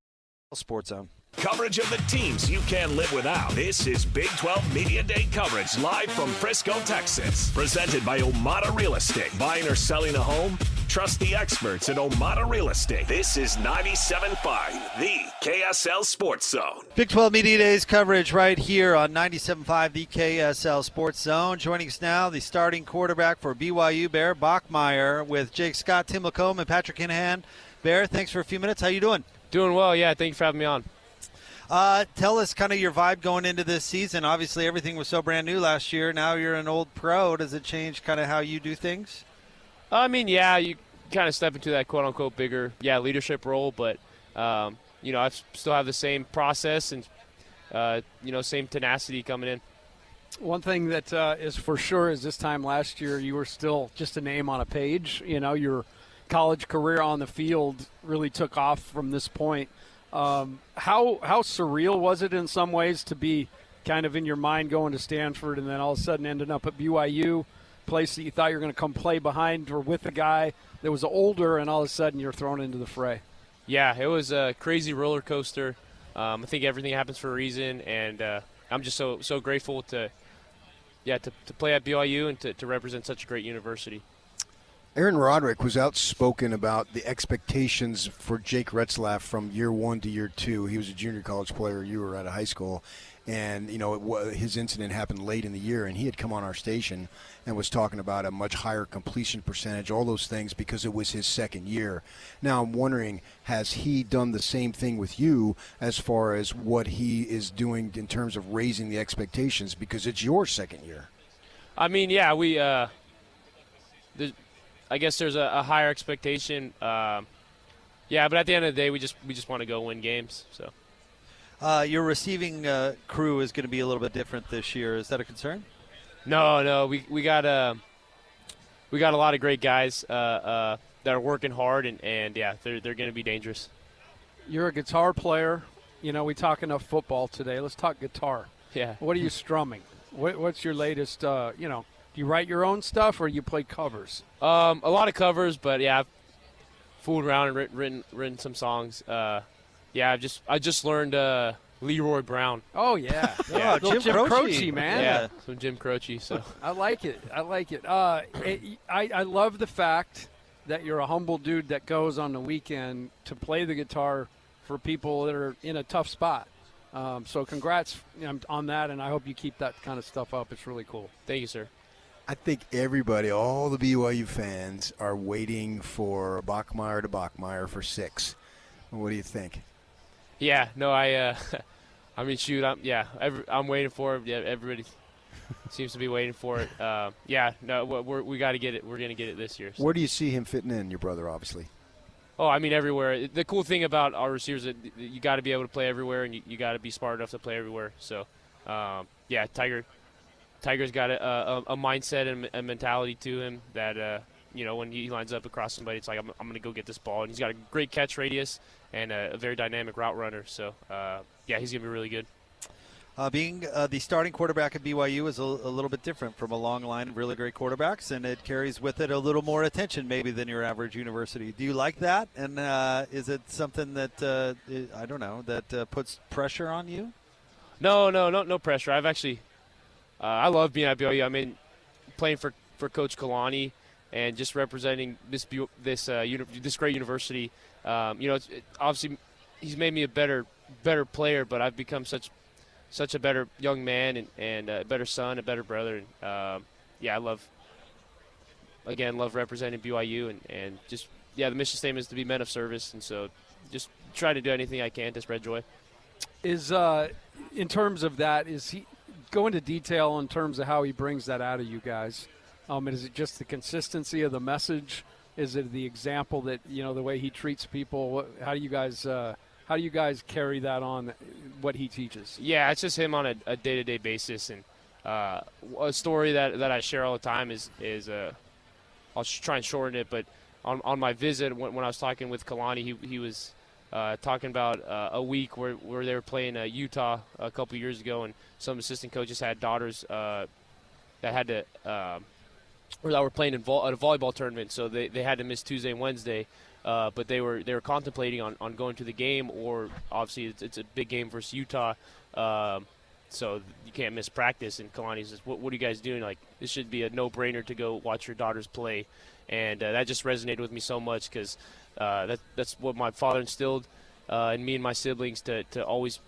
Sports Zone. Coverage of the teams you can't live without. This is Big 12 Media Day coverage live from Frisco, Texas. Presented by Omada Real Estate. Buying or selling a home? Trust the experts at Omada Real Estate. This is 97.5, the KSL Sports Zone. Big 12 Media Days coverage right here on 97.5, the KSL Sports Zone. Joining us now, the starting quarterback for BYU Bear Bachmeier, with Jake Scott, Tim Lacombe, and Patrick Hinahan. Bear, thanks for a few minutes. How you doing? Doing well, yeah. Thank you for having me on. Tell us kind of your vibe going into this season. Obviously, everything was so brand new last year. Now you're an old pro. Does it change kind of how you do things? I mean, yeah, you kind of step into that quote-unquote bigger, leadership role. But, you know, I still have the same process and, you know, same tenacity coming in. One thing that is for sure is this time last year you were still just a name on a page. You know, your college career on the field really took off from this point. How surreal was it in some ways to be kind of in your mind going to Stanford and then all of a sudden ending up at BYU, place that you thought you were going to come play behind or with a guy that was older, and all of a sudden you're thrown into the fray? Yeah, it was a crazy roller coaster. I think everything happens for a reason, and I'm just so grateful to play at BYU and to represent such a great university. Aaron Roderick was outspoken about the expectations for Jake Retzlaff from year one to year two. He was a junior college player. You were out of high school. And, his incident happened late in the year, and he had come on our station and was talking about a much higher completion percentage, all those things, because it was his second year. Now I'm wondering, has he done the same thing with you as far as what he is doing in terms of raising the expectations, because it's your second year? I mean, yeah, I guess there's a higher expectation. But at the end of the day, we just want to go win games. So, your receiving crew is going to be a little bit different this year. Is that a concern? No, we got a lot of great guys that are working hard, and they're going to be dangerous. You're a guitar player. We talk enough football today. Let's talk guitar. Yeah. What are you strumming? What's your latest? Do you write your own stuff or you play covers? A lot of covers, but I've fooled around and written some songs. I just learned Leroy Brown. Oh yeah, yeah. Jim Croce, man. Yeah, some Jim Croce. So I like it. I love the fact that you're a humble dude that goes on the weekend to play the guitar for people that are in a tough spot. So congrats on that, and I hope you keep that kind of stuff up. It's really cool. Thank you, sir. I think everybody, all the BYU fans, are waiting for Bachmeier to Bachmeier for 6. What do you think? Yeah, no, I mean, shoot, I'm waiting for it. Yeah, everybody seems to be waiting for it. We got to get it. We're going to get it this year. So. Where do you see him fitting in, your brother, obviously? Oh, I mean, everywhere. The cool thing about our receivers is that you got to be able to play everywhere, and you got to be smart enough to play everywhere. So, Tiger's got a mindset and a mentality to him that, when he lines up across somebody, it's like, I'm going to go get this ball. And he's got a great catch radius and a very dynamic route runner. So, he's going to be really good. Being the starting quarterback at BYU is a little bit different from a long line of really great quarterbacks, and it carries with it a little more attention maybe than your average university. Do you like that? And is it something that, I don't know, that puts pressure on you? No pressure. I've actually I love being at BYU. I mean, playing for Coach Kalani and just representing this great university. Obviously he's made me a better player, but I've become such a better young man and a better son, a better brother. And I love representing BYU and just the mission statement is to be men of service, and so just try to do anything I can to spread joy. Is in terms of that, is he go into detail in terms of how he brings that out of you guys? Is it just the consistency of the message? Is it the example that the way he treats people? How do you guys carry that on? What he teaches? Yeah, it's just him on a day-to-day basis, and a story that I share all the time is I'll try and shorten it, but on my visit when I was talking with Kalani, he was talking about a week where they were playing Utah a couple years ago, and some assistant coaches had daughters that had to or that were playing at a volleyball tournament, so they had to miss Tuesday and Wednesday. But they were contemplating on going to the game, or obviously it's a big game versus Utah, so you can't miss practice. And Kalani says, "What are you guys doing? Like, this should be a no-brainer to go watch your daughters play." And that just resonated with me so much because that's what my father instilled in me and my siblings to always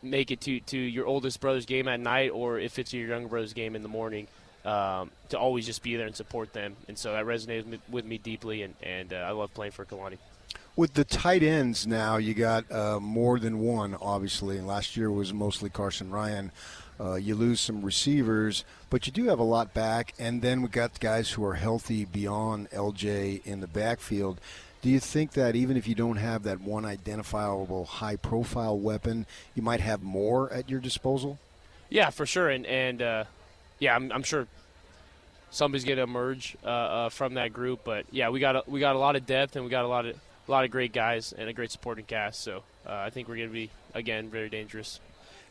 make it to your oldest brother's game at night, or if it's your younger brother's game in the morning. To always just be there and support them. And so that resonated with me deeply, and I love playing for Kalani. With the tight ends now, you got more than one, obviously, and last year was mostly Carson Ryan. You lose some receivers, but you do have a lot back, and then we got guys who are healthy beyond LJ in the backfield. Do you think that even if you don't have that one identifiable high-profile weapon, you might have more at your disposal? Yeah, for sure, and I'm sure somebody's going to emerge from that group. But yeah, we got a lot of depth, and we got a lot of great guys and a great supporting cast. So I think we're going to be again very dangerous.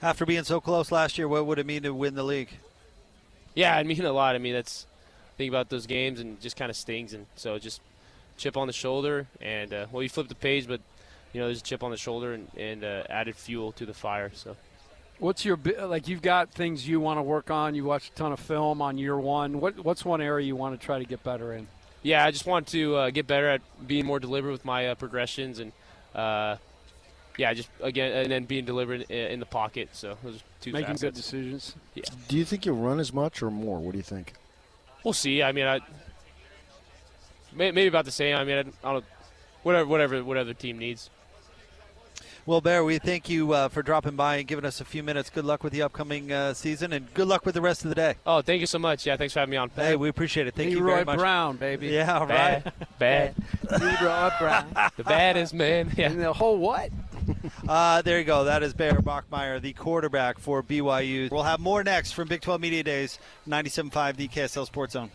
After being so close last year, what would it mean to win the league? Yeah, it means a lot. I mean, think about those games and just kind of stings, and so just chip on the shoulder, and you flip the page, but there's a chip on the shoulder and added fuel to the fire. So. What's your you've got things you want to work on? You watched a ton of film on year one. What's one area you want to try to get better in? Yeah, I just want to get better at being more deliberate with my progressions and yeah, just again, and then being deliberate in the pocket. So those are two making facets. good decisions. Yeah. Do you think you'll run as much or more? What do you think? We'll see. I mean, maybe about the same. I mean, I don't whatever the team needs. Well, Bear, we thank you for dropping by and giving us a few minutes. Good luck with the upcoming season, and good luck with the rest of the day. Oh, thank you so much. Yeah, thanks for having me on. Hey, we appreciate it. Thank you Leroy very much. Brown, baby. Yeah, right. Bad. Leroy Brown. The baddest man. Yeah. And the whole what? There you go. That is Bear Bachmeier, the quarterback for BYU. We'll have more next from Big 12 Media Days, 97.5 the KSL Sports Zone.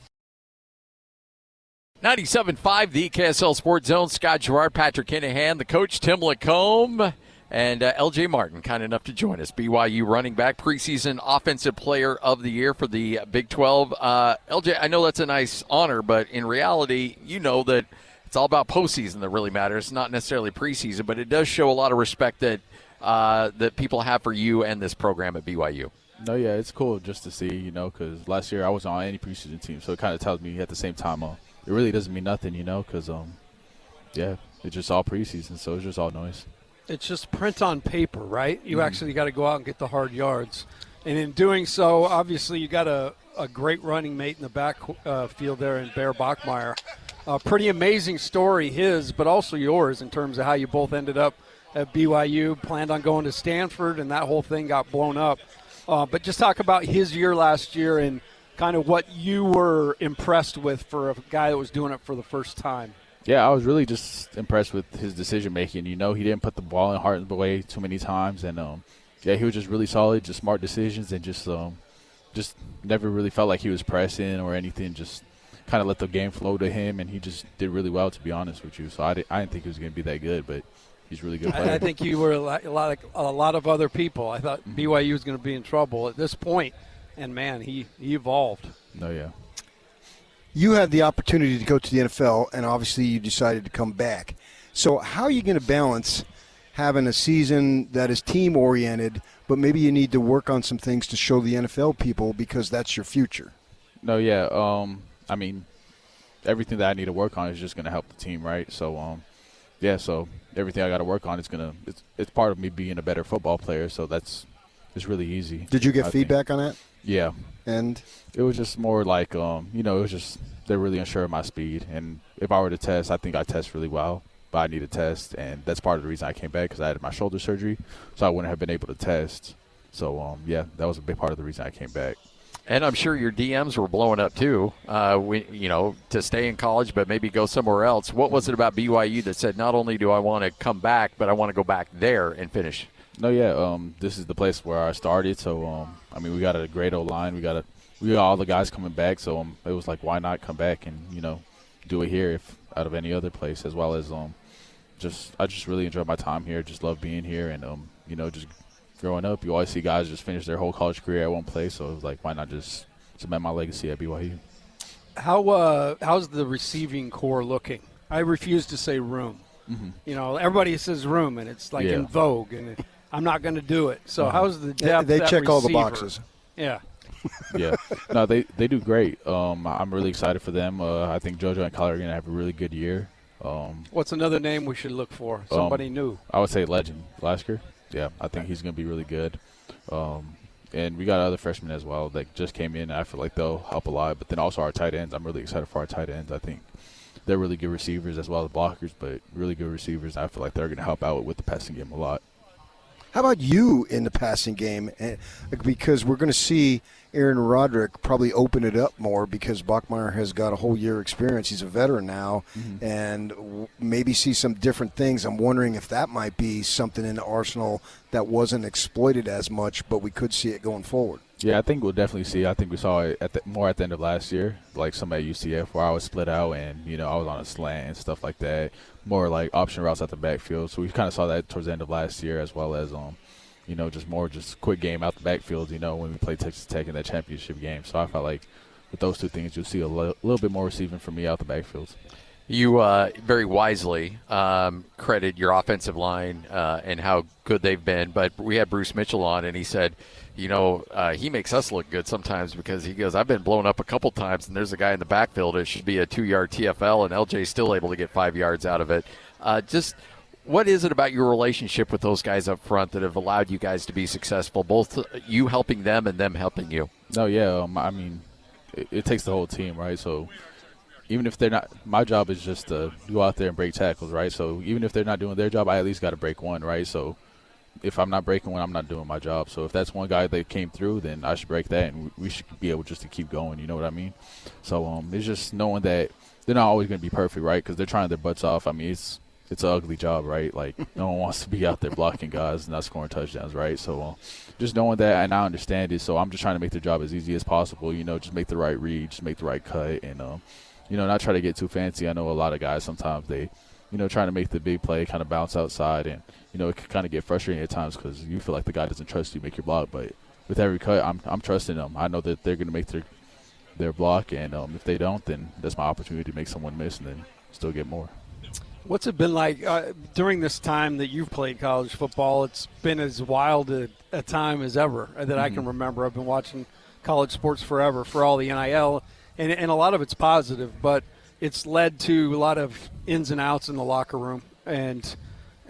97.5 the KSL Sports Zone. Scott Gerard, Patrick Kinahan, the coach, Tim Lacombe, and LJ Martin, kind enough to join us. BYU running back, preseason offensive player of the year for the Big 12. LJ, I know that's a nice honor, but in reality, you know that it's all about postseason that really matters, not necessarily preseason, but it does show a lot of respect that that people have for you and this program at BYU. No, yeah, it's cool just to see, you know, because last year I wasn't on any preseason team, so it kind of tells me at the same time, it really doesn't mean nothing, you know, because, yeah, it's just all preseason, so it's just all noise. It's just print on paper, right? You actually got to go out and get the hard yards. And in doing so, obviously you got a great running mate in the backfield there in Bear Bachmeier. Pretty amazing story, his, but also yours in terms of how you both ended up at BYU, planned on going to Stanford, and that whole thing got blown up. But just talk about his year last year and kind of what you were impressed with for a guy that was doing it for the first time. Yeah, I was really just impressed with his decision-making. You know, he didn't put the ball in Harton's way too many times. And, yeah, he was just really solid, just smart decisions, and just never really felt like he was pressing or anything, just kind of let the game flow to him, and he just did really well, to be honest with you. So I didn't think he was going to be that good, but he's a really good player. I think you were a lot of other people. I thought BYU was going to be in trouble at this point, and, man, he evolved. No, yeah. You had the opportunity to go to the NFL, and obviously you decided to come back. So how are you going to balance having a season that is team-oriented, but maybe you need to work on some things to show the NFL people because that's your future? No, yeah. I mean, everything that I need to work on is just going to help the team, right? So, yeah, so everything I got to work on is it's part of me being a better football player, so it's really easy. Did you get feedback on that? Yeah. And? It was just more like, you know, it was just they're really unsure of my speed. And if I were to test, I think I test really well, but I need a test. And that's part of the reason I came back because I had my shoulder surgery, so I wouldn't have been able to test. So, yeah, that was a big part of the reason I came back. And I'm sure your DMs were blowing up too, you know, to stay in college but maybe go somewhere else. What was it about BYU that said not only do I want to come back, but I want to go back there and finish? No, yeah, this is the place where I started. So, I mean, we got a great O-line. We got all the guys coming back. So it was like, why not come back and, you know, do it here if out of any other place, as well as I just really enjoy my time here. Just love being here. And, you know, just growing up, you always see guys just finish their whole college career at one place. So it was like, why not just cement my legacy at BYU? How's the receiving core looking? I refuse to say room. Mm-hmm. You know, everybody says room, and it's like in vogue, and I'm not going to do it. So how's the depth? They at check receiver? all the boxes. Yeah. Yeah. No, they do great. I'm really excited for them. I think JoJo and Kyler are going to have a really good year. What's another name we should look for? Somebody new. I would say legend, Glasker. Yeah, I think he's going to be really good. And we got other freshmen as well that just came in. I feel like they'll help a lot. But then also our tight ends. I'm really excited for our tight ends. I think they're really good receivers as well as blockers, but really good receivers. I feel like they're going to help out with the passing game a lot. How about you in the passing game? Because we're going to see Aaron Roderick probably open it up more because Bachmeier has got a whole year experience. He's a veteran now, and maybe see some different things. I'm wondering if that might be something in the arsenal that wasn't exploited as much, but we could see it going forward. Yeah, I think we'll definitely see. I think we saw it more at the end of last year, like some at UCF where I was split out and, you know, I was on a slant and stuff like that, more like option routes at the backfield. So we kind of saw that towards the end of last year, as well as, you know, just quick game out the backfield, you know, when we played Texas Tech in that championship game. So I felt like with those two things, you'll see a little bit more receiving from me out the backfields. You very wisely credit your offensive line and how good they've been. But we had Bruce Mitchell on, and he said, you know, he makes us look good sometimes because he goes, I've been blown up a couple times, and there's a guy in the backfield. It should be a 2-yard TFL, and LJ's still able to get 5 yards out of it. Just what is it about your relationship with those guys up front that have allowed you guys to be successful, both you helping them and them helping you? No, yeah. I mean, it takes the whole team, right? So even if they're not – my job is just to go out there and break tackles, right? So even if they're not doing their job, I at least got to break one, right? So if I'm not breaking one, I'm not doing my job. So if that's one guy that came through, then I should break that, and we should be able just to keep going, you know what I mean? So it's just knowing that they're not always going to be perfect, right, because they're trying their butts off. I mean, it's an ugly job, right? Like, no one wants to be out there blocking guys and not scoring touchdowns, right? So just knowing that, and I understand it, so I'm just trying to make their job as easy as possible, just make the right read, just make the right cut, and, not try to get too fancy. I know a lot of guys sometimes they, trying to make the big play, kind of bounce outside, and, it can kind of get frustrating at times because you feel like the guy doesn't trust you to make your block. But with every cut, I'm trusting them. I know that they're going to make their block, and if they don't, then that's my opportunity to make someone miss and then still get more. What's it been like during this time that you've played college football? It's been as wild a time as ever that I can remember. I've been watching college sports forever for all the NIL, and a lot of it's positive, but it's led to a lot of ins and outs in the locker room. And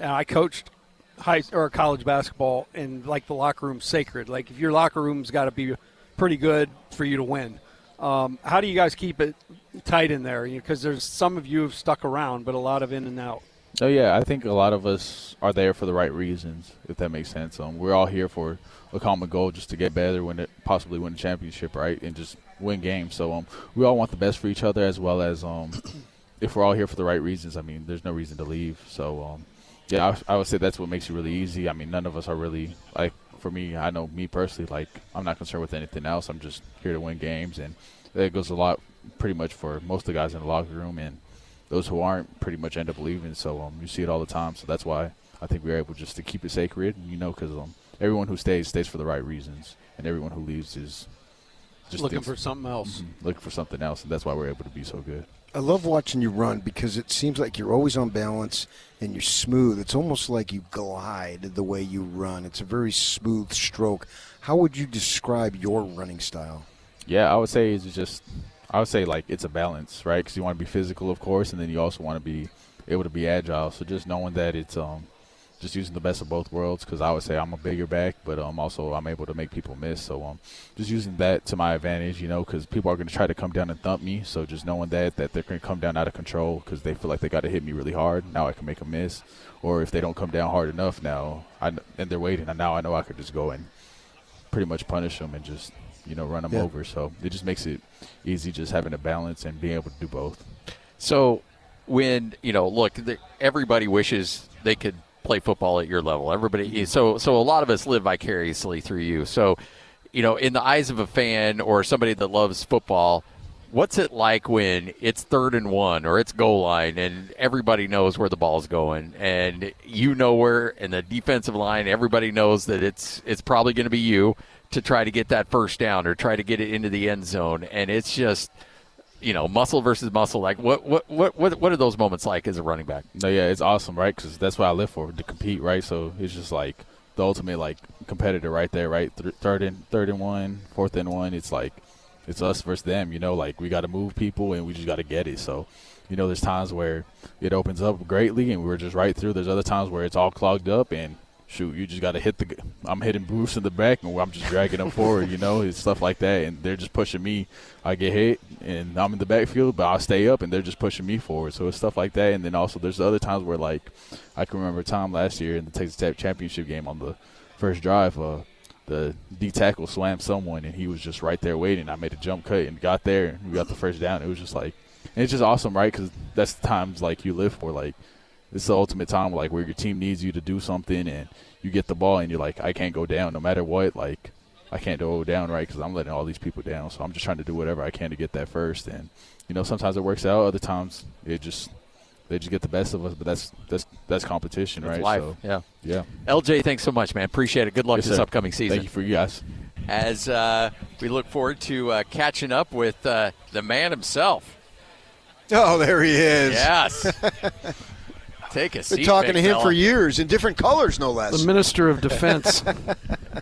I coached college basketball, and like the locker room's sacred. Like if your locker room's got to be pretty good for you to win. How do you guys keep it tight in there? Because there's some of you have stuck around, but a lot of in and out. Oh, yeah, I think a lot of us are there for the right reasons, if that makes sense. We're all here for a common goal, just to get better, possibly win a championship, right, and just win games. So we all want the best for each other, as well as if we're all here for the right reasons, I mean, there's no reason to leave. So, yeah, I would say that's what makes it really easy. I mean, none of us are really, like, for me, I know me personally, like, I'm not concerned with anything else. I'm just here to win games, and that goes a lot pretty much for most of the guys in the locker room, and those who aren't pretty much end up leaving. So you see it all the time. So that's why I think we're able just to keep it sacred, because everyone who stays for the right reasons, and everyone who leaves is just looking for something else. Mm-hmm, looking for something else, and that's why we're able to be so good. I love watching you run because it seems like you're always on balance and you're smooth. It's almost like you glide the way you run. It's a very smooth stroke. How would you describe your running style? Yeah, I would say like it's a balance, right? Because you want to be physical, of course, and then you also want to be able to be agile. So just knowing that it's just using the best of both worlds, because I would say I'm a bigger back, but also I'm able to make people miss. So just using that to my advantage, because people are going to try to come down and thump me. So just knowing that they're going to come down out of control because they feel like they got to hit me really hard. Now I can make them miss. Or if they don't come down hard enough now, and they're waiting, and now I know I could just go and pretty much punish them and just run them over. So it just makes it easy just having a balance and being able to do both. So when, look, everybody wishes they could play football at your level. Everybody, so a lot of us live vicariously through you. So, in the eyes of a fan or somebody that loves football, what's it like when it's 3rd and 1 or it's goal line and everybody knows where the ball's going and where, and the defensive line, everybody knows that it's probably going to be you to try to get that first down or try to get it into the end zone, and it's just muscle versus muscle. Like what are those moments like as a running back? No, yeah, it's awesome, right? Because that's what I live for, to compete, right? So it's just like the ultimate like competitor right there, right? Third and 1, 4th and 1. It's like it's us versus them. Like we got to move people and we just got to get it. So there's times where it opens up greatly and we're just right through. There's other times where it's all clogged up and shoot, you just got to I'm hitting Bruce in the back and I'm just dragging them forward, it's stuff like that. And they're just pushing me. I get hit and I'm in the backfield, but I'll stay up and they're just pushing me forward. So it's stuff like that. And then also there's other times where, like, I can remember a time last year in the Texas Tech championship game on the first drive, the D tackle slammed someone and he was just right there waiting. I made a jump cut and got there and we got the first down. It was just like, and it's just awesome, right? Because that's the times like you live for, like, it's the ultimate time like where your team needs you to do something and you get the ball and you're like, I can't go down no matter what. Like, I can't go down, right, because I'm letting all these people down. So I'm just trying to do whatever I can to get that first. And, sometimes it works out. Other times they just get the best of us. But that's competition, that's right? Life. So, yeah. LJ, thanks so much, man. Appreciate it. Good luck this upcoming season. Thank you for you guys. As we look forward to catching up with the man himself. Oh, there he is. Yes. Take a seat. Been talking to him fella. for years in different colors, no less. The Minister of Defense.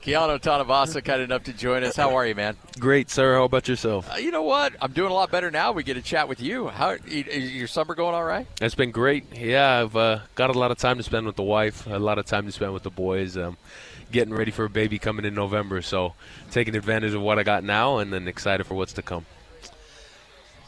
Keanu Tanuvasa, kind enough to join us. How are you, man? Great, sir. How about yourself? You know what? I'm doing a lot better now. We get to chat with you. How is your summer going all right? It's been great. Yeah, I've got a lot of time to spend with the wife, a lot of time to spend with the boys, getting ready for a baby coming in November. So taking advantage of what I got now and then excited for what's to come.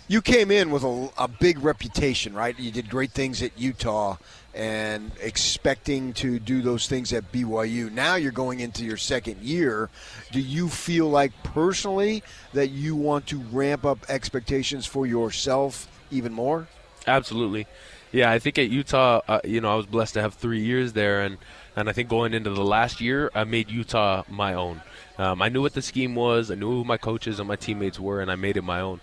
You came in with a big reputation, right? You did great things at Utah and expecting to do those things at BYU. Now you're going into your second year. Do you feel like personally that you want to ramp up expectations for yourself even more? Absolutely. Yeah, I think at Utah, I was blessed to have 3 years there, and I think going into the last year, I made Utah my own. I knew what the scheme was. I knew who my coaches and my teammates were, and I made it my own.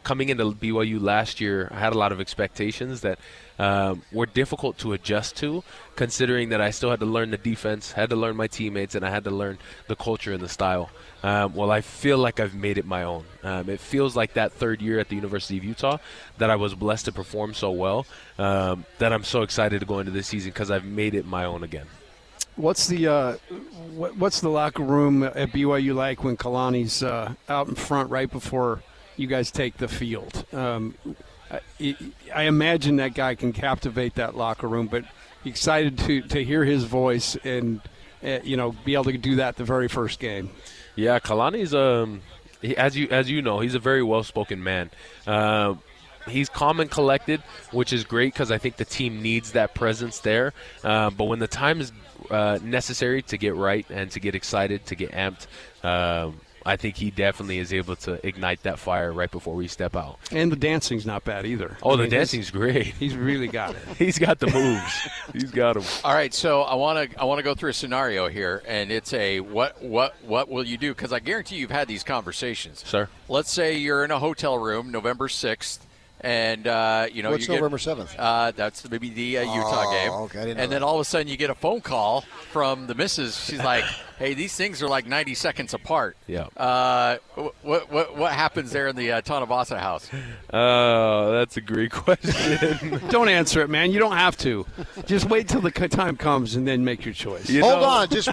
Coming into BYU last year, I had a lot of expectations that were difficult to adjust to, considering that I still had to learn the defense, had to learn my teammates, and I had to learn the culture and the style. Well, I feel like I've made it my own. It feels like that third year at the University of Utah that I was blessed to perform so well that I'm so excited to go into this season because I've made it my own again. What's the locker room at BYU like when Kalani's out in front right before you guys take the field? I imagine that guy can captivate that locker room, but excited to hear his voice and be able to do that the very first game. Yeah, Kalani's as you know, he's a very well-spoken man. He's calm and collected, which is great because I think the team needs that presence there. But when the time is necessary to get right and to get excited, to get amped, I think he definitely is able to ignite that fire right before we step out. And the dancing's not bad either. Oh, the dancing's great. He's really got it. He's got the moves. He's got them. All right, so I want to go through a scenario here, and it's a what will you do? Because I guarantee you've had these conversations. Sir. Let's say you're in a hotel room, November 6th. And what's November 7th? That's maybe the Utah game. Okay, I didn't know and then that. all of a sudden you get a phone call from the missus. She's like, "Hey, these things are like 90 seconds apart." Yeah. What happens there in the Tanuvasa house? Oh, that's a great question. Don't answer it, man. You don't have to. Just wait till the time comes and then make your choice. Hold on. Just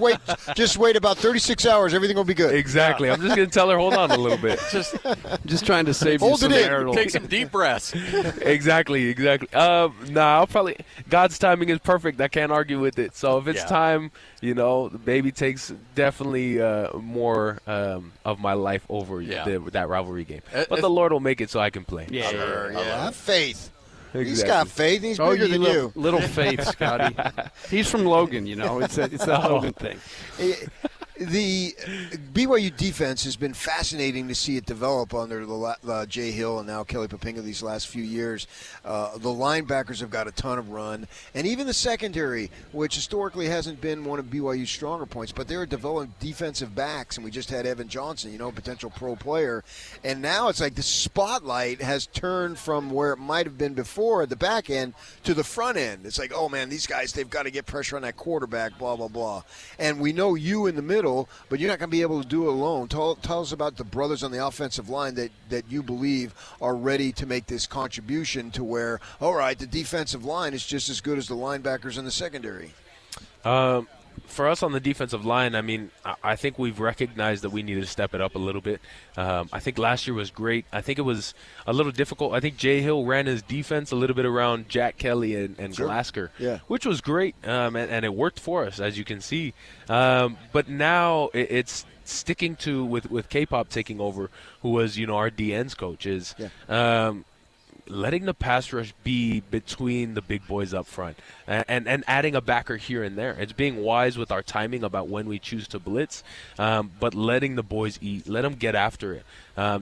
wait about 36 hours. Everything will be good. Exactly. I'm just going to tell her, hold on a little bit. Just trying to save you some marital. Take some deep breaths. Exactly. I'll probably – God's timing is perfect. I can't argue with it. So if it's time, the baby takes definitely more of my life over that rivalry game. But the Lord will make it so I can play. Yeah. Have faith. Exactly. He's got faith. He's bigger than you. Little faith, Scotty. He's from Logan, It's that Logan thing. The BYU defense has been fascinating to see it develop under Jay Hill and now Kelly Poppinga these last few years. The linebackers have got a ton of run, and even the secondary, which historically hasn't been one of BYU's stronger points, but they're developing defensive backs, and we just had Evan Johnson, potential pro player, and now it's like the spotlight has turned from where it might have been before at the back end to the front end. It's like, oh man, these guys, they've got to get pressure on that quarterback, blah, blah, blah. And we know you in the middle, but you're not going to be able to do it alone. Tell us about the brothers on the offensive line that you believe are ready to make this contribution to where, all right, the defensive line is just as good as the linebackers in the secondary. For us on the defensive line, I think we've recognized that we needed to step it up a little bit. I think last year was great. I think it was a little difficult. I think Jay Hill ran his defense a little bit around Jack Kelly and Glasker, which was great, and it worked for us, as you can see. But now it's sticking to with K-Pop taking over, who was our DN's coach, is letting the pass rush be between the big boys up front and adding a backer here and there. It's being wise with our timing about when we choose to blitz, but letting the boys eat. Let them get after it.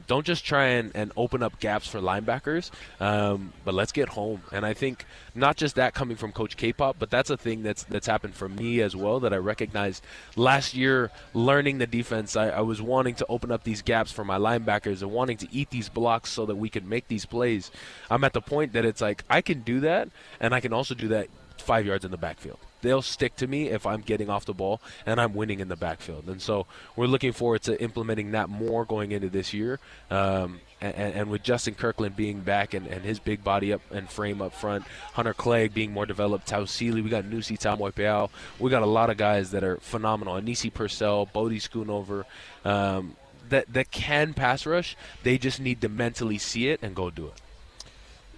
Don't just try and open up gaps for linebackers, but let's get home. And I think not just that coming from Coach K-Pop, but that's a thing that's happened for me as well that I recognized last year learning the defense. I was wanting to open up these gaps for my linebackers and wanting to eat these blocks so that we could make these plays. I'm at the point that it's like I can do that, and I can also do that 5 yards in the backfield. they'll stick to me if I'm getting off the ball and I'm winning in the backfield. And so we're looking forward to implementing that more going into this year. And with Justin Kirkland being back and his big body up and frame up front, Hunter Clegg being more developed, Tau Seeley, we got Nusi Tamoipeau. We got a lot of guys that are phenomenal. Anisi Purcell, Bodie Schoonover, that can pass rush. They just need to mentally see it and go do it.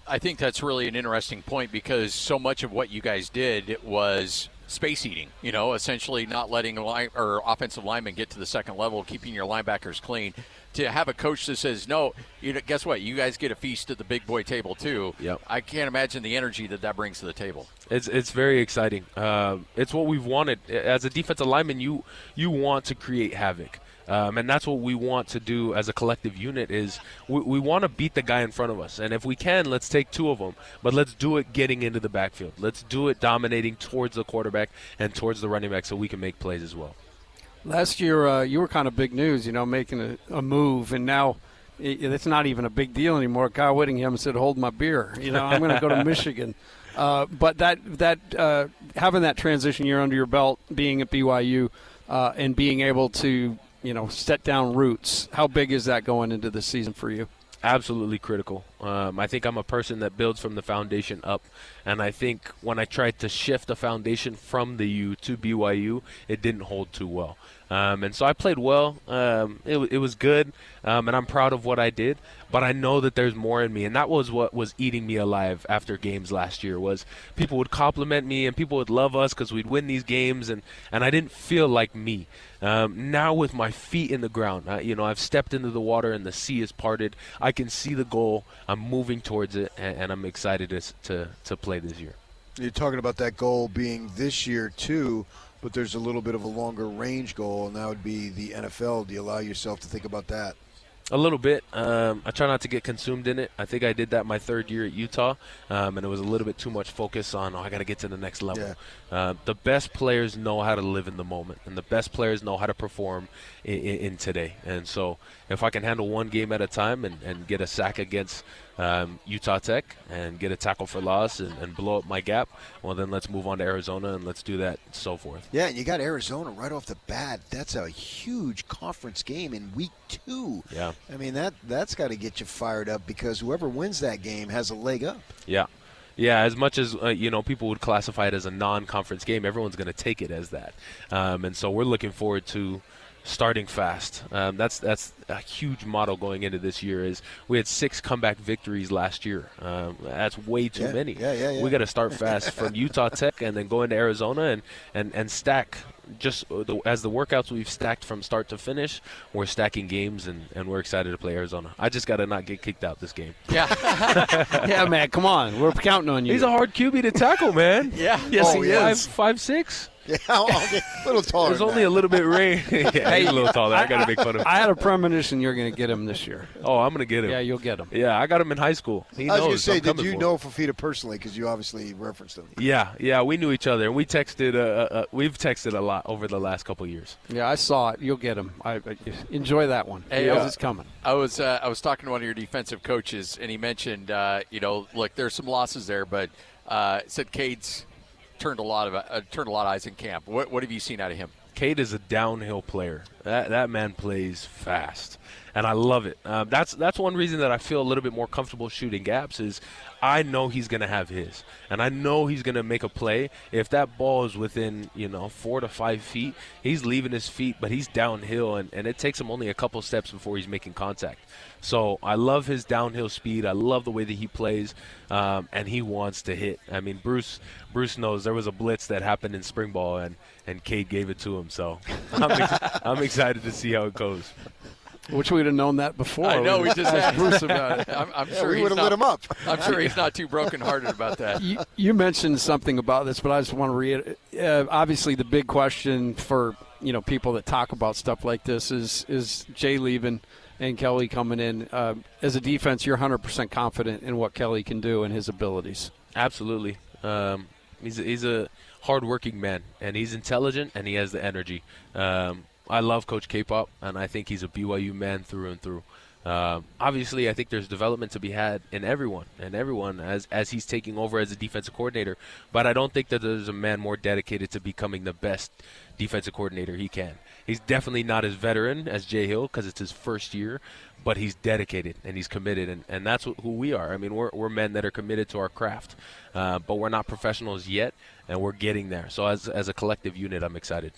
I think that's really an interesting point because so much of what you guys did was space eating, essentially not letting offensive linemen get to the second level, keeping your linebackers clean. To have a coach that says, no, guess what? You guys get a feast at the big boy table too. Yep. I can't imagine the energy that brings to the table. It's very exciting. It's what we've wanted. As a defensive lineman, you want to create havoc. And that's what we want to do as a collective unit is we want to beat the guy in front of us. And if we can, let's take two of them. But let's do it getting into the backfield. Let's do it dominating towards the quarterback and towards the running back so we can make plays as well. Last year, you were kind of big news, making a move, and now it's not even a big deal anymore. Kyle Whittingham said, hold my beer. I'm going to go to Michigan. But that having that transition year under your belt, being at BYU, and being able to, set down roots, how big is that going into the season for you? Absolutely critical. I think I'm a person that builds from the foundation up, and I think when I tried to shift the foundation from the U to BYU, it didn't hold too well. And so I played well. It was good, and I'm proud of what I did. But I know that there's more in me, and that was what was eating me alive after games last year. Was people would compliment me and people would love us because we'd win these games, and I didn't feel like me. Now with my feet in the ground, I've stepped into the water and the sea is parted. I can see the goal. I'm moving towards it, and I'm excited to play this year. You're talking about that goal being this year too. But there's a little bit of a longer range goal, and that would be the NFL. Do you allow yourself to think about that? A little bit. I try not to get consumed in it. I think I did that my third year at Utah, and it was a little bit too much focus on, I got to get to the next level. Yeah. The best players know how to live in the moment, and the best players know how to perform in today. And so if I can handle one game at a time and get a sack against Utah Tech and get a tackle for loss and blow up my gap, well, then let's move on to Arizona and let's do that and so forth. Yeah, and you got Arizona right off the bat. That's a huge conference game in week 2. Yeah. I mean, that's got to get you fired up because whoever wins that game has a leg up. Yeah. Yeah, as much as, people would classify it as a non-conference game, everyone's going to take it as that. And so we're looking forward to starting fast. That's a huge motto going into this year. Is we had 6 comeback victories last year. That's way too many. Yeah. We got to start fast from Utah Tech and then go into Arizona and stack. Just as the workouts we've stacked from start to finish, we're stacking games and we're excited to play Arizona. I just got to not get kicked out this game. Yeah. Yeah, man, come on. We're counting on you. He's a hard QB to tackle, man. Yeah. Yes, he is. 5'6". Yeah, a little taller. There's only a little bit rain. Yeah, he's a little taller. I got to make fun of him. I had a premonition you're going to get him this year. Oh, I'm going to get him. Yeah, you'll get him. Yeah, I got him in high school. He knows. I was going to say, did you know Fafita personally? Because you obviously referenced him. Yeah, we knew each other, and we texted. We've texted a lot over the last couple of years. Yeah, I saw it. You'll get him. I enjoy that one. Hey, it's coming. I was talking to one of your defensive coaches, and he mentioned, look, there's some losses there, but said Cade's turned a lot of eyes in camp. What have you seen out of him? Cade is a downhill player. That man plays fast, and I love it. That's one reason that I feel a little bit more comfortable shooting gaps is I know he's going to have his, and I know he's going to make a play. If that ball is within 4 to 5 feet, he's leaving his feet, but he's downhill, and it takes him only a couple steps before he's making contact. So I love his downhill speed. I love the way that he plays, and he wants to hit. I mean, Bruce knows there was a blitz that happened in spring ball, and Cade gave it to him. So I'm excited to see how it goes. Wish we'd have known that before. I know, we just asked Bruce about it. I'm sure we would have lit him up. I'm sure he's not too brokenhearted about that. You mentioned something about this, but I just want to read it. Obviously, the big question for people that talk about stuff like this is Jay leaving and Kelly coming in. As a defense, you're 100% confident in what Kelly can do and his abilities. Absolutely. He's a hardworking man, and he's intelligent, and he has the energy. I love Coach K-Pop, and I think he's a BYU man through and through. Obviously, I think there's development to be had in everyone as he's taking over as a defensive coordinator. But I don't think that there's a man more dedicated to becoming the best defensive coordinator he can. He's definitely not as veteran as Jay Hill because it's his first year, but he's dedicated and he's committed, and that's who we are. I mean, we're men that are committed to our craft, but we're not professionals yet, and we're getting there. So as a collective unit, I'm excited.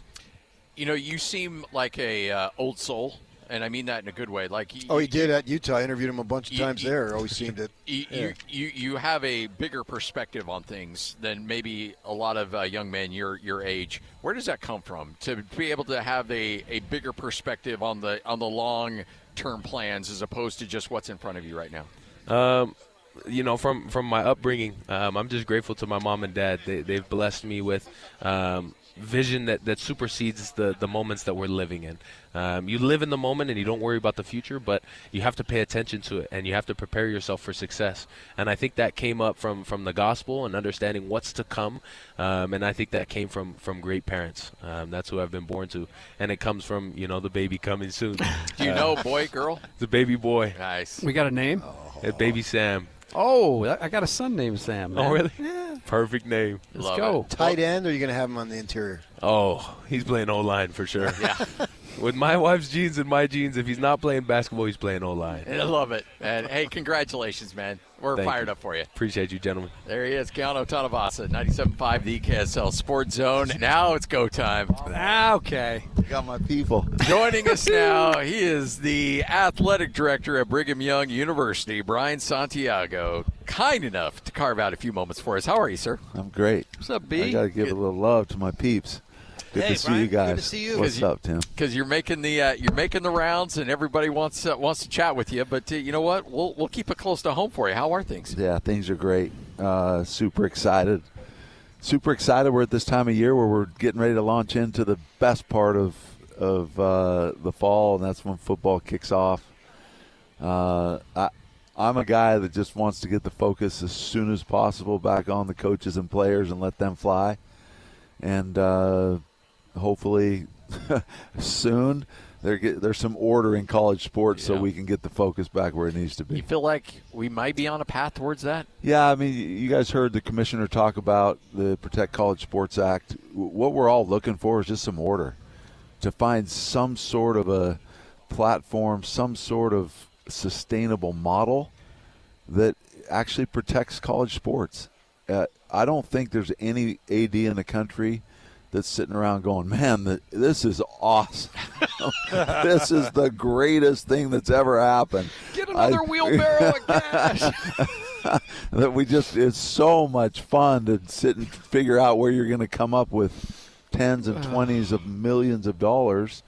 You know, you seem like a old soul. And I mean that in a good way. Like he did at Utah. I interviewed him a bunch of times there. Always seemed it. You have a bigger perspective on things than maybe a lot of young men your age. Where does that come from? To be able to have a bigger perspective on the long term plans as opposed to just what's in front of you right now. You know, from my upbringing, I'm just grateful to my mom and dad. They've blessed me with vision that supersedes the moments that we're living in. You live in the moment and you don't worry about the future, but you have to pay attention to it and you have to prepare yourself for success. And I think that came up from the gospel and understanding what's to come. And I think that came from great parents. That's who I've been born to. And it comes from, the baby coming soon. Do you know, boy, girl? The baby boy. Nice. We got a name? Baby Sam. Oh, I got a son named Sam. Man. Oh, really? Yeah. Perfect name. Let's go. Tight end, or are you going to have him on the interior? Oh, he's playing O-line for sure. Yeah. With my wife's genes and my genes, if he's not playing basketball, he's playing O-line. I love it. And, hey, congratulations, man. We're fired up for you. Appreciate you, gentlemen. There he is, Keanu Tanuvasa, 97.5 the KSL Sports Zone. Now it's go time. Okay. Got my people. Joining us now, he is the athletic director at Brigham Young University, Brian Santiago. Kind enough to carve out a few moments for us. How are you, sir? I'm great. What's up, B? I got to give a little love to my peeps. Good to see Brian, you guys. Good to see you. What's up, Tim? Because you're making the rounds, and everybody wants to chat with you. But you know what? We'll keep it close to home for you. How are things? Yeah, things are great. Super excited. Super excited. We're at this time of year where we're getting ready to launch into the best part of the fall, and that's when football kicks off. I'm a guy that just wants to get the focus as soon as possible back on the coaches and players and let them fly. And hopefully soon there's some order in college sports so we can get the focus back where it needs to be. You feel like we might be on a path towards that? Yeah, I mean, you guys heard the commissioner talk about the Protect College Sports Act. What we're all looking for is just some order, to find some sort of a platform, some sort of sustainable model that actually protects college sports. I don't think there's any AD in the country that's sitting around going, man, this is awesome. This is the greatest thing that's ever happened. Get another wheelbarrow of cash. That it's so much fun to sit and figure out where you're going to come up with tens and 20s of millions of dollars,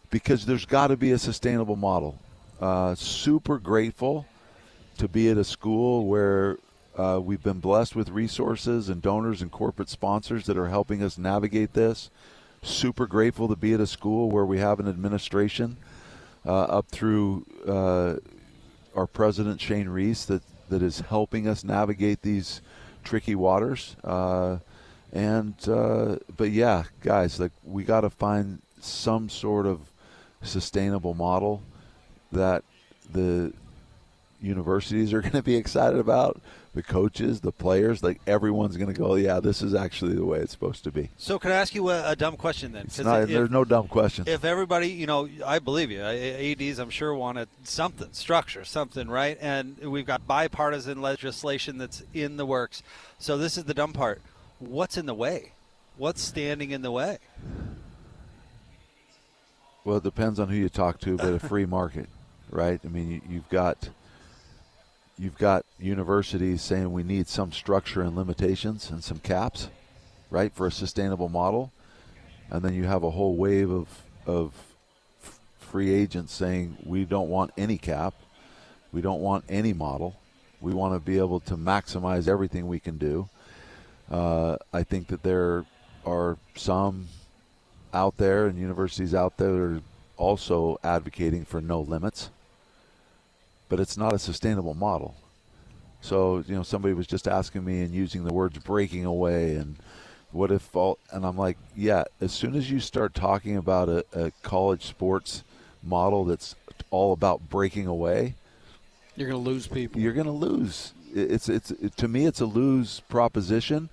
because there's got to be a sustainable model. Super grateful to be at a school where we've been blessed with resources and donors and corporate sponsors that are helping us navigate this. Super grateful to be at a school where we have an administration up through our president, Shane Reese, that is helping us navigate these tricky waters. But yeah, guys, like, we got to find some sort of sustainable model that the universities are going to be excited about, the coaches, the players, like everyone's going to go, yeah, this is actually the way it's supposed to be. So could I ask you a dumb question then? There's no dumb questions. If everybody, I believe you, ADs I'm sure wanted something, structure, something, right? And we've got bipartisan legislation that's in the works. So this is the dumb part. What's in the way? What's standing in the way? Well, it depends on who you talk to, but a free market, right? I mean, you've got universities saying we need some structure and limitations and some caps, right, for a sustainable model. And then you have a whole wave of free agents saying we don't want any cap. We don't want any model. We want to be able to maximize everything we can do. I think that there are some out there and universities out there that are also advocating for no limits. But it's not a sustainable model. So, somebody was just asking me and using the words breaking away and, What if all? And I'm like, yeah. As soon as you start talking about a college sports model that's all about breaking away, you're going to lose people. You're going to lose. To me, it's a lose proposition.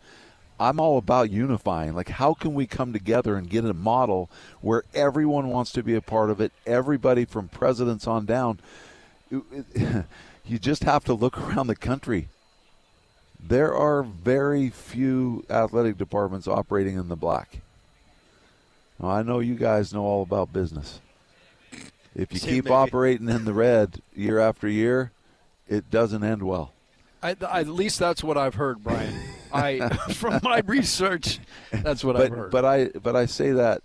I'm all about unifying. Like, how can we come together and get a model where everyone wants to be a part of it? Everybody from presidents on down. You just have to look around the country. There are very few athletic departments operating in the black. Now, I know you guys know all about business. If you keep operating in the red year after year, it doesn't end well. At least that's what I've heard, Brian. From my research, that's what I've heard. But I say that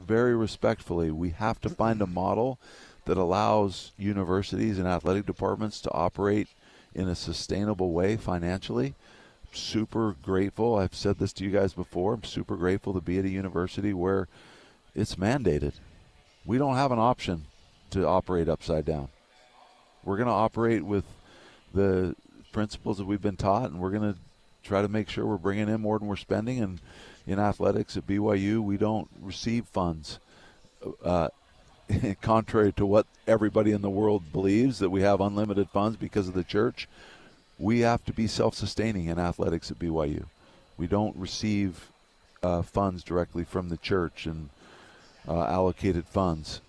very respectfully. We have to find a model that allows universities and athletic departments to operate in a sustainable way financially. Super grateful. I've said this to you guys before. I'm super grateful to be at a university where it's mandated. We don't have an option to operate upside down. We're going to operate with the principles that we've been taught, and we're going to try to make sure we're bringing in more than we're spending. And in athletics at BYU, we don't receive funds. Contrary to what everybody in the world believes, that we have unlimited funds because of the church, we have to be self-sustaining in athletics at BYU. We don't receive funds directly from the church and allocated funds.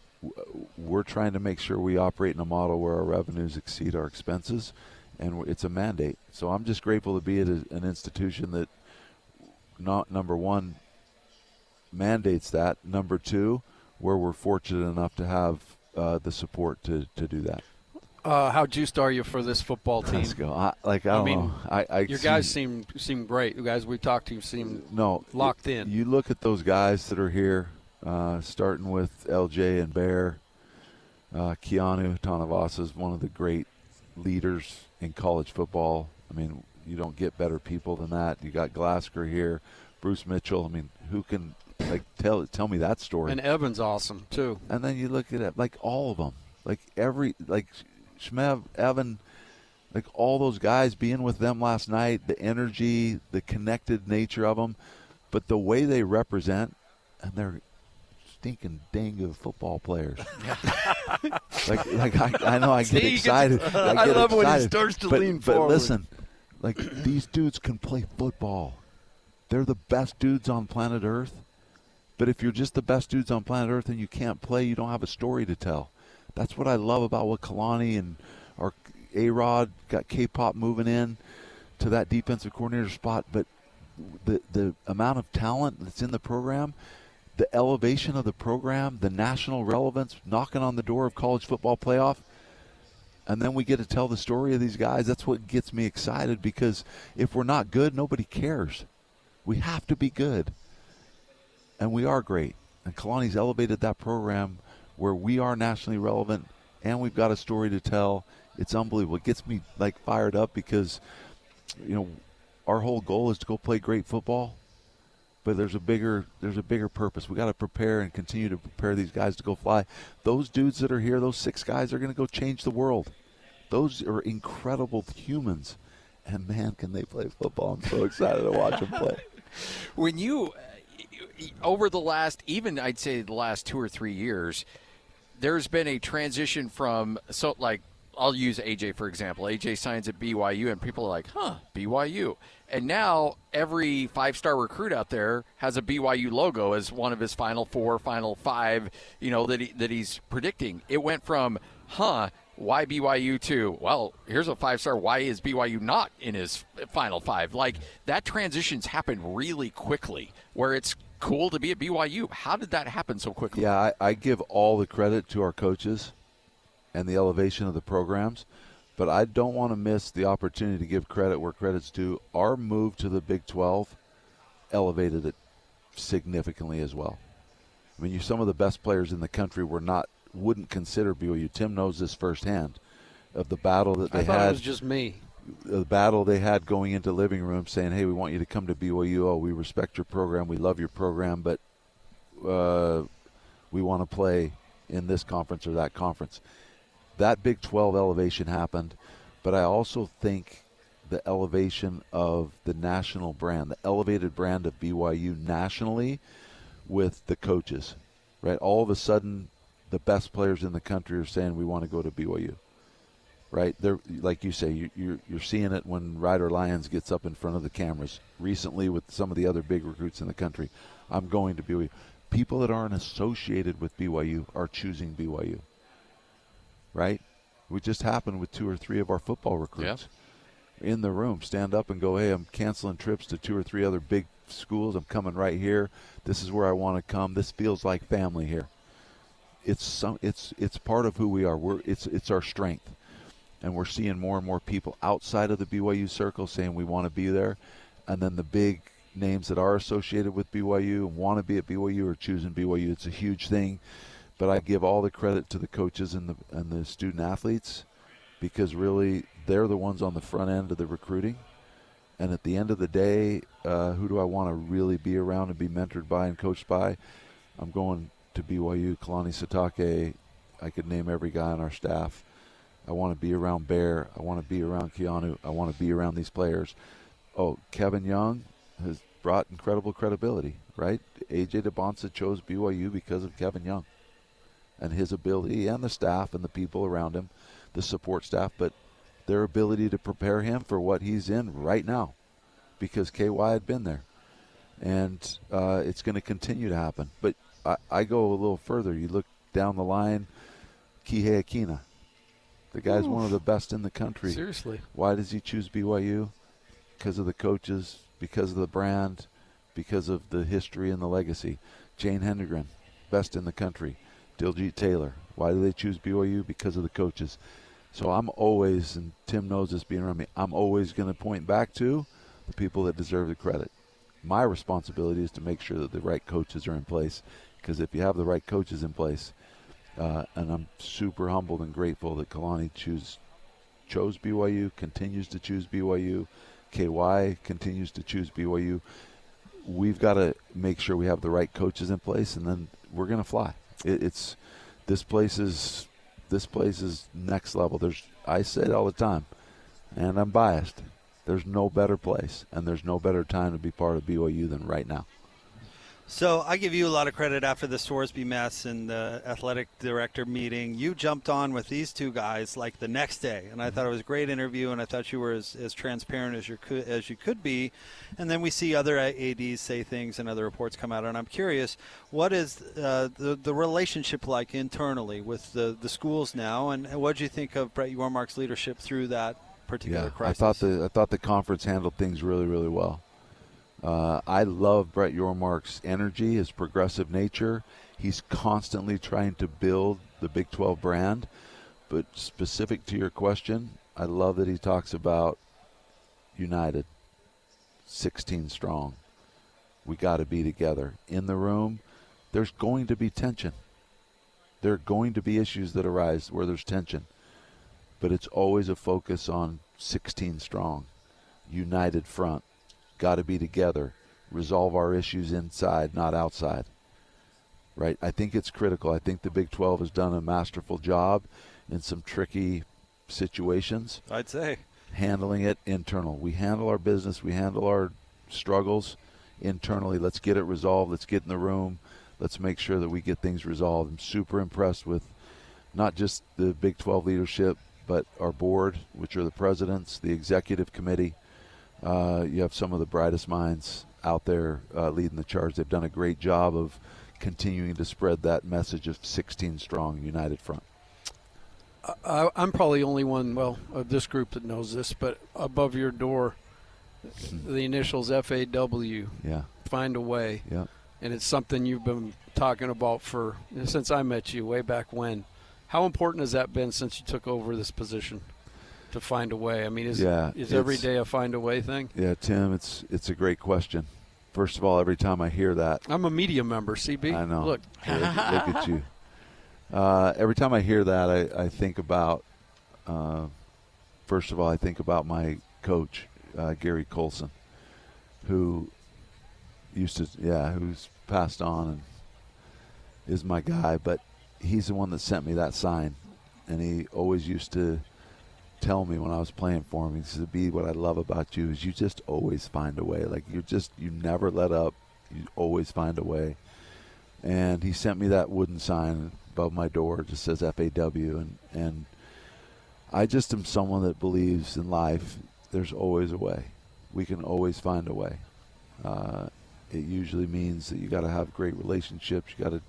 We're trying to make sure we operate in a model where our revenues exceed our expenses, and it's a mandate. So I'm just grateful to be at an institution that, not number one, mandates that. Number two, where we're fortunate enough to have the support to do that. How juiced are you for this football team? Let's go. I don't know. Your guys seem great. The guys we talked to seem locked in. You look at those guys that are here, starting with LJ and Bear. Keanu, Tanuvasa is one of the great leaders in college football. I mean, you don't get better people than that. You got Glasker here, Bruce Mitchell. I mean, who can tell me that story? And Evan's awesome too. And then you look at it, like all of them, like Shmev, Evan, like all those guys, being with them last night, the energy, the connected nature of them, but the way they represent, and they're stinking dang good football players. I know I get excited. I love when he starts to lean forward. But listen, like, these dudes can play football. They're the best dudes on planet Earth. But if you're just the best dudes on planet Earth and you can't play, you don't have a story to tell. That's what I love about what Kalani and our A-Rod got K-Pop moving in to that defensive coordinator spot. But the amount of talent that's in the program, the elevation of the program, the national relevance, knocking on the door of college football playoff, and then we get to tell the story of these guys. That's what gets me excited, because if we're not good, nobody cares. We have to be good. And we are great. And Kalani's elevated that program where we are nationally relevant and we've got a story to tell. It's unbelievable. It gets me fired up because, our whole goal is to go play great football. But there's a bigger purpose. We got to prepare and continue to prepare these guys to go fly. Those dudes that are here, those 6 guys, are going to go change the world. Those are incredible humans. And man, can they play football. I'm so excited to watch them play. When you over the last, even I'd say the last 2 or 3 years, there's been a transition from, I'll use AJ for example. AJ signs at BYU and people are like, BYU. And now every 5-star recruit out there has a BYU logo as one of his final 4, final 5, that he's predicting. It went from, why BYU to, well, here's a 5-star, why is BYU not in his final 5? That transition's happened really quickly, where it's cool to be at BYU. How did that happen so quickly? Yeah, I give all the credit to our coaches and the elevation of the programs, but I don't want to miss the opportunity to give credit where credit's due. Our move to the Big 12 elevated it significantly as well. I mean, some of the best players in the country wouldn't consider BYU. Tim knows this firsthand, of the battle that they had. I thought it was just me. The battle they had going into living rooms saying, hey, we want you to come to BYU. Oh, we respect your program. We love your program, but we want to play in this conference or that conference. That Big 12 elevation happened, but I also think the elevation of the national brand, the elevated brand of BYU nationally with the coaches, right? All of a sudden, the best players in the country are saying we want to go to BYU, right? They're, like you say, you're seeing it when Ryder Lyons gets up in front of the cameras. Recently with some of the other big recruits in the country, I'm going to BYU. People that aren't associated with BYU are choosing BYU, right? We just happened with 2 or 3 of our football recruits in the room. Stand up and go, hey, I'm canceling trips to 2 or 3 other big schools. I'm coming right here. This is where I want to come. This feels like family here. It's part of who we are. It's our strength. And we're seeing more and more people outside of the BYU circle saying we want to be there. And then the big names that are associated with BYU and want to be at BYU are choosing BYU. It's a huge thing. But I give all the credit to the coaches and the student athletes, because really they're the ones on the front end of the recruiting. And at the end of the day, who do I want to really be around and be mentored by and coached by? I'm going to BYU, Kalani Sitake. I could name every guy on our staff. I want to be around Bear. I want to be around Keanu. I want to be around these players. Oh, Kevin Young has brought incredible credibility, right? A.J. DeBonsa chose BYU because of Kevin Young and his ability, and the staff and the people around him, the support staff, but their ability to prepare him for what he's in right now, because KY had been there. And it's going to continue to happen. But I go a little further. You look down the line, Kihei Akina. The guy's one of the best in the country. Seriously. Why does he choose BYU? Because of the coaches, because of the brand, because of the history and the legacy. Jane Hendegren, best in the country. Diljit Taylor. Why do they choose BYU? Because of the coaches. So I'm always, and Tim knows this being around me, I'm always going to point back to the people that deserve the credit. My responsibility is to make sure that the right coaches are in place, because if you have the right coaches in place, and I'm super humbled and grateful that Kalani chose BYU, continues to choose BYU, KY continues to choose BYU. We've got to make sure we have the right coaches in place, and then we're going to fly. This place is next level. I say it all the time, and I'm biased. There's no better place, and there's no better time to be part of BYU than right now. So I give you a lot of credit after the Sorsby mess and the athletic director meeting. You jumped on with these two guys like the next day, and I thought it was a great interview, and I thought you were as transparent as you could be. And then we see other ADs say things and other reports come out, and I'm curious, what is the relationship like internally with the schools now, and what do you think of Brett Yormark's leadership through that particular crisis? I thought the conference handled things really, really well. I love Brett Yormark's energy, his progressive nature. He's constantly trying to build the Big 12 brand. But specific to your question, I love that he talks about united, 16 strong. We got to be together. In the room, there's going to be tension. There are going to be issues that arise where there's tension. But it's always a focus on 16 strong, united front. Got to be together, resolve our issues inside, not outside. Right? I think it's critical. I think the Big 12 has done a masterful job in some tricky situations. I'd say. Handling it internal. We handle our business. We handle our struggles internally. Let's get it resolved. Let's get in the room. Let's make sure that we get things resolved. I'm super impressed with not just the Big 12 leadership, but our board, which are the presidents, the executive committee. You have some of the brightest minds out there leading the charge. They've done a great job of continuing to spread that message of 16 strong, united front. I'm probably the only one, of this group that knows this, but above your door, the initials FAW. Yeah. Find a way. Yeah. And it's something you've been talking about since I met you way back when. How important has that been since you took over this position? To find a way. I mean, is every day a find a way thing? Yeah, Tim, it's a great question. First of all, every time I hear that, I'm a media member, CB. I know. Look at you. Every time I hear that, I think about. First of all, I think about my coach, Gary Colson, who's passed on and is my guy. But he's the one that sent me that sign, and he always used to tell me when I was playing for him. He said, "B, what I love about you is you just always find a way. Like you never let up. You always find a way." And he sent me that wooden sign above my door. It just says FAW. And I just am someone that believes in life there's always a way. We can always find a way. It usually means that you got to have great relationships. You got to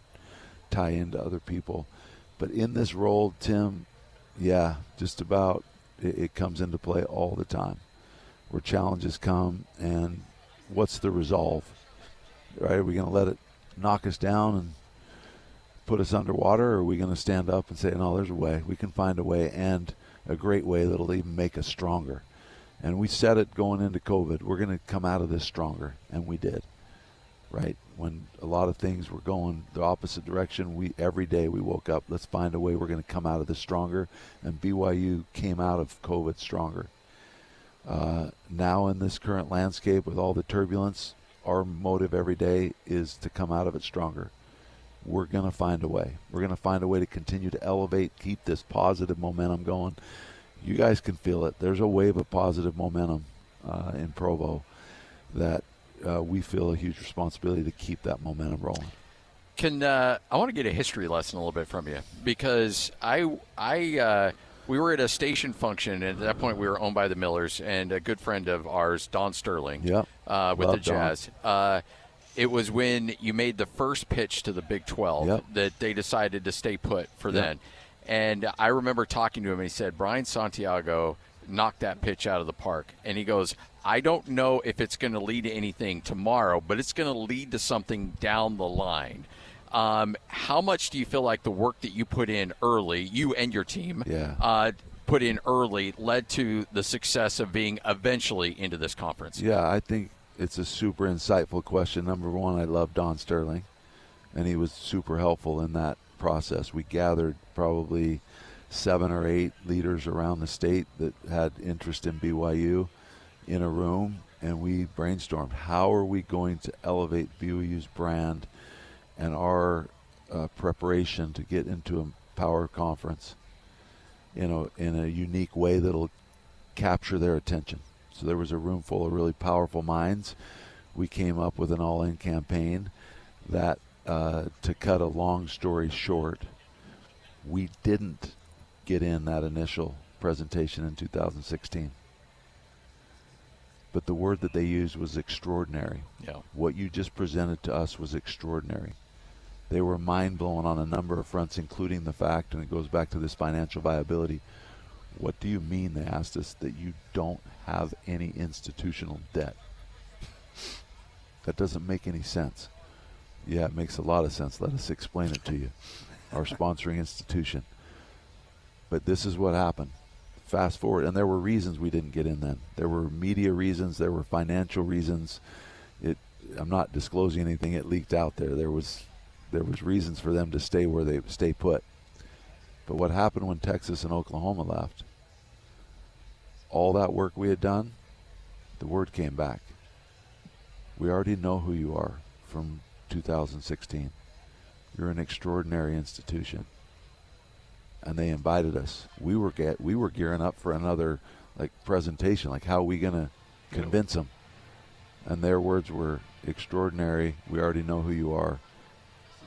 tie into other people. But in this role, Tim, yeah, just about it comes into play all the time, where challenges come, and what's the resolve? Right? Are we going to let it knock us down and put us underwater, or are we going to stand up and say, no, there's a way. We can find a way, and a great way that'll even make us stronger. And we said it going into COVID, we're going to come out of this stronger, and we did. Right? When a lot of things were going the opposite direction, every day we woke up, let's find a way we're going to come out of this stronger, and BYU came out of COVID stronger. Now in this current landscape with all the turbulence, our motive every day is to come out of it stronger. We're going to find a way. We're going to find a way to continue to elevate, keep this positive momentum going. You guys can feel it. There's a wave of positive momentum in Provo that we feel a huge responsibility to keep that momentum rolling. I want to get a history lesson a little bit from you, because we were at a station function, and at that point we were owned by the Millers, and a good friend of ours, Don Sterling, with the Jazz. It was when you made the first pitch to the Big 12 that they decided to stay put for then. And I remember talking to him, and he said, Brian Santiago knocked that pitch out of the park. And he goes, I don't know if it's going to lead to anything tomorrow, but it's going to lead to something down the line. How much do you feel like the work that you put in early, you and your team, put in early, led to the success of being eventually into this conference? Yeah, I think it's a super insightful question. Number one, I love Don Sterling, and he was super helpful in that process. We gathered probably 7 or 8 leaders around the state that had interest in BYU in a room, and we brainstormed, how are we going to elevate BYU's brand and our preparation to get into a power conference in a unique way that'll capture their attention. So there was a room full of really powerful minds. We came up with an all-in campaign that, to cut a long story short, we didn't get in that initial presentation in 2016. But the word that they used was extraordinary. Yeah. What you just presented to us was extraordinary. They were mind-blown on a number of fronts, including the fact, and it goes back to this financial viability, what do you mean, they asked us, that you don't have any institutional debt? That doesn't make any sense. Yeah, it makes a lot of sense. Let us explain it to you. Our sponsoring institution. But this is what happened. Fast forward, and there were reasons we didn't get in then. There were media reasons. There were financial reasons. I'm not disclosing anything. It leaked out there. There was reasons for them to stay where they stay put. But what happened when Texas and Oklahoma left? All that work we had done, the word came back. We already know who you are from 2016. You're an extraordinary institution. And they invited us. We were gearing up for another presentation, how are we going to convince them? And their words were, extraordinary, we already know who you are.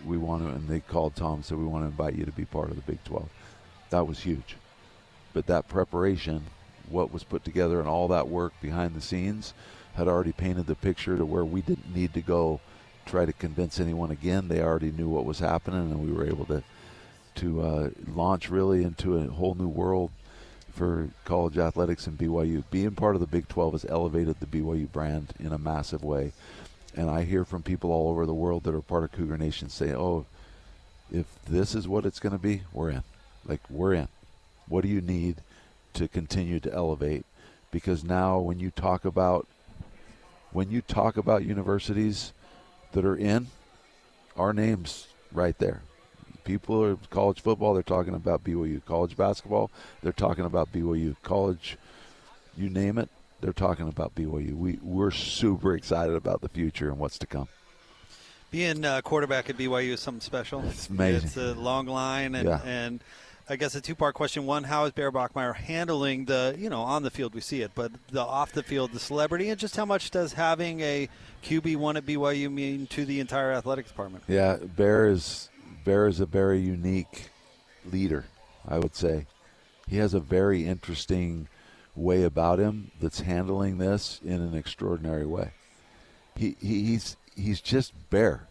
We want to, and they called Tom and said, we want to invite you to be part of the Big 12. That was huge. But that preparation, what was put together and all that work behind the scenes had already painted the picture to where we didn't need to go try to convince anyone again. They already knew what was happening, and we were able to launch really into a whole new world for college athletics and BYU. Being part of the Big 12 has elevated the BYU brand in a massive way. And I hear from people all over the world that are part of Cougar Nation say, oh, if this is what it's going to be, we're in. We're in. What do you need to continue to elevate? Because now when you talk about universities that are in, our name's right there. People are college football, they're talking about BYU. College basketball, they're talking about BYU. College, you name it, they're talking about BYU. We're super excited about the future and what's to come. Being quarterback at BYU is something special. It's amazing. It's a long line, and I guess a two-part question. One, how is Bear Bachmeier handling the, on the field we see it, but the off the field, the celebrity, and just how much does having a QB1 at BYU mean to the entire athletics department? Yeah, Bear is a very unique leader, I would say. He has a very interesting way about him that's handling this in an extraordinary way. He's just Bear.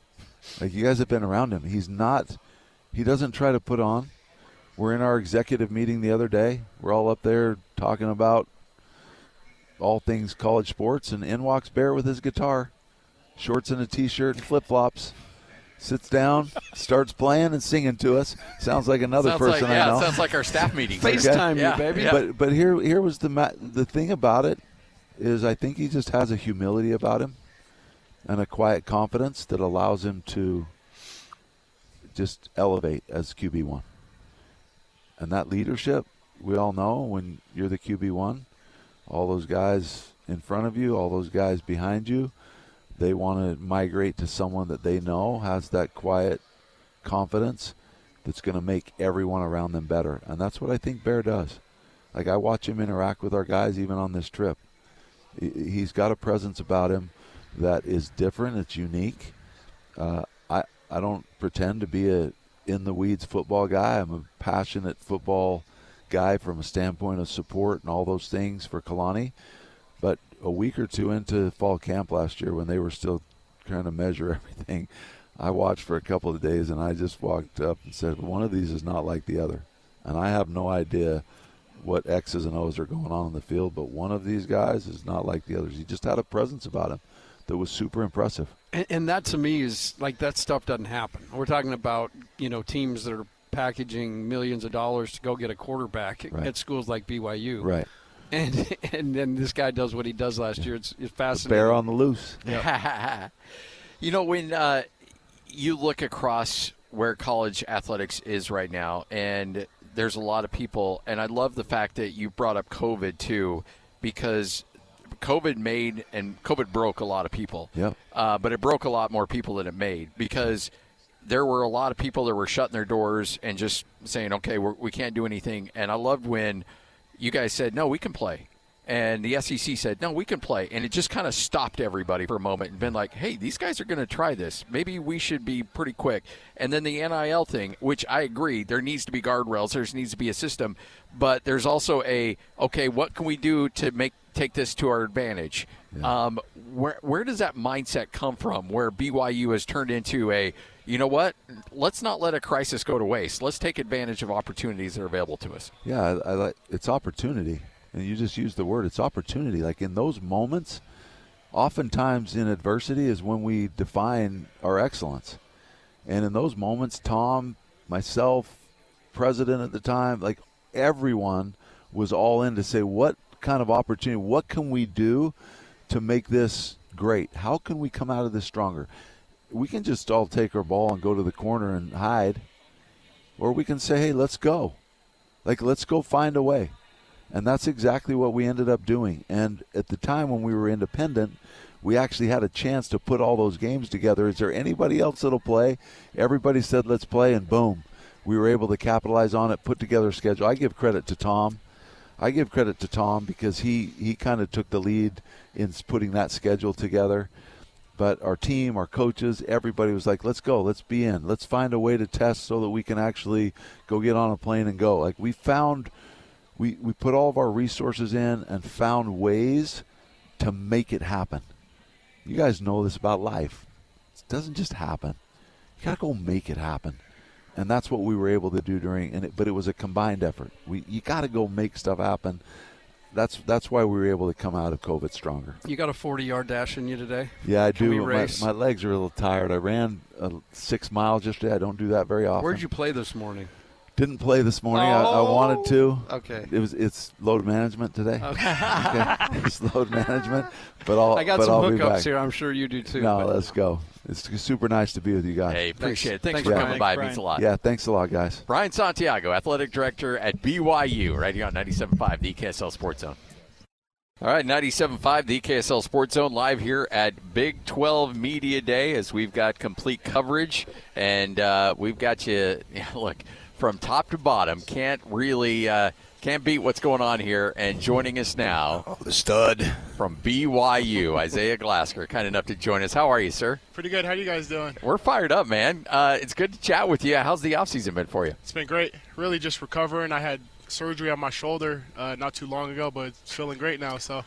Like, you guys have been around him. He doesn't try to put on. We're in our executive meeting the other day. We're all up there talking about all things college sports, and in walks Bear with his guitar, shorts and a T-shirt and flip-flops. Sits down, starts playing and singing to us. Sounds like another person I know. Yeah, sounds like our staff meeting. FaceTime you, baby. Yeah. But here was the thing about it is I think he just has a humility about him and a quiet confidence that allows him to just elevate as QB1. And that leadership, we all know when you're the QB1, all those guys in front of you, all those guys behind you, they want to migrate to someone that they know has that quiet confidence that's going to make everyone around them better. And that's what I think Bear does. Like, I watch him interact with our guys even on this trip. He's got a presence about him that is different. It's unique. I don't pretend to be a in-the-weeds football guy. I'm a passionate football guy from a standpoint of support and all those things for Kalani. But a week or two into fall camp last year when they were still trying to measure everything, I watched for a couple of days and I just walked up and said, one of these is not like the other. And I have no idea what X's and O's are going on in the field, but one of these guys is not like the others. He just had a presence about him that was super impressive. And that to me is like, that stuff doesn't happen. We're talking about, teams that are packaging millions of dollars to go get a quarterback at schools like BYU. Right. And then this guy does what he does last year. It's fascinating. Bear on the loose. Yep. When you look across where college athletics is right now, and there's a lot of people, and I love the fact that you brought up COVID too, because COVID broke a lot of people. Yep. But it broke a lot more people than it made, because there were a lot of people that were shutting their doors and just saying, okay, we can't do anything. And I loved when you guys said, no, we can play. And the SEC said, no, we can play. And it just kind of stopped everybody for a moment and been like, hey, these guys are going to try this. Maybe we should be pretty quick. And then the NIL thing, which I agree, there needs to be guardrails. There needs to be a system. But there's also okay, what can we do to take this to our advantage? Yeah. Where does that mindset come from, where BYU has turned into you know what, let's not let a crisis go to waste. Let's take advantage of opportunities that are available to us. Yeah, I like it's opportunity. And you just used the word, it's opportunity. Like, in those moments, oftentimes in adversity is when we define our excellence. And in those moments, Tom, myself, president at the time, like, everyone was all in to say, what kind of opportunity, what can we do to make this great? How can we come out of this stronger? We can just all take our ball and go to the corner and hide. Or we can say, hey, let's go. Like, let's go find a way. And that's exactly what we ended up doing. And at the time when we were independent, we actually had a chance to put all those games together. Is there anybody else that'll play? Everybody said, let's play, and boom. We were able to capitalize on it, put together a schedule. I give credit to Tom. Because he kind of took the lead in putting that schedule together. But our team, our coaches, everybody was like, let's go, let's be in. Let's find a way to test so that we can actually go get on a plane and go. Like, we put all of our resources in and found ways to make it happen. You guys know this about life. It doesn't just happen. You got to go make it happen. And that's what we were able to do but it was a combined effort. You got to go make stuff happen. That's why we were able to come out of COVID stronger. You got a 40-yard dash in you today? Yeah, I Can do. we race? My legs are a little tired. I ran 6 miles yesterday. I don't do that very often. Where'd you play this morning? Didn't play this morning. I wanted to. Okay. It's load management today. Okay. It's load management. But I got some hookups here. I'm sure you do too. No, let's go. It's super nice to be with you guys. Hey, appreciate it. Thanks for coming by. It means a lot. Yeah, thanks a lot, guys. Brian Santiago, athletic director at BYU, right here on 97.5, the KSL Sports Zone. All right, 97.5, the KSL Sports Zone, live here at Big 12 Media Day, as we've got complete coverage, and we've got you, look, from top to bottom. Can't beat what's going on here. And joining us now, the stud from BYU, Isaiah Glasker, kind enough to join us. How are you, sir? Pretty good. How are you guys doing? We're fired up, man. It's good to chat with you. How's the offseason been for you? It's been great. Really just recovering. I had surgery on my shoulder not too long ago, but it's feeling great now. So,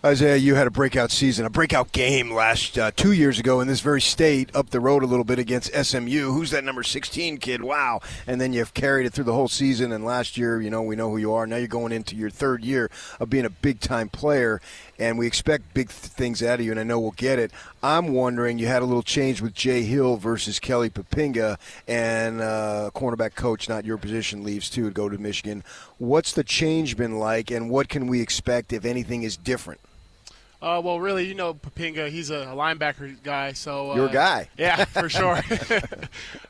Isaiah, you had a breakout season, a breakout game last 2 years ago in this very state, up the road a little bit against SMU. Who's that number 16 kid? Wow. And then you've carried it through the whole season, and last year, we know who you are. Now you're going into your third year of being a big-time player, and we expect big things out of you, and I know we'll get it. I'm wondering, you had a little change with Jay Hill versus Kelly Papinga, and cornerback coach, not your position, leaves too to go to Michigan. What's the change been like, and what can we expect if anything is different? Well, really, Papinga, he's a linebacker guy. So your guy. Yeah, for sure.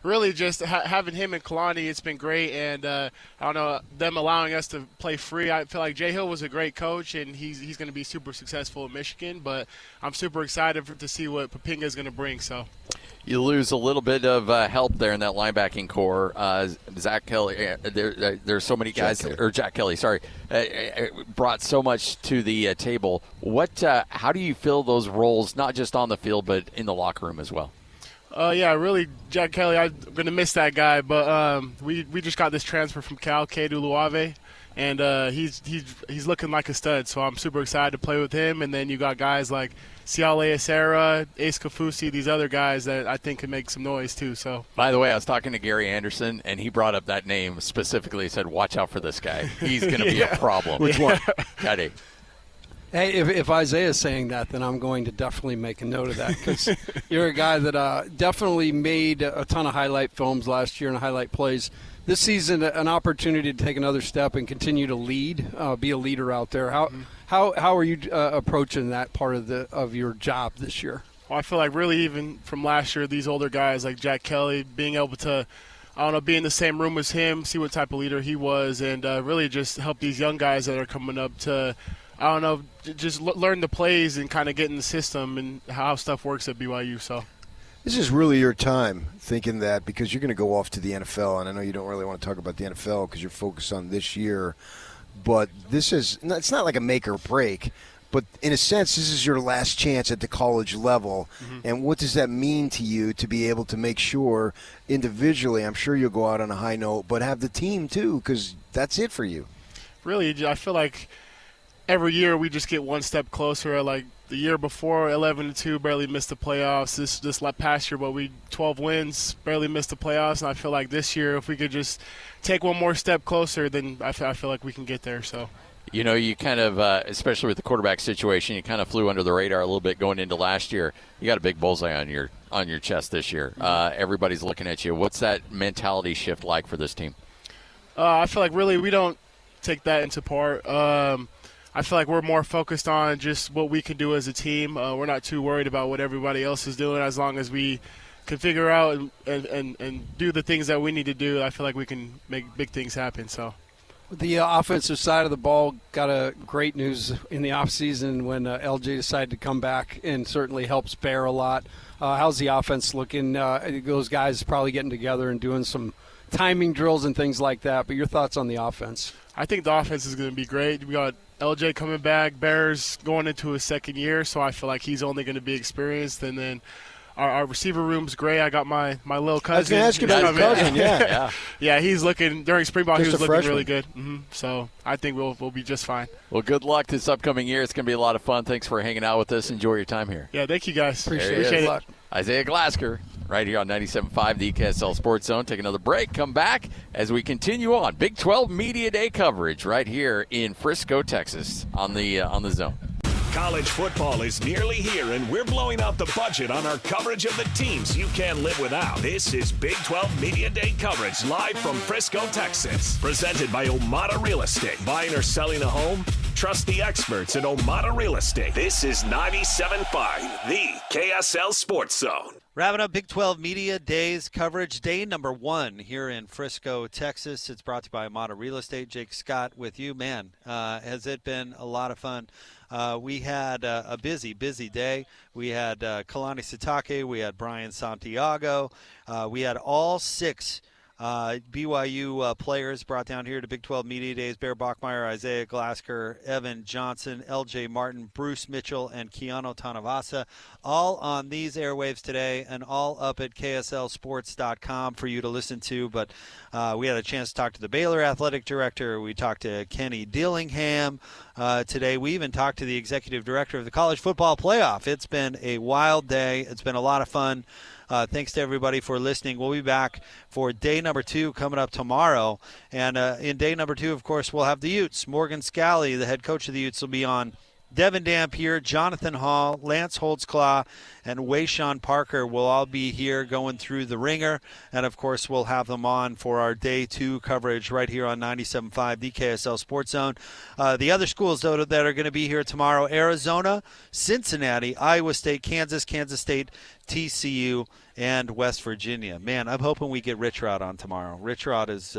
Really, just having him and Kalani, it's been great. And I don't know, them allowing us to play free. I feel like Jay Hill was a great coach, and he's going to be super successful in Michigan. But I'm super excited to see what Papinga is going to bring. So. You lose a little bit of help there in that linebacking core. Zach Kelly, there's so many guys, Jack Kelly, sorry, brought so much to the table. How do you fill those roles, not just on the field, but in the locker room as well? Yeah, really, Jack Kelly, I'm going to miss that guy. But we just got this transfer from Cal, Keanu Luave, and he's looking like a stud. So I'm super excited to play with him. And then you got guys like Siale Acera, Ace Kafusi, these other guys that I think can make some noise too. So, by the way, I was talking to Gary Anderson, and he brought up that name specifically. He said, watch out for this guy. He's going to be a problem. Which one? Cuddy. Hey, if Isaiah's saying that, then I'm going to definitely make a note of that, because you're a guy that definitely made a ton of highlight films last year and highlight plays. This season, an opportunity to take another step and continue to lead, be a leader out there. How are you approaching that part of your job this year? Well, I feel like really even from last year, these older guys like Jack Kelly, being able to, be in the same room as him, see what type of leader he was, and really just help these young guys that are coming up to, just learn the plays and kind of get in the system and how stuff works at BYU. So. This is really your time, thinking that, because you're going to go off to the NFL, and I know you don't really want to talk about the NFL because you're focused on this year, but it's not like a make or break, but in a sense, this is your last chance at the college level. Mm-hmm. And what does that mean to you to be able to make sure individually, I'm sure you'll go out on a high note, but have the team too, because that's it for you? Really, I feel like every year we just get one step closer. Like the year before, 11-2, barely missed the playoffs. This past year, but we 12 wins, barely missed the playoffs. And I feel like this year, if we could just take one more step closer, then I feel like we can get there. So. You kind of, especially with the quarterback situation, you kind of flew under the radar a little bit going into last year. You got a big bullseye on your chest this year. Everybody's looking at you. What's that mentality shift like for this team? I feel like really we don't take that into part. I feel like we're more focused on just what we can do as a team. We're not too worried about what everybody else is doing, as long as we can figure out and do the things that we need to do. I feel like we can make big things happen. So. The offensive side of the ball got a great news in the offseason when LJ decided to come back, and certainly helps Bear a lot. How's the offense looking? Those guys probably getting together and doing some timing drills and things like that, but your thoughts on the offense? I think the offense is going to be great. We got LJ coming back. Bear's going into his second year, so I feel like he's only going to be experienced. And then our receiver room's great. I got my little cousin. I was going to ask you about your cousin, yeah. Yeah, he's looking – during spring ball, he was looking really good. Mm-hmm. So I think we'll be just fine. Well, good luck this upcoming year. It's going to be a lot of fun. Thanks for hanging out with us. Enjoy your time here. Yeah, thank you guys. Appreciate it. Isaiah Glasker right here on 97.5, the KSL Sports Zone. Take another break. Come back as we continue on Big 12 Media Day coverage right here in Frisco, Texas on the Zone. College football is nearly here, and we're blowing out the budget on our coverage of the teams you can't live without. This is Big 12 Media Day coverage live from Frisco, Texas. Presented by Omada Real Estate. Buying or selling a home? Trust the experts at Omada Real Estate. This is 97.5, the KSL Sports Zone. Wrapping up Big 12 Media Days coverage, day number 1 here in Frisco, Texas. It's brought to you by Omada Real Estate. Jake Scott with you. Man, has it been a lot of fun. We had a busy day. We had Kalani Sitake. We had Brian Santiago. We had all 6 BYU players brought down here to Big 12 Media Days: Bear Bachmeier, Isaiah Glasker, Evan Johnson, LJ Martin, Bruce Mitchell, and Keanu Tanuvasa, all on these airwaves today and all up at KSLSports.com for you to listen to. But we had a chance to talk to the Baylor athletic director. We talked to Kenny Dillingham today. We even talked to the executive director of the college football playoff. It's been a wild day. It's been a lot of fun. Thanks to everybody for listening. We'll be back for day number 2 coming up tomorrow. And in day number 2, of course, we'll have the Utes. Morgan Scally, the head coach of the Utes, will be on. Devin Dampier, Jonathan Hall, Lance Holtzclaw, and Wayshawn Parker will all be here going through the ringer. And, of course, we'll have them on for our Day 2 coverage right here on 97.5, the KSL Sports Zone. The other schools, though, that are going to be here tomorrow: Arizona, Cincinnati, Iowa State, Kansas State, TCU, and West Virginia. Man, I'm hoping we get Rich Rod on tomorrow. Rich Rod is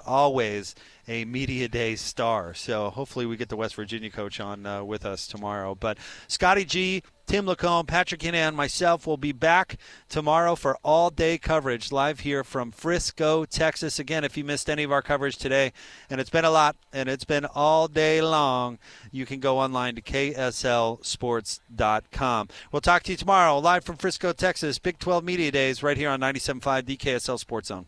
always a media day star, so hopefully we get the West Virginia coach on with us tomorrow. But Scotty G, Tim Lacombe, Patrick Hinahan, myself will be back tomorrow for all-day coverage live here from Frisco, Texas. Again, if you missed any of our coverage today, and it's been a lot, and it's been all day long, you can go online to KSLSports.com. We'll talk to you tomorrow live from Frisco, Texas, Big 12 Media Days right here on 97.5, the KSL Sports Zone.